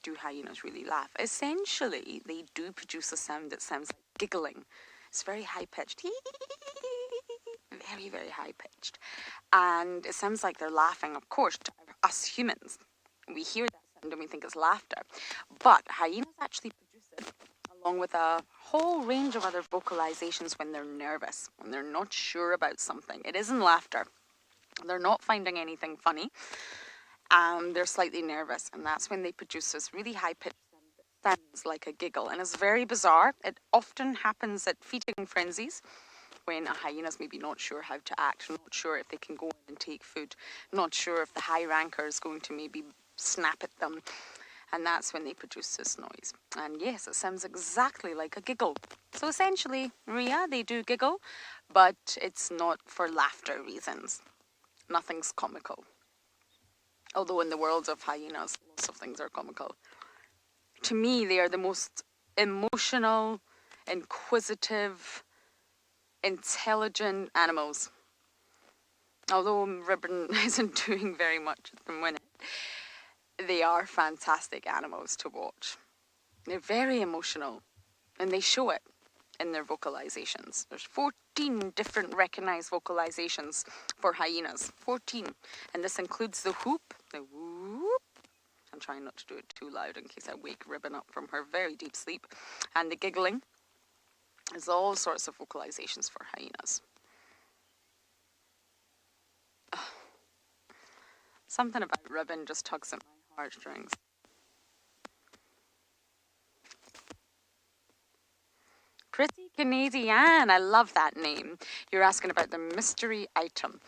do hyenas really laugh? Essentially, they do produce a sound that sounds like giggling. It's very high-pitched. Very, very high-pitched. And it sounds like they're laughing, of course, to us humans. We hear that sound and we think it's laughter. But hyenas actually produce it along with a whole range of other vocalizations when they're nervous, when they're not sure about something. It isn't laughter. They're not finding anything funny. They're slightly nervous, and that's when they produce this really high-pitched sound that sounds like a giggle. And it's very bizarre. It often happens at feeding frenzies. when a hyena's maybe not sure how to act, not sure if they can go in and take food, not sure if the high ranker is going to maybe snap at them. And that's when they produce this noise. And yes, it sounds exactly like a giggle. So essentially, Ria, they do giggle, but it's not for laughter reasons. Nothing's comical. Although in the world of hyenas, lots of things are comical. To me, they are the most emotional, inquisitive, intelligent animals. Although Ribbon isn't doing very much at the minute, they are fantastic animals to watch. They're very emotional, and they show it in their vocalizations. There's 14 different recognized vocalizations for hyenas. 14. And this includes the whoop, the whoop. I'm trying not to do it too loud in case I wake Ribbon up from her very deep sleep. And the giggling. There's all sorts of vocalizations for hyenas. Something about Ribbon just tugs at my heartstrings. Pretty Canadian, I love that name. You're asking about the mystery item.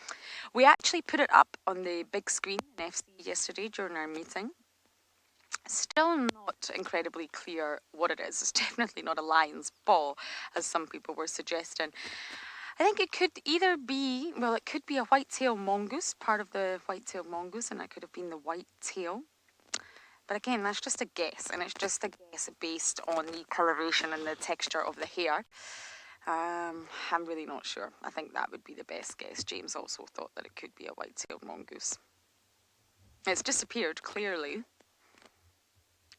We actually put it up on the big screen in FC yesterday during our meeting. Still not incredibly clear what it is. It's definitely not a lion's paw, as some people were suggesting. I think it could either be, well, it could be a white-tailed mongoose, part of the white-tailed mongoose, and it could have been the white tail. But again, that's just a guess, and it's just a guess based on the coloration and the texture of the hair. I'm really not sure. I think that would be the best guess. James also thought that it could be a white-tailed mongoose. It's disappeared, clearly.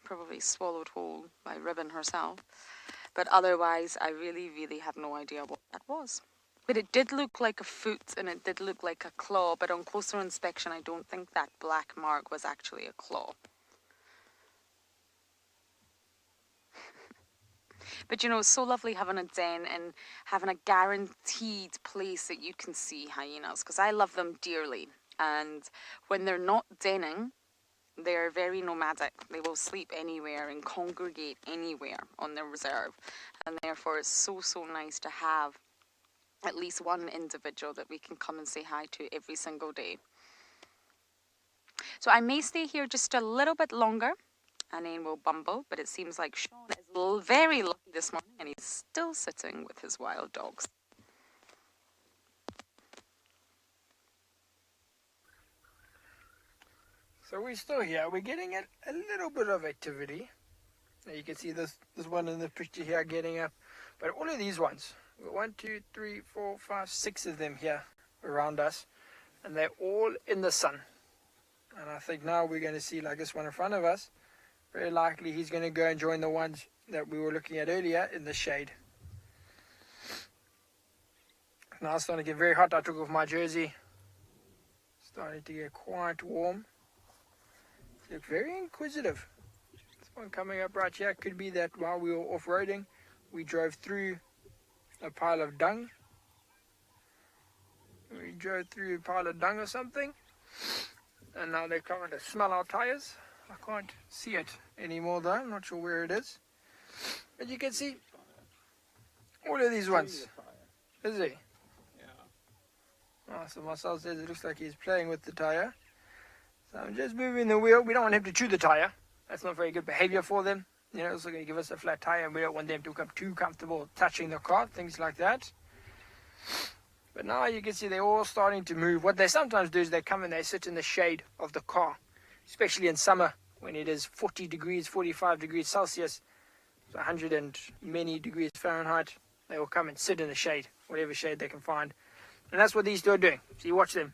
Probably swallowed whole by Ribbon herself. But otherwise, I really, really have no idea what that was. But it did look like a foot, and it did look like a claw, but on closer inspection, I don't think that black mark was actually a claw. But you know, it's so lovely having a den and having a guaranteed place that you can see hyenas, because I love them dearly. And when they're not denning, they're very nomadic. They will sleep anywhere and congregate anywhere on their reserve. And therefore, it's so, so nice to have at least one individual that we can come and say hi to every single day. So I may stay here just a little bit longer, and then we'll bumble, but it seems like Sean is very lucky this morning, and he's still sitting with his wild dogs. So we're still here. We're getting a little bit of activity. Now you can see this one in the picture here getting up. But all of these ones, 1, 2, 3, 4, 5, 6 of them here around us, and they're all in the sun. And I think now we're going to see, like this one in front of us, very likely he's going to go and join the ones that we were looking at earlier in the shade. Now it's starting to get very hot. I took off my jersey. Starting to get quite warm. Look very inquisitive. This one coming up right here could be that while we were off-roading, we drove through a pile of dung. We drove through a pile of dung or something, and now they're coming to smell our tires. I can't see it anymore though. I'm not sure where it is. But you can see all of these ones. Is he? Yeah. Oh, so Marcel says it looks like he's playing with the tire. So I'm just moving the wheel. We don't want him to chew the tire. That's not very good behavior for them. You know, it's also going to give us a flat tire, and we don't want them to become too comfortable touching the car, things like that. But now you can see they're all starting to move. What they sometimes do is they come and they sit in the shade of the car, especially in summer when it is 40 degrees, 45 degrees Celsius, 100 and many degrees Fahrenheit. They will come and sit in the shade, whatever shade they can find. And that's what these two are doing. So you watch them.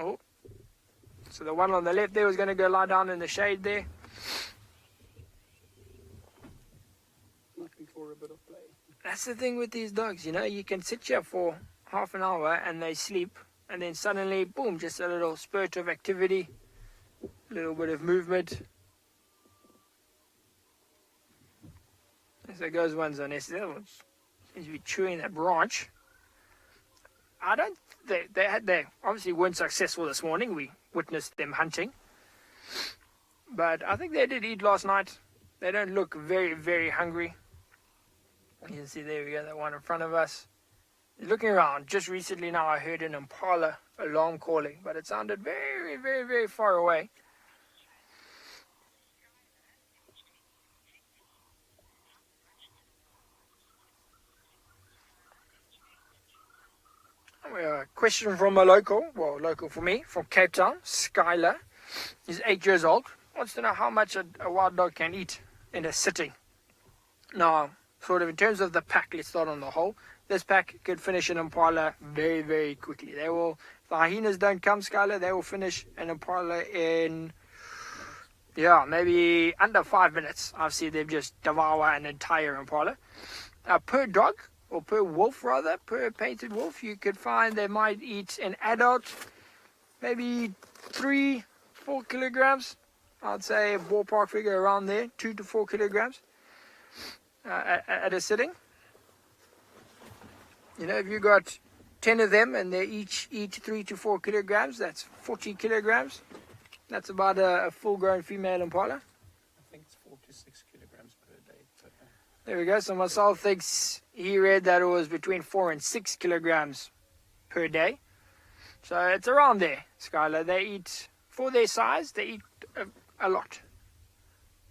Oh, so the one on the left there was going to go lie down in the shade there. Looking for a bit of play. That's the thing with these dogs, you know, you can sit here for half an hour and they sleep, and then suddenly, boom, just a little spurt of activity, a little bit of movement. So goes one's on this. The other one seems to be chewing that branch. They obviously weren't successful this morning. We witnessed them hunting. But I think they did eat last night. They don't look very, very hungry. You can see there we go, that one in front of us. Looking around, just recently now I heard an impala alarm calling, but it sounded very, very, very far away. A question from a local, well, local for me, from Cape Town, Skylar. He's 8 years old. Wants to know how much a wild dog can eat in a sitting. Now, sort of in terms of the pack, let's start on the whole. This pack could finish an impala very, very quickly. They will, if the hyenas don't come, Skylar, they will finish an impala in, maybe under 5 minutes. I've seen them just devour an entire impala. Per dog, or per wolf rather, per painted wolf, you could find they might eat an adult, maybe 3-4 kilograms. I'd say a ballpark figure around there, 2 to 4 kilograms at a sitting. You know, if you got 10 of them and they each eat 3 to 4 kilograms, that's 40 kilograms. That's about a full-grown female impala. I think it's 4 to 6 kilograms per day. There we go. So Marcel thinks he read that it was between 4 and 6 kilograms per day. So it's around there, Skylar. They eat, for their size, they eat a lot.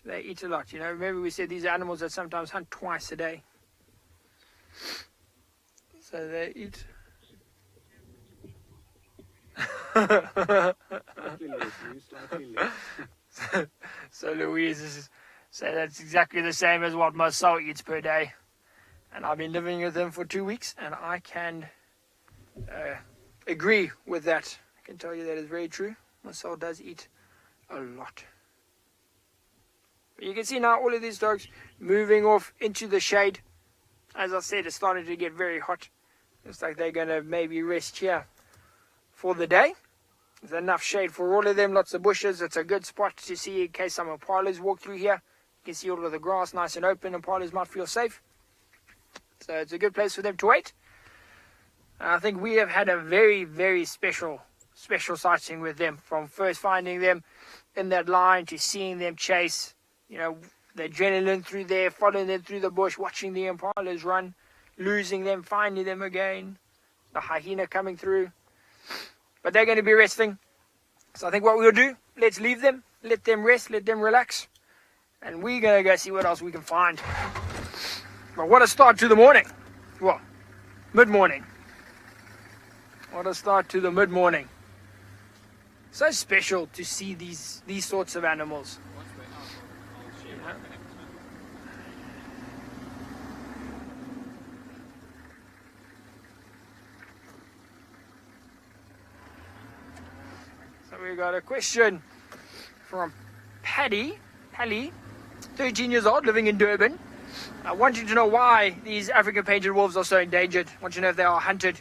They eat a lot. You know, remember we said these are animals that sometimes hunt twice a day. So they eat. So Louise is so that's exactly the same as what Marcel eats per day. And I've been living with him for 2 weeks, and I can agree with that. I can tell you that is very true. Marcel does eat a lot. But you can see now all of these dogs moving off into the shade. As I said, it's starting to get very hot. Looks like they're going to maybe rest here for the day. There's enough shade for all of them, lots of bushes. It's a good spot to see in case some impalas walk through here. You can see all of the grass nice and open. Impalas might feel safe. So it's a good place for them to wait. And I think we have had a very, very special sighting with them. From first finding them in that line to seeing them chase, you know, the adrenaline through there, following them through the bush, watching the impalas run, losing them, finding them again, the hyena coming through. But they're going to be resting. So I think what we'll do, let's leave them, let them rest, let them relax. And we're going to go see what else we can find. But what a start to the morning. Well, mid-morning. What a start to the mid-morning. So special to see these sorts of animals. Once we're out, I'll share my pack. So we got a question from Paddy, 13 years old, living in Durban. I wanted to know why these African painted wolves are so endangered. I want to know if they are hunted.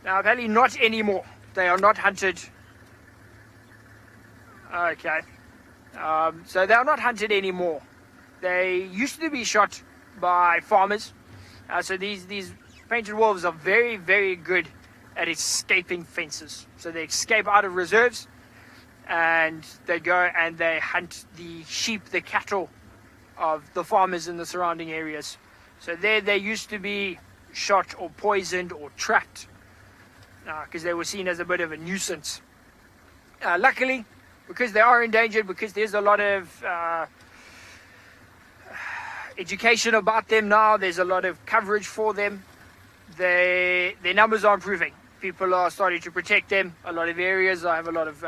Now, apparently not anymore. They are not hunted. Okay. So they are not hunted anymore. They used to be shot by farmers. So these painted wolves are very, very good at escaping fences. So they escape out of reserves and they go and they hunt the sheep, the cattle of the farmers in the surrounding areas. So there they used to be shot or poisoned or trapped because they were seen as a bit of a nuisance. Luckily, because they are endangered, because there's a lot of education about them now, there's a lot of coverage for them, their numbers are improving. People are starting to protect them. A lot of areas, I have a lot of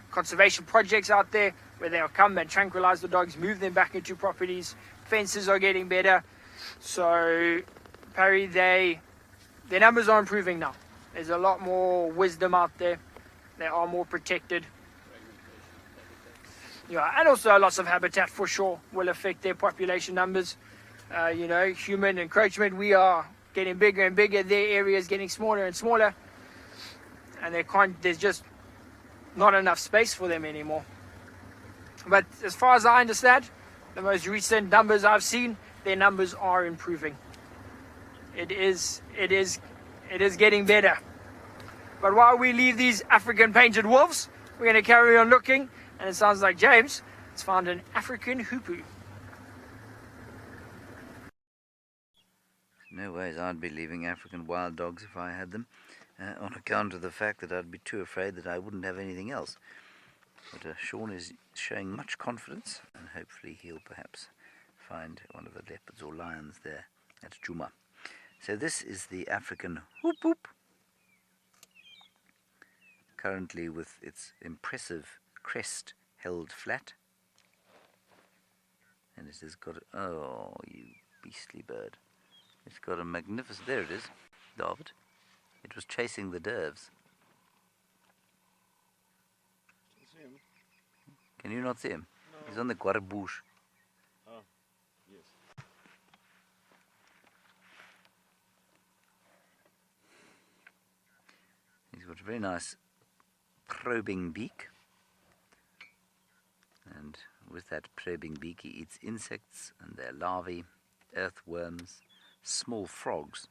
conservation projects out there where they'll come and tranquilize the dogs, move them back into properties. Fences are getting better. So, Parry, their numbers are improving now. There's a lot more wisdom out there. They are more protected. Yeah, and also loss of habitat for sure will affect their population numbers. You know, human encroachment, we are getting bigger and bigger. Their area is getting smaller and smaller. And there's just not enough space for them anymore. But as far as I understand, the most recent numbers I've seen, their numbers are improving. It is getting better. But while we leave these African painted wolves, we're going to carry on looking. And it sounds like James has found an African hoopoe. no ways I'd be leaving African wild dogs if I had them, on account of the fact that I'd be too afraid that I wouldn't have anything else. But Sean is showing much confidence, and hopefully he'll perhaps find one of the leopards or lions there at Djuma. So this is the African whoop whoop, currently with its impressive crest held flat. And it has got, oh, you beastly bird. It's got a magnificent, there it is, David. It was chasing the derves. See him? Can you not see him? No. He's on the Guarabouche. Oh, yes. He's got a very nice probing beak. And with that probing beak, he eats insects and their larvae, earthworms, small frogs.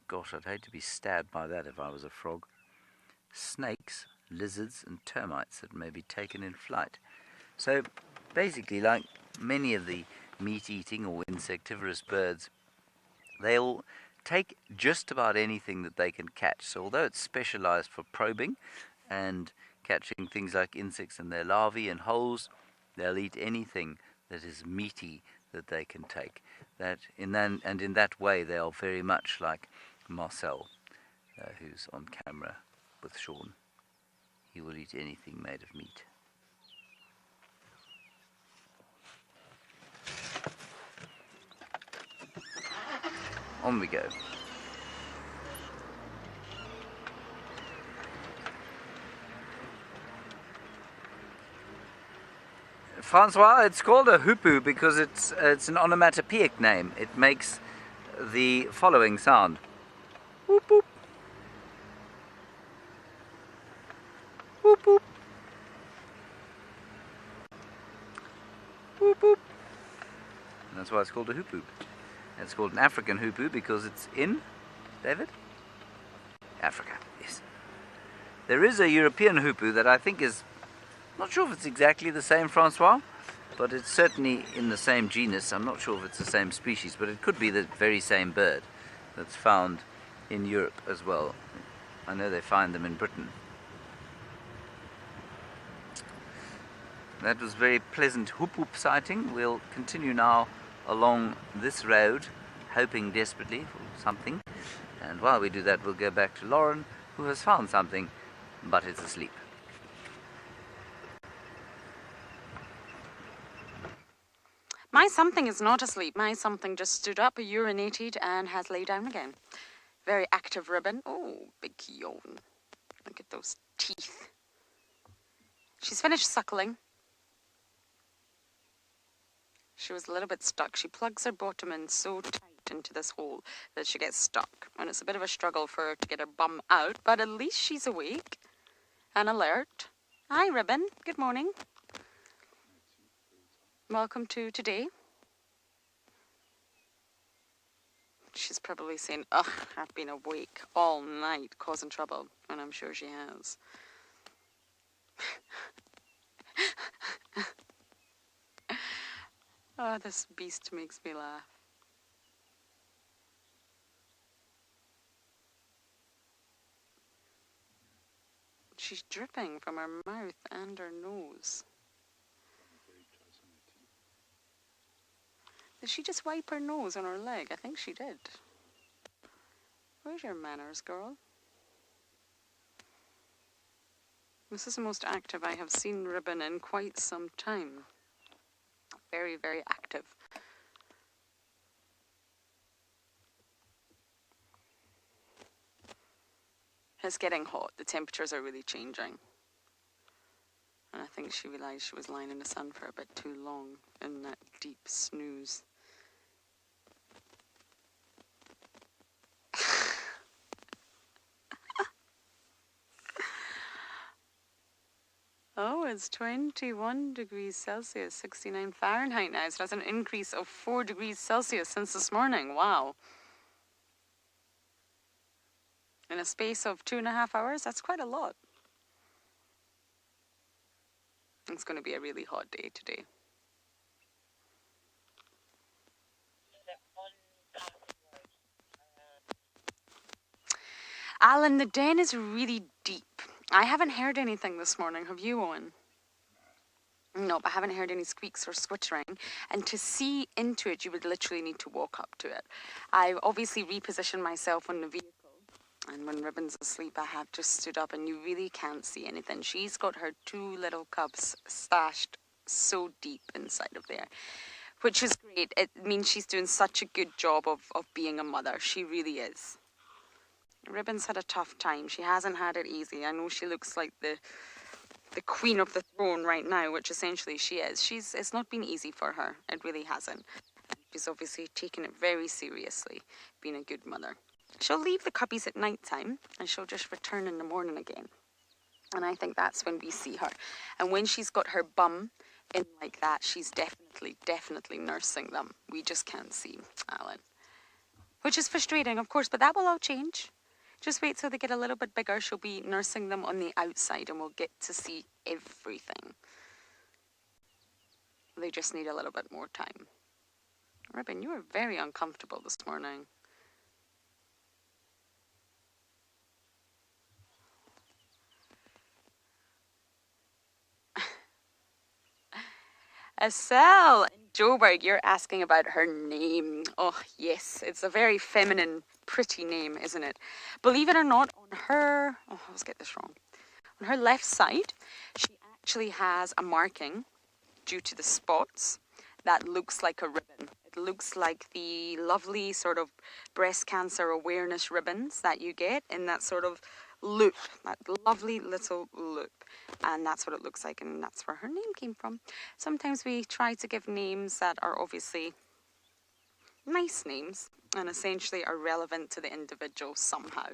Gosh, I'd hate to be stabbed by that if I was a frog. Snakes, lizards, and termites that may be taken in flight. So, basically, like many of the meat-eating or insectivorous birds, they'll take just about anything that they can catch. So, although it's specialized for probing and catching things like insects and their larvae and holes, they'll eat anything that is meaty that they can take. In that way, they are very much like Marcel, who's on camera with Sean. He will eat anything made of meat. On we go. Francois, it's called a hoopoe because it's an onomatopoeic name. It makes the following sound. Whoop whoop. Whoop whoop. Whoop whoop. And that's why it's called a hoopoe. It's called an African hoopoe because it's in, David? Africa, yes. There is a European hoopoe that I think is, not sure if it's exactly the same, Francois, but it's certainly in the same genus. I'm not sure if it's the same species, but it could be the very same bird that's found in Europe as well. I know they find them in Britain. That was very pleasant whoop whoop sighting. We'll continue now along this road, hoping desperately for something. And while we do that, we'll go back to Lauren, who has found something, but it's asleep. My something is not asleep. My something just stood up, urinated, and has laid down again. Very active ribbon. Oh, big yawn. Look at those teeth. She's finished suckling. She was a little bit stuck. She plugs her bottom in so tight into this hole that she gets stuck. And it's a bit of a struggle for her to get her bum out, but at least she's awake and alert. Hi, Ribbon. Good morning. Welcome to today. She's probably saying, ugh, I've been awake all night causing trouble. And I'm sure she has. Oh, this beast makes me laugh. She's dripping from her mouth and her nose. Did she just wipe her nose on her leg? I think she did. Where's your manners, girl? This is the most active I have seen Ribbon in quite some time. Very, very active. It's getting hot. The temperatures are really changing. And I think she realised she was lying in the sun for a bit too long in that deep snooze. Oh, it's 21 degrees Celsius, 69 Fahrenheit now. So that's an increase of 4 degrees Celsius since this morning. Wow. In a space of 2.5 hours, that's quite a lot. It's going to be a really hot day today. Alan, the den is really deep. I haven't heard anything this morning. Have you, Owen? No, but I haven't heard any squeaks or squittering. And to see into it, you would literally need to walk up to it. I've obviously repositioned myself on the vehicle. And when Ribbon's asleep, I have just stood up and you really can't see anything. She's got her 2 little cubs stashed so deep inside of there, which is great. It means she's doing such a good job of being a mother. She really is. Ribbon's had a tough time. She hasn't had it easy. I know she looks like the queen of the throne right now, which essentially she is. It's not been easy for her. It really hasn't. She's obviously taken it very seriously, being a good mother. She'll leave the cubbies at night time and she'll just return in the morning again. And I think that's when we see her. And when she's got her bum in like that, she's definitely nursing them. We just can't see Alan. Which is frustrating, of course, but that will all change. Just wait till they get a little bit bigger. She'll be nursing them on the outside and we'll get to see everything. They just need a little bit more time. Ribbon, you were very uncomfortable this morning. Estelle in Joburg, you're asking about her name. Oh, yes, it's a very feminine, pretty name, isn't it? Believe it or not, on her, let's get this wrong. On her left side, she actually has a marking due to the spots that looks like a ribbon. It looks like the lovely sort of breast cancer awareness ribbons that you get in that sort of loop, that lovely little loop. And that's what it looks like, and that's where her name came from. Sometimes we try to give names that are obviously nice names and essentially are relevant to the individual somehow.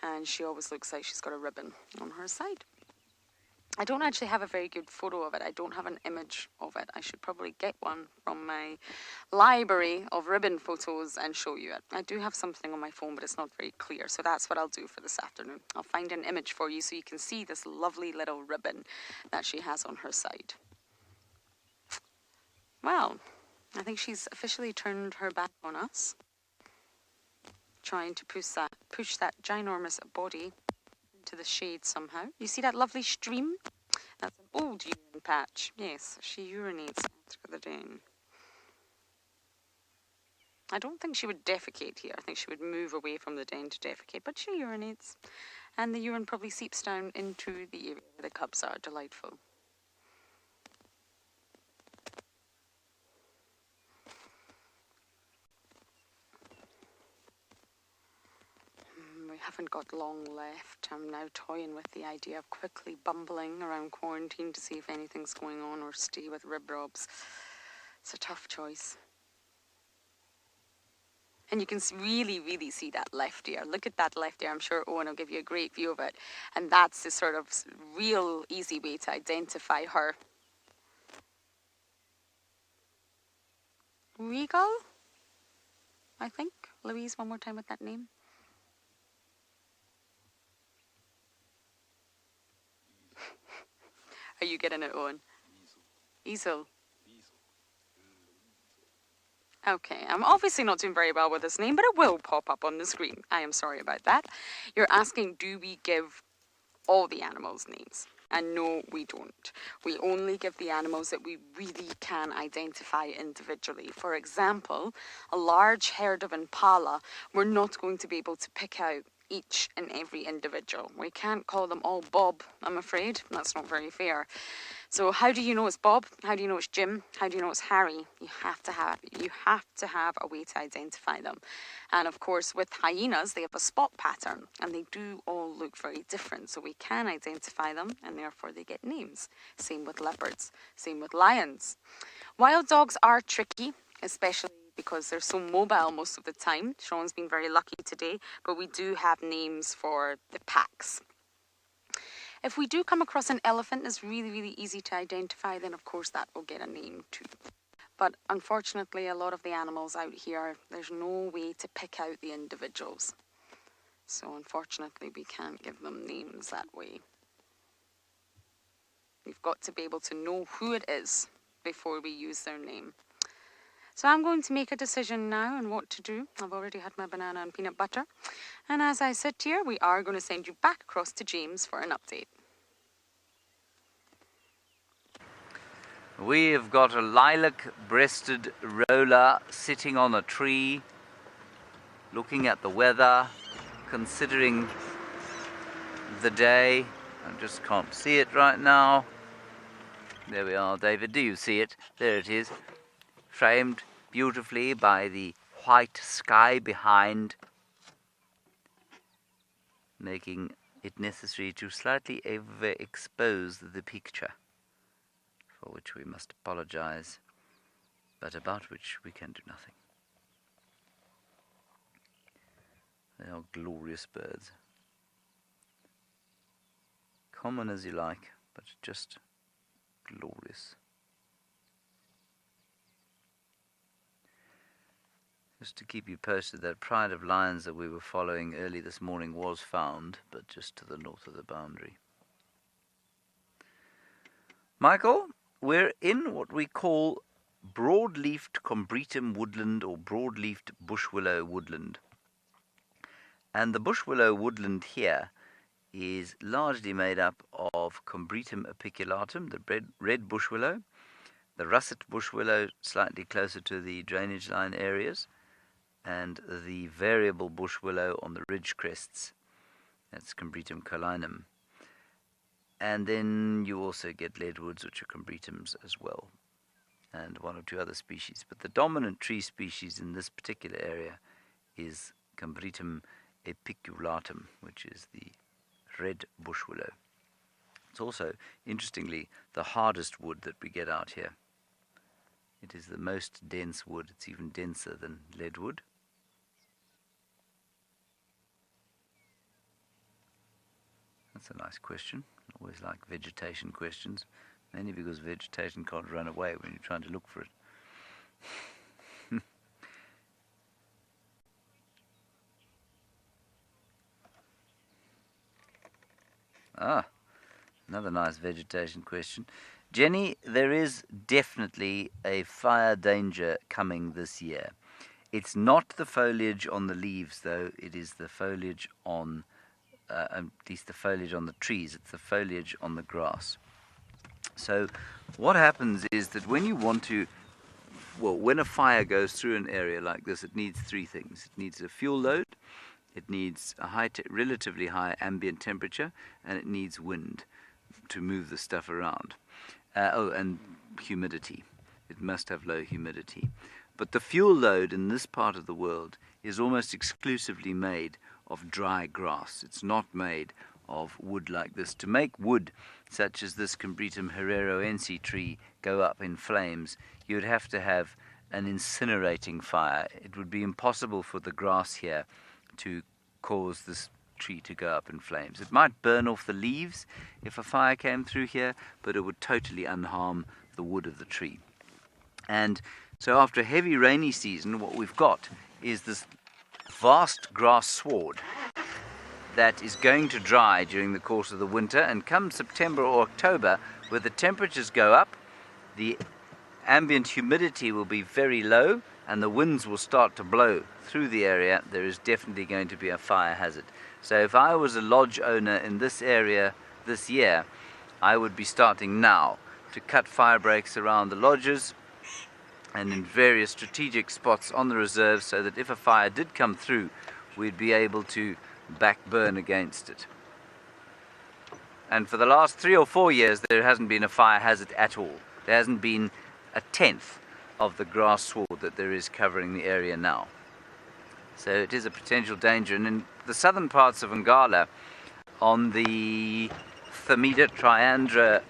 And she always looks like she's got a ribbon on her side. I don't actually have a very good photo of it. I don't have an image of it. I should probably get one from my library of ribbon photos and show you it. I do have something on my phone, but it's not very clear. So that's what I'll do for this afternoon. I'll find an image for you so you can see this lovely little ribbon that she has on her side. Well, I think she's officially turned her back on us, trying to push that ginormous body into the shade somehow. You see that lovely stream? That's an old urine patch. Yes, she urinates after the den. I don't think she would defecate here. I think she would move away from the den to defecate, but she urinates. And the urine probably seeps down into the area where the cubs are. Delightful. We haven't got long left. I'm now toying with the idea of quickly bumbling around quarantine to see if anything's going on or stay with rib robs. It's a tough choice. And you can really see that left ear. Look at that left ear. I'm sure Owen will give you a great view of it. And that's the sort of real easy way to identify her. Regal? I think. Louise, one more time with that name. Are you getting it, Owen? Easel. Okay, I'm obviously not doing very well with this name, but it will pop up on the screen. I am sorry about that. You're asking, do we give all the animals names? And no, we don't. We only give the animals that we really can identify individually. For example, a large herd of impala, we're not going to be able to pick out each and every individual. We can't call them all Bob, I'm afraid. That's not very fair. So how do you know it's Bob? How do you know it's Jim? How do you know it's Harry? You have to have a way to identify them. And of course, with hyenas, they have a spot pattern, and they do all look very different. So we can identify them, and therefore they get names. Same with leopards. Same with lions. Wild dogs are tricky, especially because they're so mobile most of the time. Sean's been very lucky today, but we do have names for the packs. If we do come across an elephant that's really easy to identify, then of course that will get a name too. But unfortunately, a lot of the animals out here, there's no way to pick out the individuals. So unfortunately, we can't give them names that way. We've got to be able to know who it is before we use their name. So I'm going to make a decision now on what to do. I've already had my banana and peanut butter. And as I sit here, we are going to send you back across to James for an update. We have got a lilac-breasted roller sitting on a tree, looking at the weather, considering the day. I just can't see it right now. There we are, David. Do you see it? There it is, framed beautifully by the white sky behind, making it necessary to slightly overexpose the picture, for which we must apologize, but about which we can do nothing. They are glorious birds. Common as you like, but just glorious. Just to keep you posted, that pride of lions that we were following early this morning was found, but just to the north of the boundary. Michael, we're in what we call broad-leafed combretum woodland or broad-leafed bush willow woodland. And the bush willow woodland here is largely made up of Combretum apiculatum, the red bush willow, the russet bush willow slightly closer to the drainage line areas, and the variable bush willow on the ridge crests. That's Combretum colinum. And then you also get leadwoods, which are Combretums as well, and one or two other species. But the dominant tree species in this particular area is Combretum apiculatum, which is the red bush willow. It's also, interestingly, the hardest wood that we get out here. It is the most dense wood. It's even denser than leadwood. That's a nice question. I always like vegetation questions, mainly because vegetation can't run away when you're trying to look for it. Another nice vegetation question. Jenny, there is definitely a fire danger coming this year. It's not the foliage on the leaves, though. It is the foliage on, at least the foliage on the trees. It's the foliage on the grass. So what happens is that when you want to, well, when a fire goes through an area like this, it needs three things. It needs a fuel load, it needs a relatively high ambient temperature, and it needs wind to move the stuff around. And humidity. It must have low humidity. But the fuel load in this part of the world is almost exclusively made of dry grass. It's not made of wood like this. To make wood such as this Combretum herreraense tree go up in flames, you would have to have an incinerating fire. It would be impossible for the grass here to cause this tree to go up in flames. It might burn off the leaves if a fire came through here, but it would totally unharm the wood of the tree. And so after a heavy rainy season, what we've got is this vast grass sward that is going to dry during the course of the winter, and come September or October, where the temperatures go up, the ambient humidity will be very low, and the winds will start to blow through the area. There is definitely going to be a fire hazard. So if I was a lodge owner in this area this year, I would be starting now to cut fire breaks around the lodges and in various strategic spots on the reserve, so that if a fire did come through, we'd be able to back burn against it. And for the last 3 or 4 years, there hasn't been a fire hazard at all. There hasn't been a tenth of the grass sward that there is covering the area now. So it is a potential danger. And in the southern parts of Ngala, on the Thermida triandra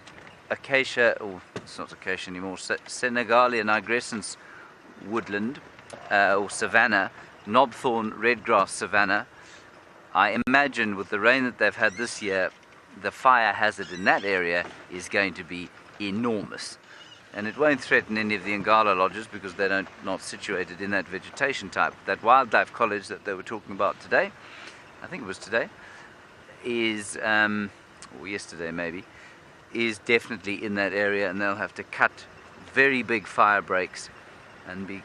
acacia, or it's not acacia anymore, Senegalia nigrescens woodland, or savanna, knobthorn redgrass savanna, I imagine with the rain that they've had this year, the fire hazard in that area is going to be enormous. And it won't threaten any of the Ngala lodges because they're not situated in that vegetation type. That wildlife college that they were talking about today, I think it was today, is, or yesterday maybe, is definitely in that area, and they'll have to cut very big fire breaks and be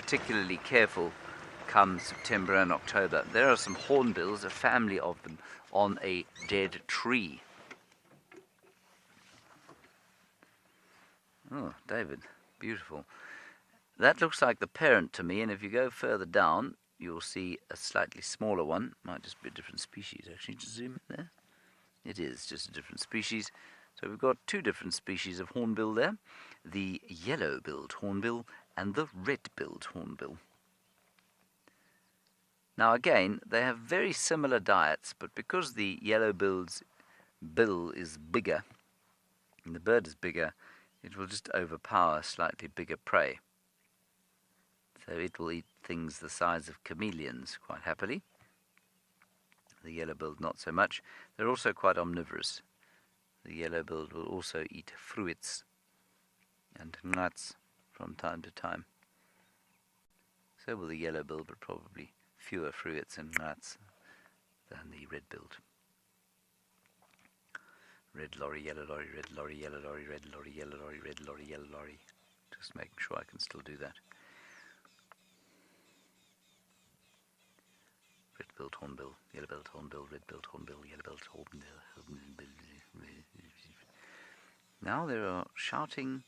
particularly careful come September and October. There are some hornbills, a family of them, on a dead tree. Oh, David, beautiful. That looks like the parent to me, and if you go further down, you'll see a slightly smaller one. Might just be a different species, actually. Just zoom in there. It is just a different species. So we've got two different species of hornbill there. The yellow-billed hornbill and the red-billed hornbill. Now again, they have very similar diets, but because the yellow-billed's bill is bigger, and the bird is bigger, it will just overpower slightly bigger prey. So it will eat things the size of chameleons quite happily. The yellow-billed not so much. They're also quite omnivorous. The yellow-billed will also eat fruits and nuts from time to time. So will the yellow-billed, but probably fewer fruits and nuts than the red-billed. Red lorry, yellow lorry, red lorry, yellow lorry, red lorry, yellow lorry, red lorry, yellow lorry. Just making sure I can still do that. Red-billed hornbill, yellow-billed hornbill, red-billed hornbill, yellow-billed hornbill. Now there are shouting,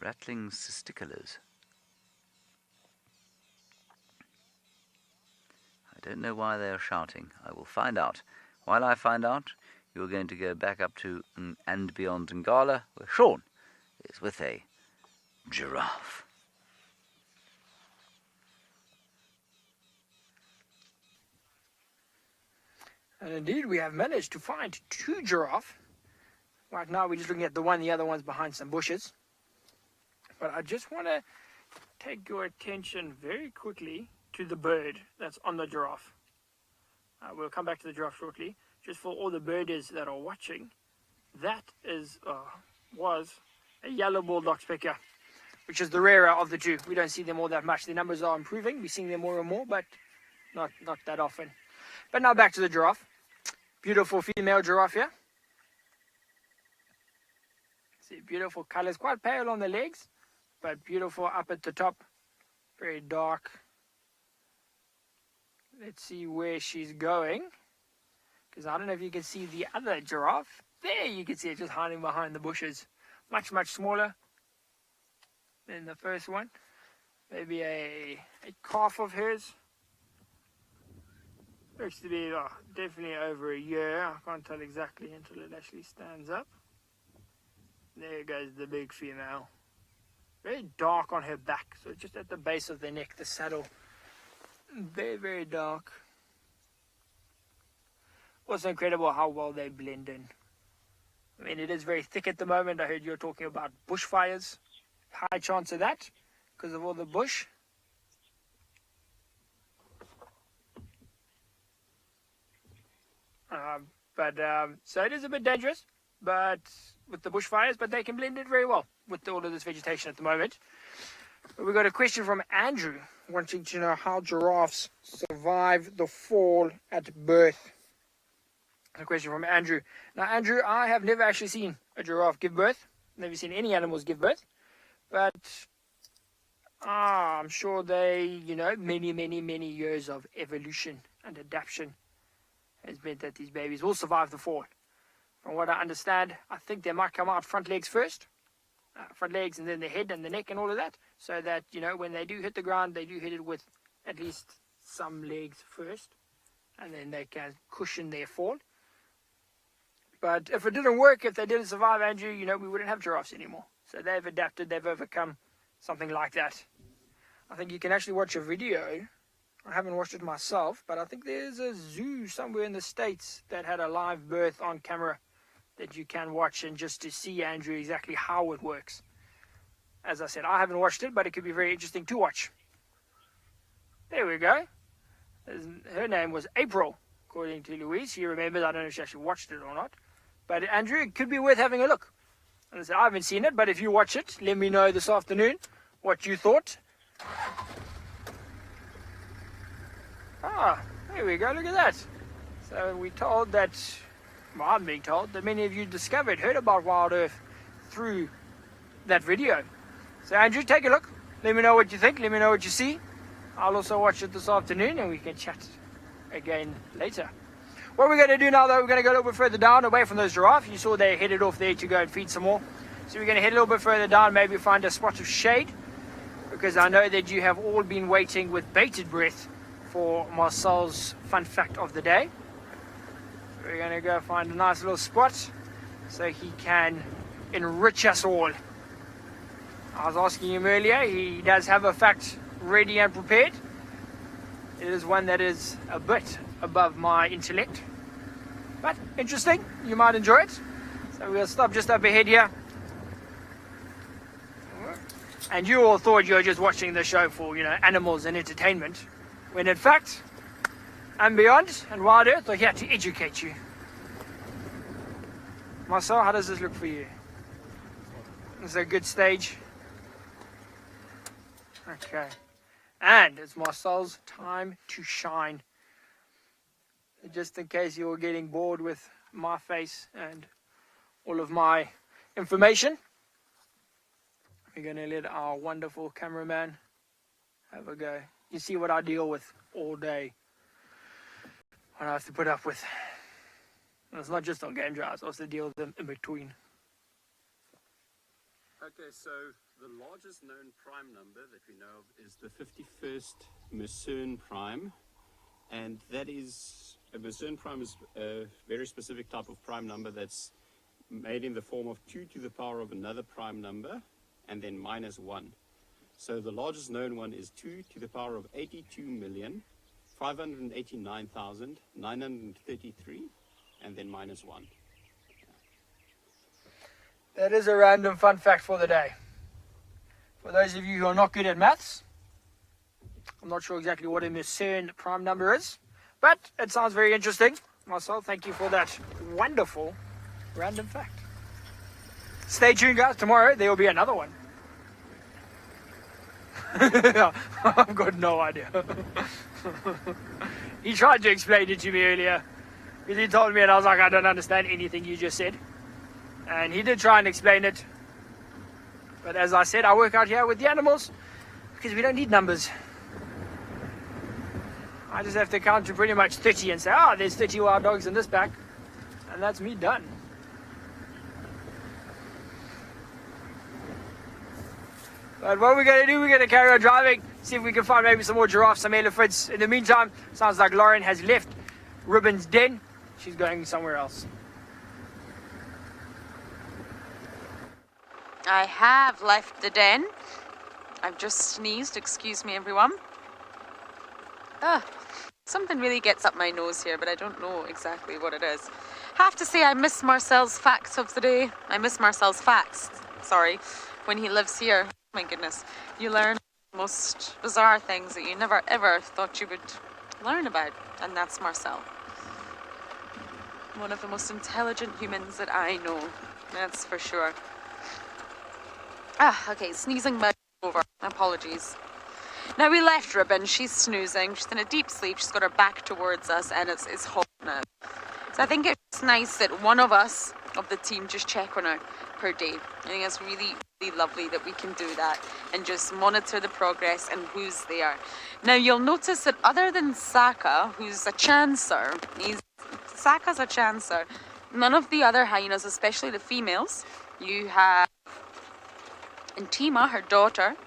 rattling cisticolas. I don't know why they are shouting. I will find out. While I find out, you're going to go back up to andBeyond Ngala, where Sean is with a giraffe. And indeed, we have managed to find two giraffe. Right now, we're just looking at the one, the other one's behind some bushes. But I just want to take your attention very quickly to the bird that's on the giraffe. We'll come back to the giraffe shortly. Just for all the birders that are watching, that was a yellow-billed oxpecker, which is the rarer of the two. We don't see them all that much. The numbers are improving. We're seeing them more and more, but not that often. But now back to the giraffe. Beautiful female giraffe here. See, beautiful colors. Quite pale on the legs, but beautiful up at the top. Very dark. Let's see where she's going. Because I don't know if you can see the other giraffe. There you can see it just hiding behind the bushes. Much, much smaller than the first one. Maybe a calf of hers. Looks to be definitely over a year. I can't tell exactly until it actually stands up. There goes the big female. Very dark on her back. So just at the base of the neck, the saddle. Very, very dark. Also incredible how well they blend in. I mean, it is very thick at the moment. I heard you were talking about bushfires. High chance of that because of all the bush. So it is a bit dangerous, but with the bushfires, but they can blend it very well with all of this vegetation at the moment. But we've got a question from Andrew, wanting to know how giraffes survive the fall at birth. A question from Andrew. Now, Andrew, I have never actually seen a giraffe give birth. Never seen any animals give birth. But I'm sure they, many years of evolution and adaptation has meant that these babies will survive the fall. From what I understand, I think they might come out front legs first. Front legs and then the head and the neck and all of that. So that, when they do hit the ground, they do hit it with at least some legs first. And then they can cushion their fall. But if it didn't work, if they didn't survive, Andrew, we wouldn't have giraffes anymore. So they've adapted, they've overcome something like that. I think you can actually watch a video. I haven't watched it myself, but I think there's a zoo somewhere in the States that had a live birth on camera that you can watch, and just to see, Andrew, exactly how it works. As I said, I haven't watched it, but it could be very interesting to watch. There we go. Her name was April, according to Louise. She remembers. I don't know if she actually watched it or not. But Andrew, it could be worth having a look. And I said, I haven't seen it, but if you watch it, let me know this afternoon what you thought. There we go, look at that. So we're told that, well, I'm being told that many of you heard about WildEarth through that video. So Andrew, take a look. Let me know what you think. Let me know what you see. I'll also watch it this afternoon and we can chat again later. What we're going to do now, though, we're going to go a little bit further down, away from those giraffe. You saw they headed off there to go and feed some more. So we're going to head a little bit further down, maybe find a spot of shade, because I know that you have all been waiting with bated breath for Marcel's fun fact of the day. So we're going to go find a nice little spot so he can enrich us all. I was asking him earlier, he does have a fact ready and prepared. It is one that is a bit above my intellect, but interesting. You might enjoy it. So we'll stop just up ahead here. And you all thought you were just watching the show for, animals and entertainment, when in fact, andBeyond and WildEarth are here to educate you. Marcel, how does this look for you? Is it a good stage? Okay. And it's Marcel's time to shine. Just in case you were getting bored with my face and all of my information, we're going to let our wonderful cameraman have a go. You see what I deal with all day, what I have to put up with. And it's not just on game drives, I also deal with them in between. Okay, so the largest known prime number that we know of is the 51st Mersenne prime, and that is, a Mersenne prime is a very specific type of prime number that's made in the form of 2 to the power of another prime number, and then minus 1. So the largest known one is 2 to the power of 82,589,933, and then minus 1. That is a random fun fact for the day. For those of you who are not good at maths, I'm not sure exactly what a Mersenne prime number is, but it sounds very interesting. Marcel, thank you for that wonderful random fact. Stay tuned, guys. Tomorrow there will be another one. I've got no idea. He tried to explain it to me earlier, because he told me and I was like, I don't understand anything you just said. And he did try and explain it. But as I said, I work out here with the animals because we don't need numbers. I just have to count to pretty much 30 and say, there's 30 wild dogs in this pack. And that's me done. But what we're going to do, we're going to carry on driving, see if we can find maybe some more giraffes, some elephants. In the meantime, sounds like Lauren has left Ribbon's den. She's going somewhere else. I have left the den. I've just sneezed, excuse me everyone. Something really gets up my nose here, but I don't know exactly what it is. Have to say I miss Marcel's facts of the day. I miss Marcel's facts, when he lives here. My goodness, you learn the most bizarre things that you never ever thought you would learn about, and that's Marcel. One of the most intelligent humans that I know, that's for sure. Okay, sneezing mode over. Apologies. Now we left Ribbon. She's snoozing. She's in a deep sleep. She's got her back towards us, and it's hot now. So I think it's nice that one of us of the team just check on her per day. I think it's really, really lovely that we can do that and just monitor the progress and who's there. Now you'll notice that other than Saka, who's a chancer, Saka's a chancer. None of the other hyenas, especially the females, you have Intima, her daughter,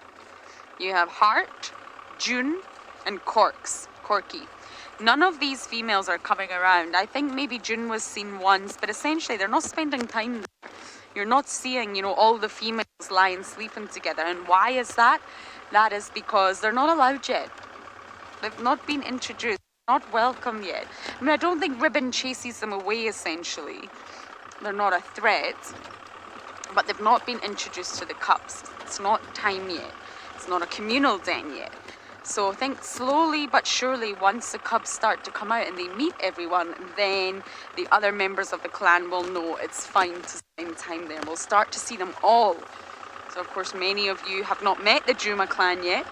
you have Heart, June, and Corky. None of these females are coming around. I think maybe June was seen once, but essentially they're not spending time there. You're not seeing, all the females lying sleeping together. And why is that? That is because they're not allowed yet. They've not been introduced, not welcome yet. I don't think Ribbon chases them away, essentially. They're not a threat, but they've not been introduced to the cubs. It's not time yet. It's not a communal den yet. So I think slowly but surely, once the cubs start to come out and they meet everyone, then the other members of the clan will know it's fine to spend time there. We'll start to see them all. So of course, many of you have not met the Djuma clan yet,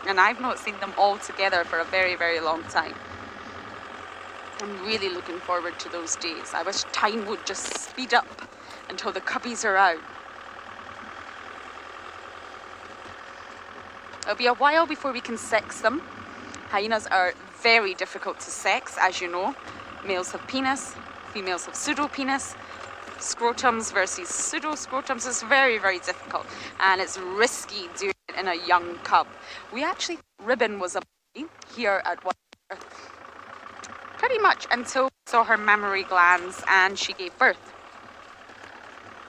and I've not seen them all together for a very, very long time. I'm really looking forward to those days. I wish time would just speed up until the cubbies are out. It'll be a while before we can sex them. Hyenas are very difficult to sex, as you know. Males have penis, females have pseudopenis. Scrotums versus pseudo-scrotums is very, very difficult, and it's risky doing it in a young cub. We actually thought Ribbon was a boy here at WildEarth pretty much until we saw her mammary glands and she gave birth.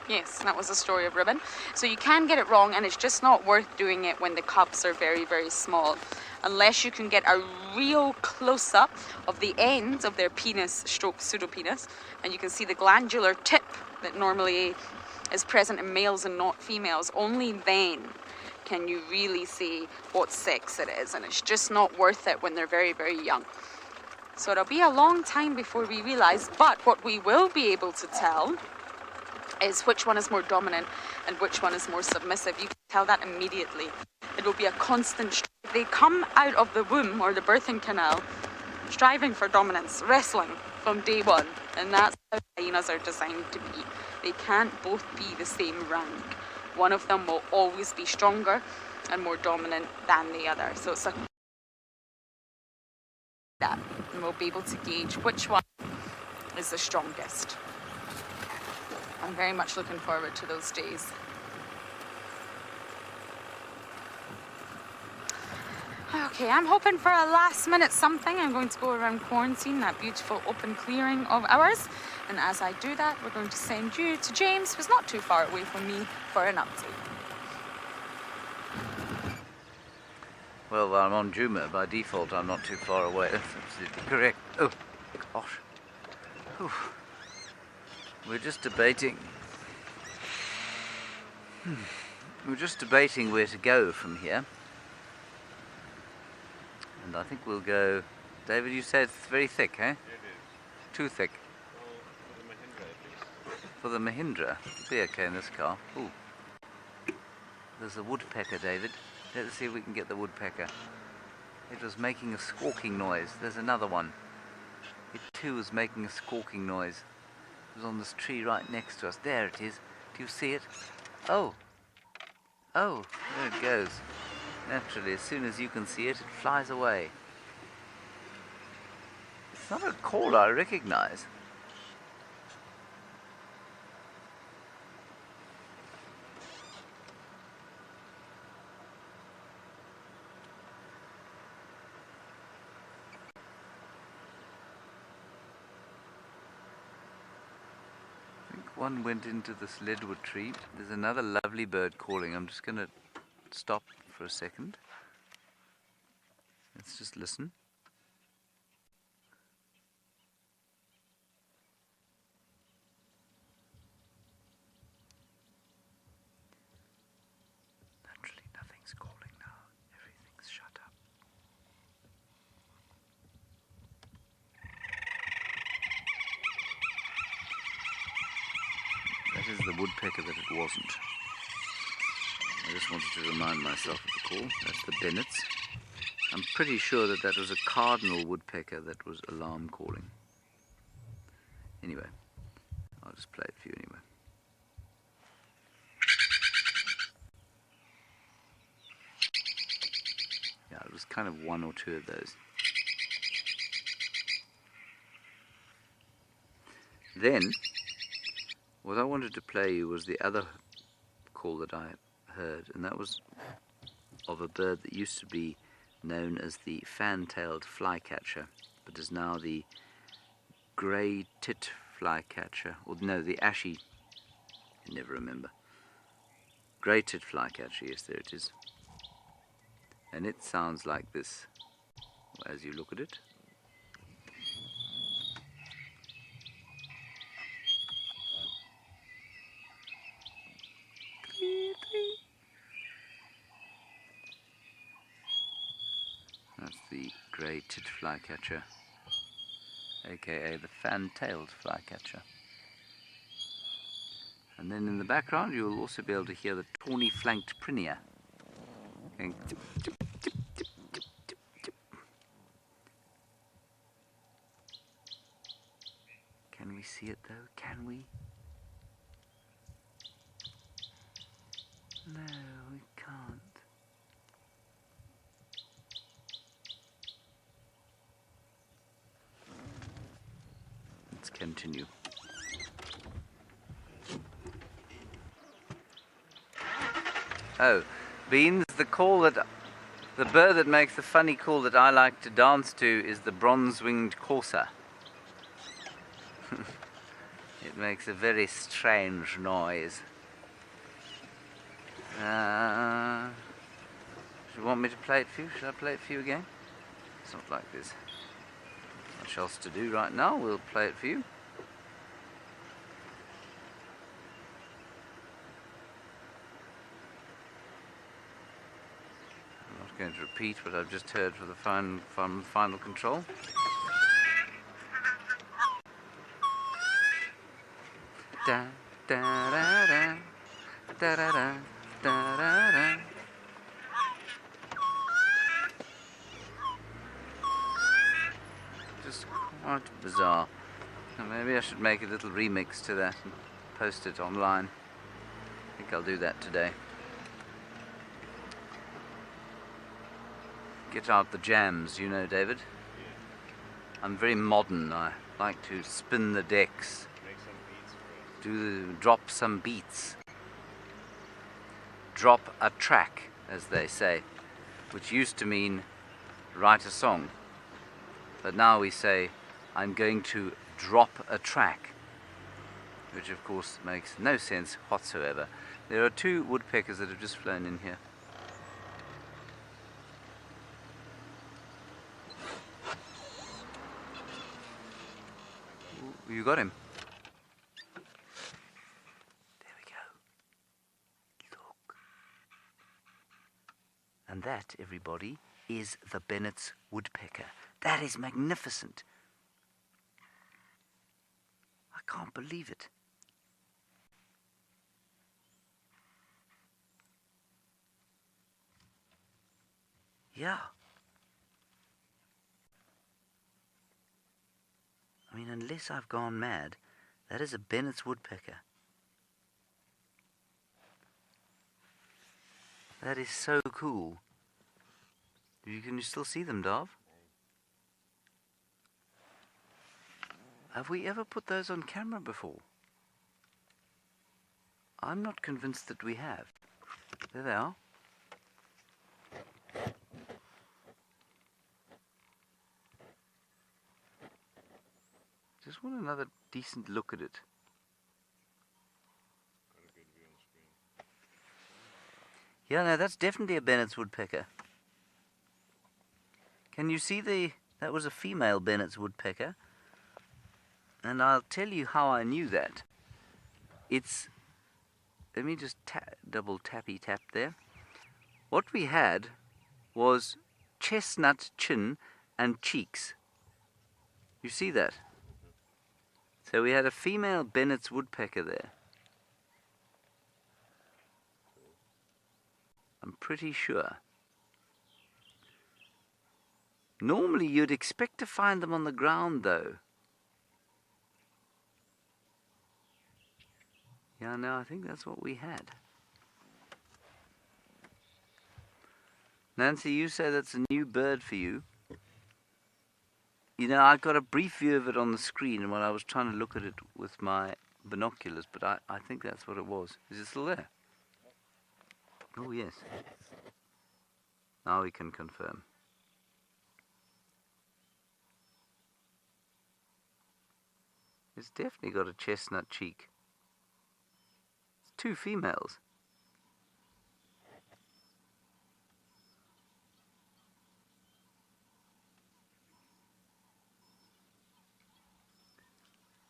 Yes, that was the story of Ribbon. So you can get it wrong, and it's just not worth doing it when the cubs are very, very small, unless you can get a real close-up of the ends of their penis stroke pseudopenis, and you can see the glandular tip that normally is present in males and not females. Only then can you really see what sex it is, and it's just not worth it when they're very, very young. So it'll be a long time before we realise, but what we will be able to tell is which one is more dominant and which one is more submissive. You can tell that immediately. It will be a constant they come out of the womb or the birthing canal striving for dominance, wrestling from day one, and that's how hyenas are designed to be. They can't both be the same rank. One of them will always be stronger and more dominant than the other. So it's that, and we'll be able to gauge which one is the strongest. I'm very much looking forward to those days. Okay, I'm hoping for a last minute something. I'm going to go around quarantine, that beautiful open clearing of ours. And as I do that, we're going to send you to James, who's not too far away from me, for an update. Well, I'm on Djuma. By default, I'm not too far away. That's absolutely correct. Oh, gosh. Whew. We're just debating. We're just debating where to go from here. And I think we'll go... David, you said it's very thick, eh? It is. Too thick. Well, For the Mahindra. It'll be okay in this car. Ooh. There's a woodpecker, David. Let's see if we can get the woodpecker. It was making a squawking noise. There's another one. It too was making a squawking noise. It was on this tree right next to us. There it is. Do you see it? Oh. Oh, there it goes. Naturally, as soon as you can see it, it flies away. It's not a call I recognize. One went into this leadwood tree. There's another lovely bird calling. I'm just going to stop for a second. Let's just listen. Naturally, nothing's calling now. Everything's shut up. That is the woodpecker that it wasn't. I just wanted to remind myself of the call. That's the Bennets. I'm pretty sure that that was a cardinal woodpecker that was alarm calling. Anyway, I'll just play it for you anyway. Yeah, it was kind of one or two of those. Then, what I wanted to play you was the other call that I heard, and that was of a bird that used to be known as the fan-tailed flycatcher, but is now the grey tit flycatcher, or no, the ashy, I never remember. Grey tit flycatcher, yes, there it is. And it sounds like this as you look at it. That's the grey tit flycatcher, aka the fan-tailed flycatcher. And then in the background you will also be able to hear the tawny-flanked prinia going tip, tip, tip, tip, tip, tip, tip. Can we see it though? Can we? No, we can't. let's continue. Oh, Beans, the bird that makes the funny call that I like to dance to is the bronze-winged courser. It makes a very strange noise. Do you want me to play it for you? Should I play it for you again? It's not like this. Much else to do right now. We'll play it for you. I'm not going to repeat what I've just heard for the final control. Da da da da da da da da da. Just quite bizarre. Now maybe I should make a little remix to that and post it online. I think I'll do that today. Get out the jams, you know, David. I'm very modern. I like to spin the decks. Drop some beats. Drop a track, as they say, which used to mean write a song. But now we say, I'm going to drop a track, which of course makes no sense whatsoever. There are 2 woodpeckers that have just flown in here. Ooh, you got him. And that, everybody, is the Bennett's woodpecker. That is magnificent. I can't believe it. Yeah. I mean, unless I've gone mad, that is a Bennett's woodpecker. That is so cool. Can you still see them, Dov? Have we ever put those on camera before? I'm not convinced that we have. There they are. Just want another decent look at it. Yeah, no, that's definitely a Bennett's woodpecker. Can you see that was a female Bennett's woodpecker? And I'll tell you how I knew that. Let me just double tappy tap there. What we had was chestnut chin and cheeks. You see that? So we had a female Bennett's woodpecker there. I'm pretty sure. Normally you'd expect to find them on the ground though. Yeah, no, I think that's what we had. Nancy, you say that's a new bird for you. You know, I got a brief view of it on the screen when I was trying to look at it with my binoculars, but I think that's what it was. Is it still there? Oh, yes. Now we can confirm. It's definitely got a chestnut cheek. It's 2 females.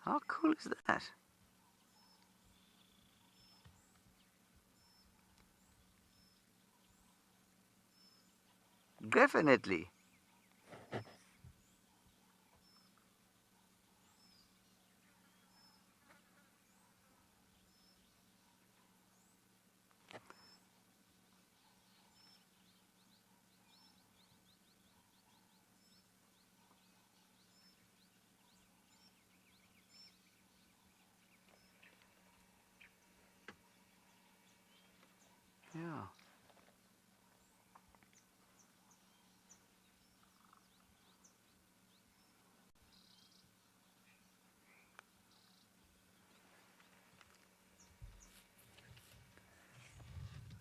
How cool is that? Definitely. Yeah.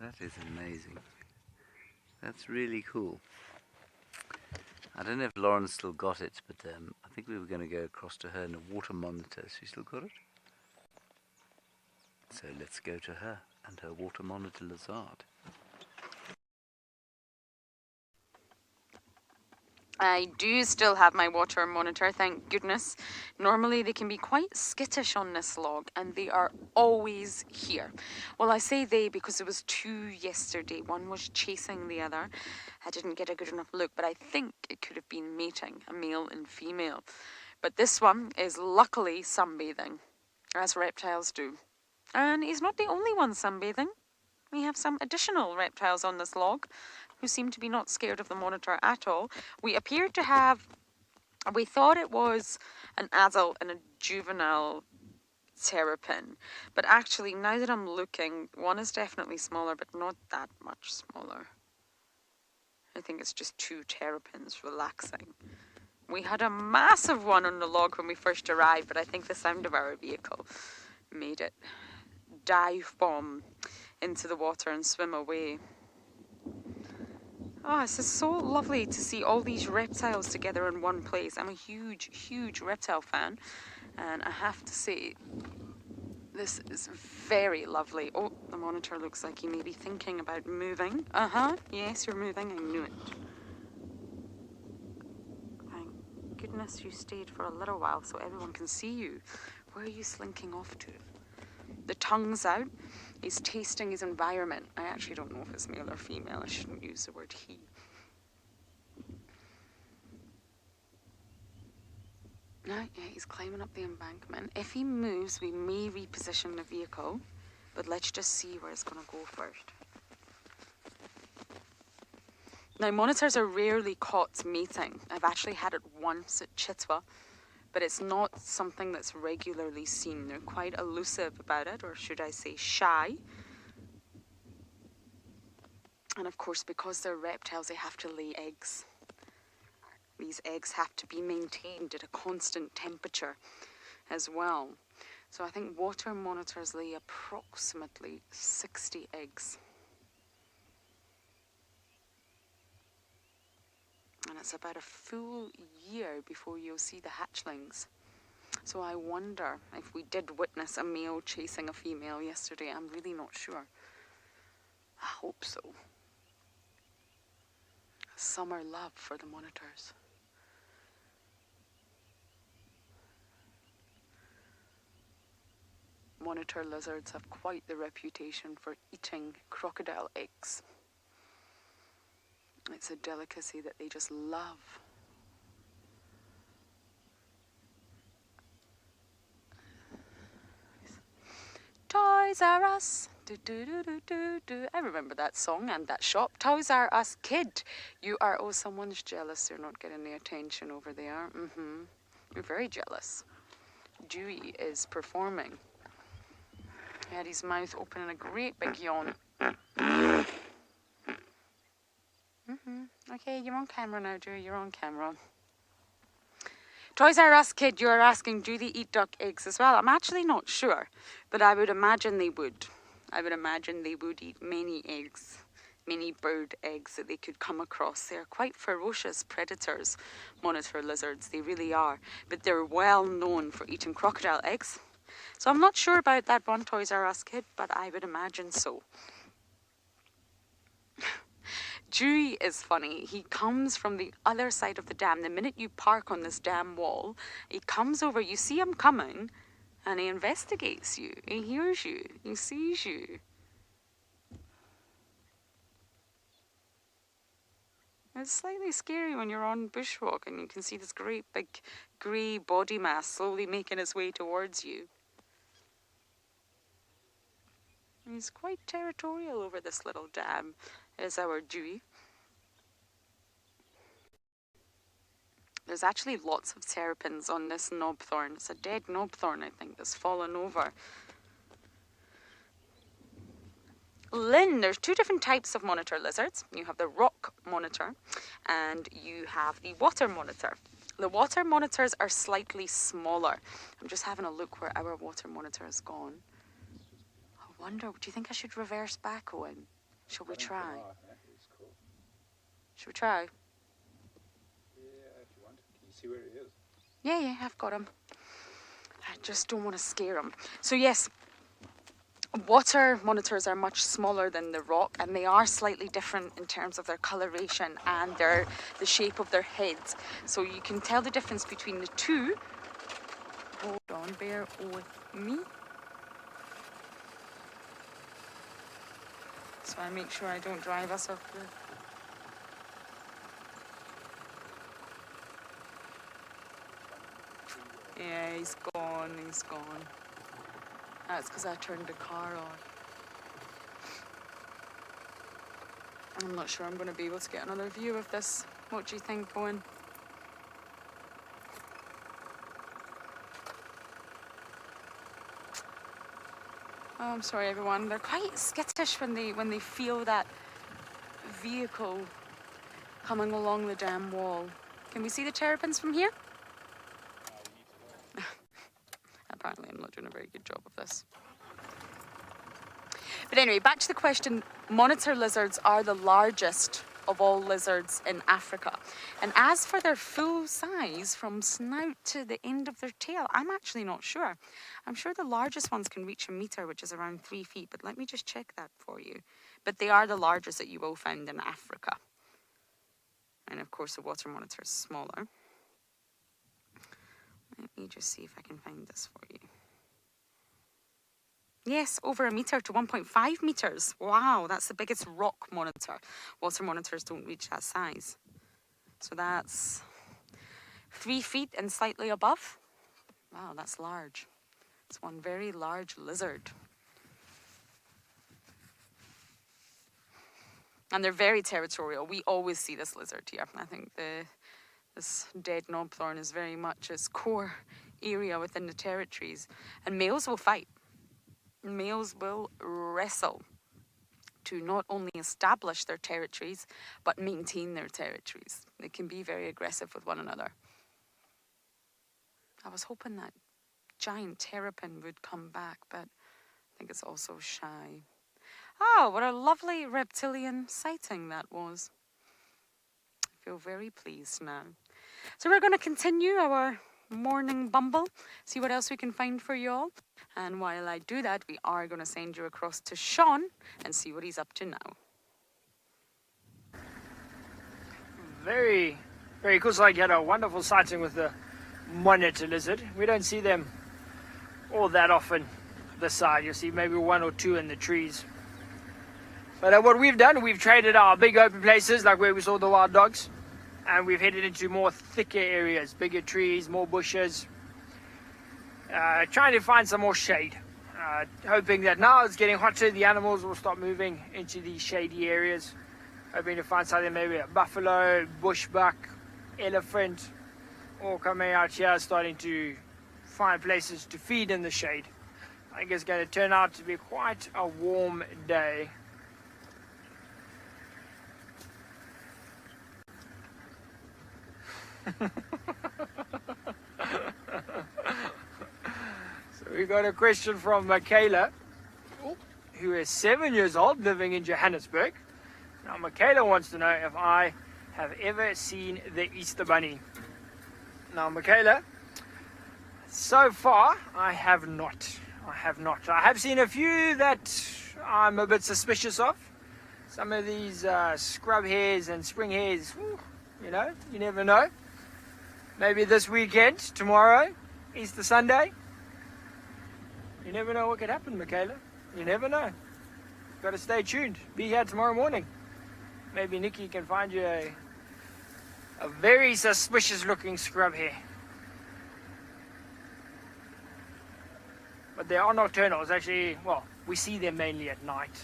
That is amazing. That's really cool. I don't know if Lauren still got it, but I think we were going to go across to her in a water monitor. She still got it? So let's go to her and her water monitor lizard. I do still have my water monitor, thank goodness. Normally they can be quite skittish on this log, and they are always here. Well, I say they because there was two yesterday. One was chasing the other. I didn't get a good enough look, but I think it could have been mating, a male and female. But this one is luckily sunbathing, as reptiles do. And he's not the only one sunbathing. We have some additional reptiles on this log who seem to be not scared of the monitor at all. We appear to have, we thought it was an adult and a juvenile terrapin, but actually now that I'm looking, one is definitely smaller, but not that much smaller. I think it's just two terrapins relaxing. We had a massive one on the log when we first arrived, but I think the sound of our vehicle made it dive bomb into the water and swim away. Oh, this is so lovely to see all these reptiles together in one place. I'm a huge, huge reptile fan, and I have to say, this is very lovely. Oh, the monitor looks like he may be thinking about moving. Yes, you're moving, I knew it. Thank goodness you stayed for a little while so everyone can see you. Where are you slinking off to? The tongue's out. He's tasting his environment. I actually don't know if it's male or female. I shouldn't use the word he. No, yeah, he's climbing up the embankment. If he moves, we may reposition the vehicle, but let's just see where it's going to go first. Now, monitors are rarely caught mating. I've actually had it once at Chitwa, but it's not something that's regularly seen. They're quite elusive about it, or should I say shy. And of course, because they're reptiles, they have to lay eggs. These eggs have to be maintained at a constant temperature as well. So I think water monitors lay approximately 60 eggs. And it's about a full year before you'll see the hatchlings. So I wonder if we did witness a male chasing a female yesterday. I'm really not sure. I hope so. Summer love for the monitors. Monitor lizards have quite the reputation for eating crocodile eggs. It's a delicacy that they just love. Toys R Us. Do, do, do, do, do, do. I remember that song and that shop. Toys R Us kid. You are, oh, someone's jealous they're not getting the attention over there. You're very jealous. Dewey is performing. He had his mouth open in a great big yawn. Okay, you're on camera now, Dewey. You're on camera. Toys R Us kid, you're asking, do they eat duck eggs as well? I'm actually not sure, but I would imagine they would. I would imagine they would eat many eggs, many bird eggs that they could come across. They're quite ferocious predators, monitor lizards. They really are. But they're well known for eating crocodile eggs. So I'm not sure about that one Toys R Us kid, but I would imagine so. Dewey is funny. He comes from the other side of the dam. The minute you park on this dam wall, he comes over, you see him coming, and he investigates you. He hears you. He sees you. It's slightly scary when you're on bushwalk and you can see this great big grey body mass slowly making its way towards you. He's quite territorial over this little dam, is our Dewey. There's actually lots of terrapins on this knobthorn. It's a dead knobthorn, I think, that's fallen over. Lynn, there's two different types of monitor lizards. You have the rock monitor and you have the water monitor. The water monitors are slightly smaller. I'm just having a look where our water monitor has gone. I wonder, do you think I should reverse back, Owen? Shall we try? It's cool. Shall we try? Yeah, if you want. Can you see where he is? Yeah, I've got him. I just don't want to scare him. So yes, water monitors are much smaller than the rock, and they are slightly different in terms of their coloration and the shape of their heads. So you can tell the difference between the two. Hold on, bear with me. So I make sure I don't drive us off the... Yeah, he's gone. That's because I turned the car on. I'm not sure I'm going to be able to get another view of this. What do you think, Owen? Oh, I'm sorry, everyone. They're quite skittish when they feel that vehicle coming along the damn wall. Can we see the terrapins from here? Apparently I'm not doing a very good job of this. But anyway, back to the question. Monitor lizards are the largest of all lizards in Africa. And as for their full size, from snout to the end of their tail, I'm actually not sure. I'm sure the largest ones can reach a meter, which is around 3 feet, but let me just check that for you. But they are the largest that you will find in Africa. And of course the water monitor is smaller. Let me just see if I can find this for you. Yes, over a meter to 1.5 meters. Wow, that's the biggest rock monitor. Water monitors don't reach that size. So that's 3 feet and slightly above. Wow, that's large. It's one very large lizard. And they're very territorial. We always see this lizard here. I think this dead knobthorn is very much its core area within the territories. And males will fight. Males will wrestle to not only establish their territories, but maintain their territories. They can be very aggressive with one another. I was hoping that giant terrapin would come back, but I think it's also shy. Oh, what a lovely reptilian sighting that was. I feel very pleased now. So we're going to continue our morning bumble, see what else we can find for you all. And while I do that, we are going to send you across to Sean and see what he's up to now. Very, very cool. So I had a wonderful sighting with the monitor lizard. We don't see them all that often this side. You'll see maybe one or two in the trees. But what we've done, we've traded our big open places, like where we saw the wild dogs, and we've headed into more thicker areas, bigger trees, more bushes, trying to find some more shade, hoping that now it's getting hotter, the animals will start moving into these shady areas, hoping to find something, maybe a buffalo, bushbuck, elephant, all coming out here, starting to find places to feed in the shade. I think it's going to turn out to be quite a warm day. So we got a question from Michaela, who is 7 years old, living in Johannesburg. Now Michaela wants to know if I have ever seen the Easter Bunny. Now Michaela, so far I have not. I have seen a few that I'm a bit suspicious of. Some of these scrub hares and spring hares, you know, you never know. Maybe this weekend, tomorrow, Easter Sunday. You never know what could happen, Michaela. You never know. Got to stay tuned. Be here tomorrow morning. Maybe Nikki can find you a very suspicious looking scrub hare. But they are nocturnals. Actually, well, we see them mainly at night,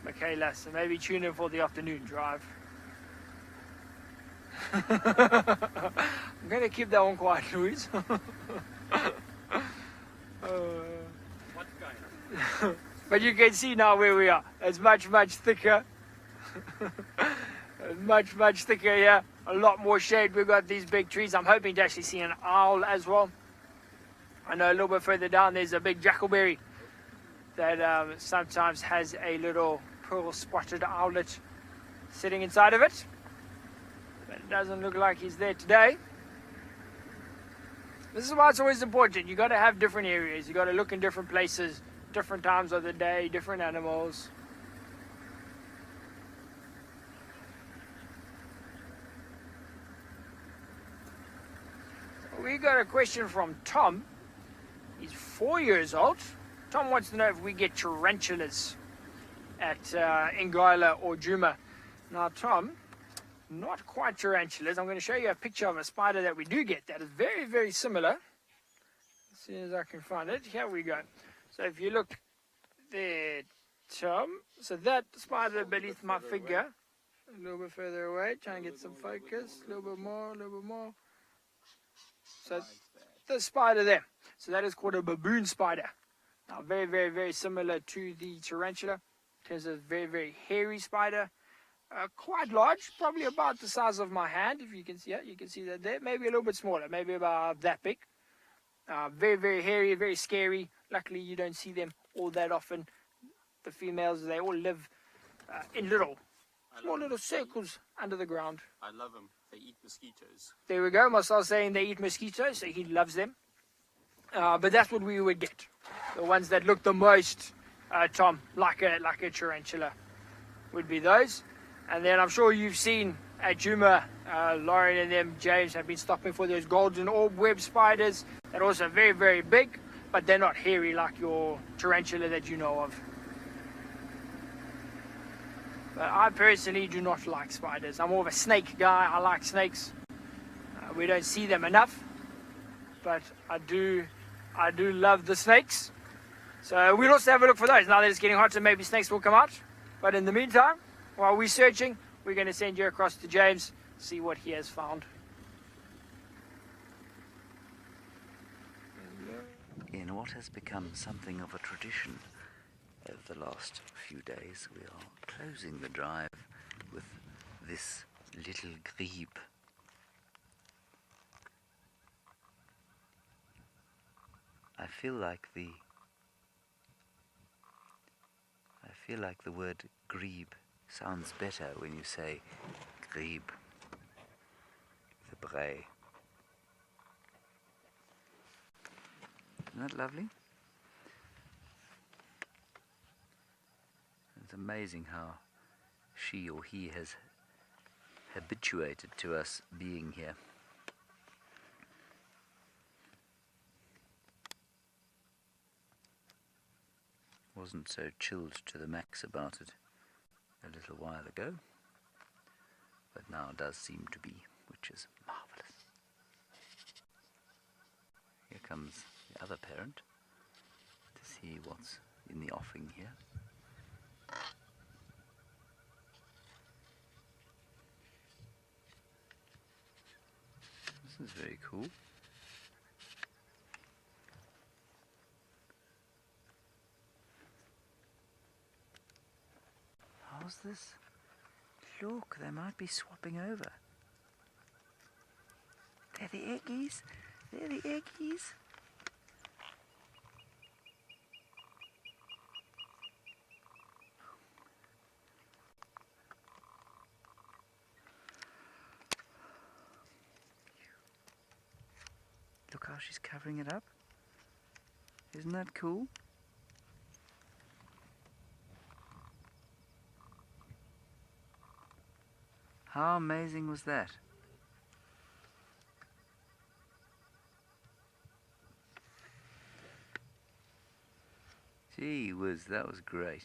Michaela. So maybe tune in for the afternoon drive. I'm going to keep that one quiet, Louise. But you can see now where we are. It's much, much thicker. Much, much thicker here. A lot more shade. We've got these big trees. I'm hoping to actually see an owl as well. I know a little bit further down there's a big jackalberry that sometimes has a little pearl spotted owlet sitting inside of it. But it doesn't look like he's there today. This is why it's always important. You got to have different areas. You got to look in different places, different times of the day, different animals. So we got a question from Tom. He's 4 years old. Tom wants to know if we get tarantulas at Ngala or Djuma. Now, Tom, not quite tarantulas. I'm going to show you a picture of a spider that we do get that is very, very similar. As soon as I can find it. Here we go. So if you look there, Tom. So that spider beneath my figure. A little bit further away. Try and get some focus. A little bit more, a little bit more. So the spider there. So that is called a baboon spider. Now very, very, very similar to the tarantula. In terms of very, very hairy spider. Quite large, probably about the size of my hand, if you can see it. You can see that there. Maybe a little bit smaller, maybe about that big. Very, very hairy, very scary. Luckily, you don't see them all that often. The females, they all live in small little circles under the ground. I love them. They eat mosquitoes. There we go. Marcel saying they eat mosquitoes, so he loves them. But that's what we would get. The ones that look the most, Tom, like a tarantula, would be those. And then I'm sure you've seen at Djuma, Lauren and them, James, have been stopping for those golden orb web spiders. They're also very, very big, but they're not hairy like your tarantula that you know of. But I personally do not like spiders. I'm more of a snake guy. I like snakes. We don't see them enough, but I do love the snakes. So we'll also have a look for those. Now that it's getting hotter, maybe snakes will come out. But in the meantime, while we're searching, we're going to send you across to James, see what he has found. In what has become something of a tradition over the last few days, we are closing the drive with this little grebe. I feel like the word grebe sounds better when you say grebe, the bray. Isn't that lovely? It's amazing how she or he has habituated to us being here. Wasn't so chilled to the max about it a little while ago, but now does seem to be, which is marvelous. Here comes the other parent to see what's in the offing here. This is very cool. How's this? Look, they might be swapping over. They're the eggies. They're the eggies. Look how she's covering it up. Isn't that cool? How amazing was that? Gee whiz, that was great.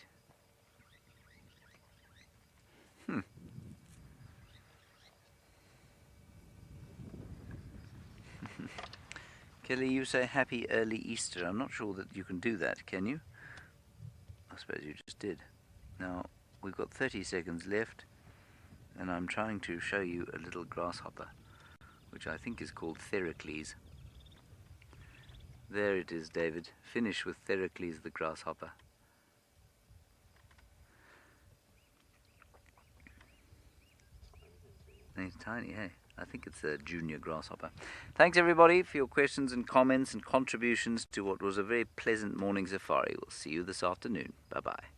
Kelly, you say happy early Easter. I'm not sure that you can do that, can you? I suppose you just did. Now, we've got 30 seconds left, and I'm trying to show you a little grasshopper, which I think is called Theracles. There it is, David. Finish with Theracles the grasshopper. It's tiny, hey? I think it's a junior grasshopper. Thanks everybody for your questions and comments and contributions to what was a very pleasant morning safari. We'll see you this afternoon. Bye-bye.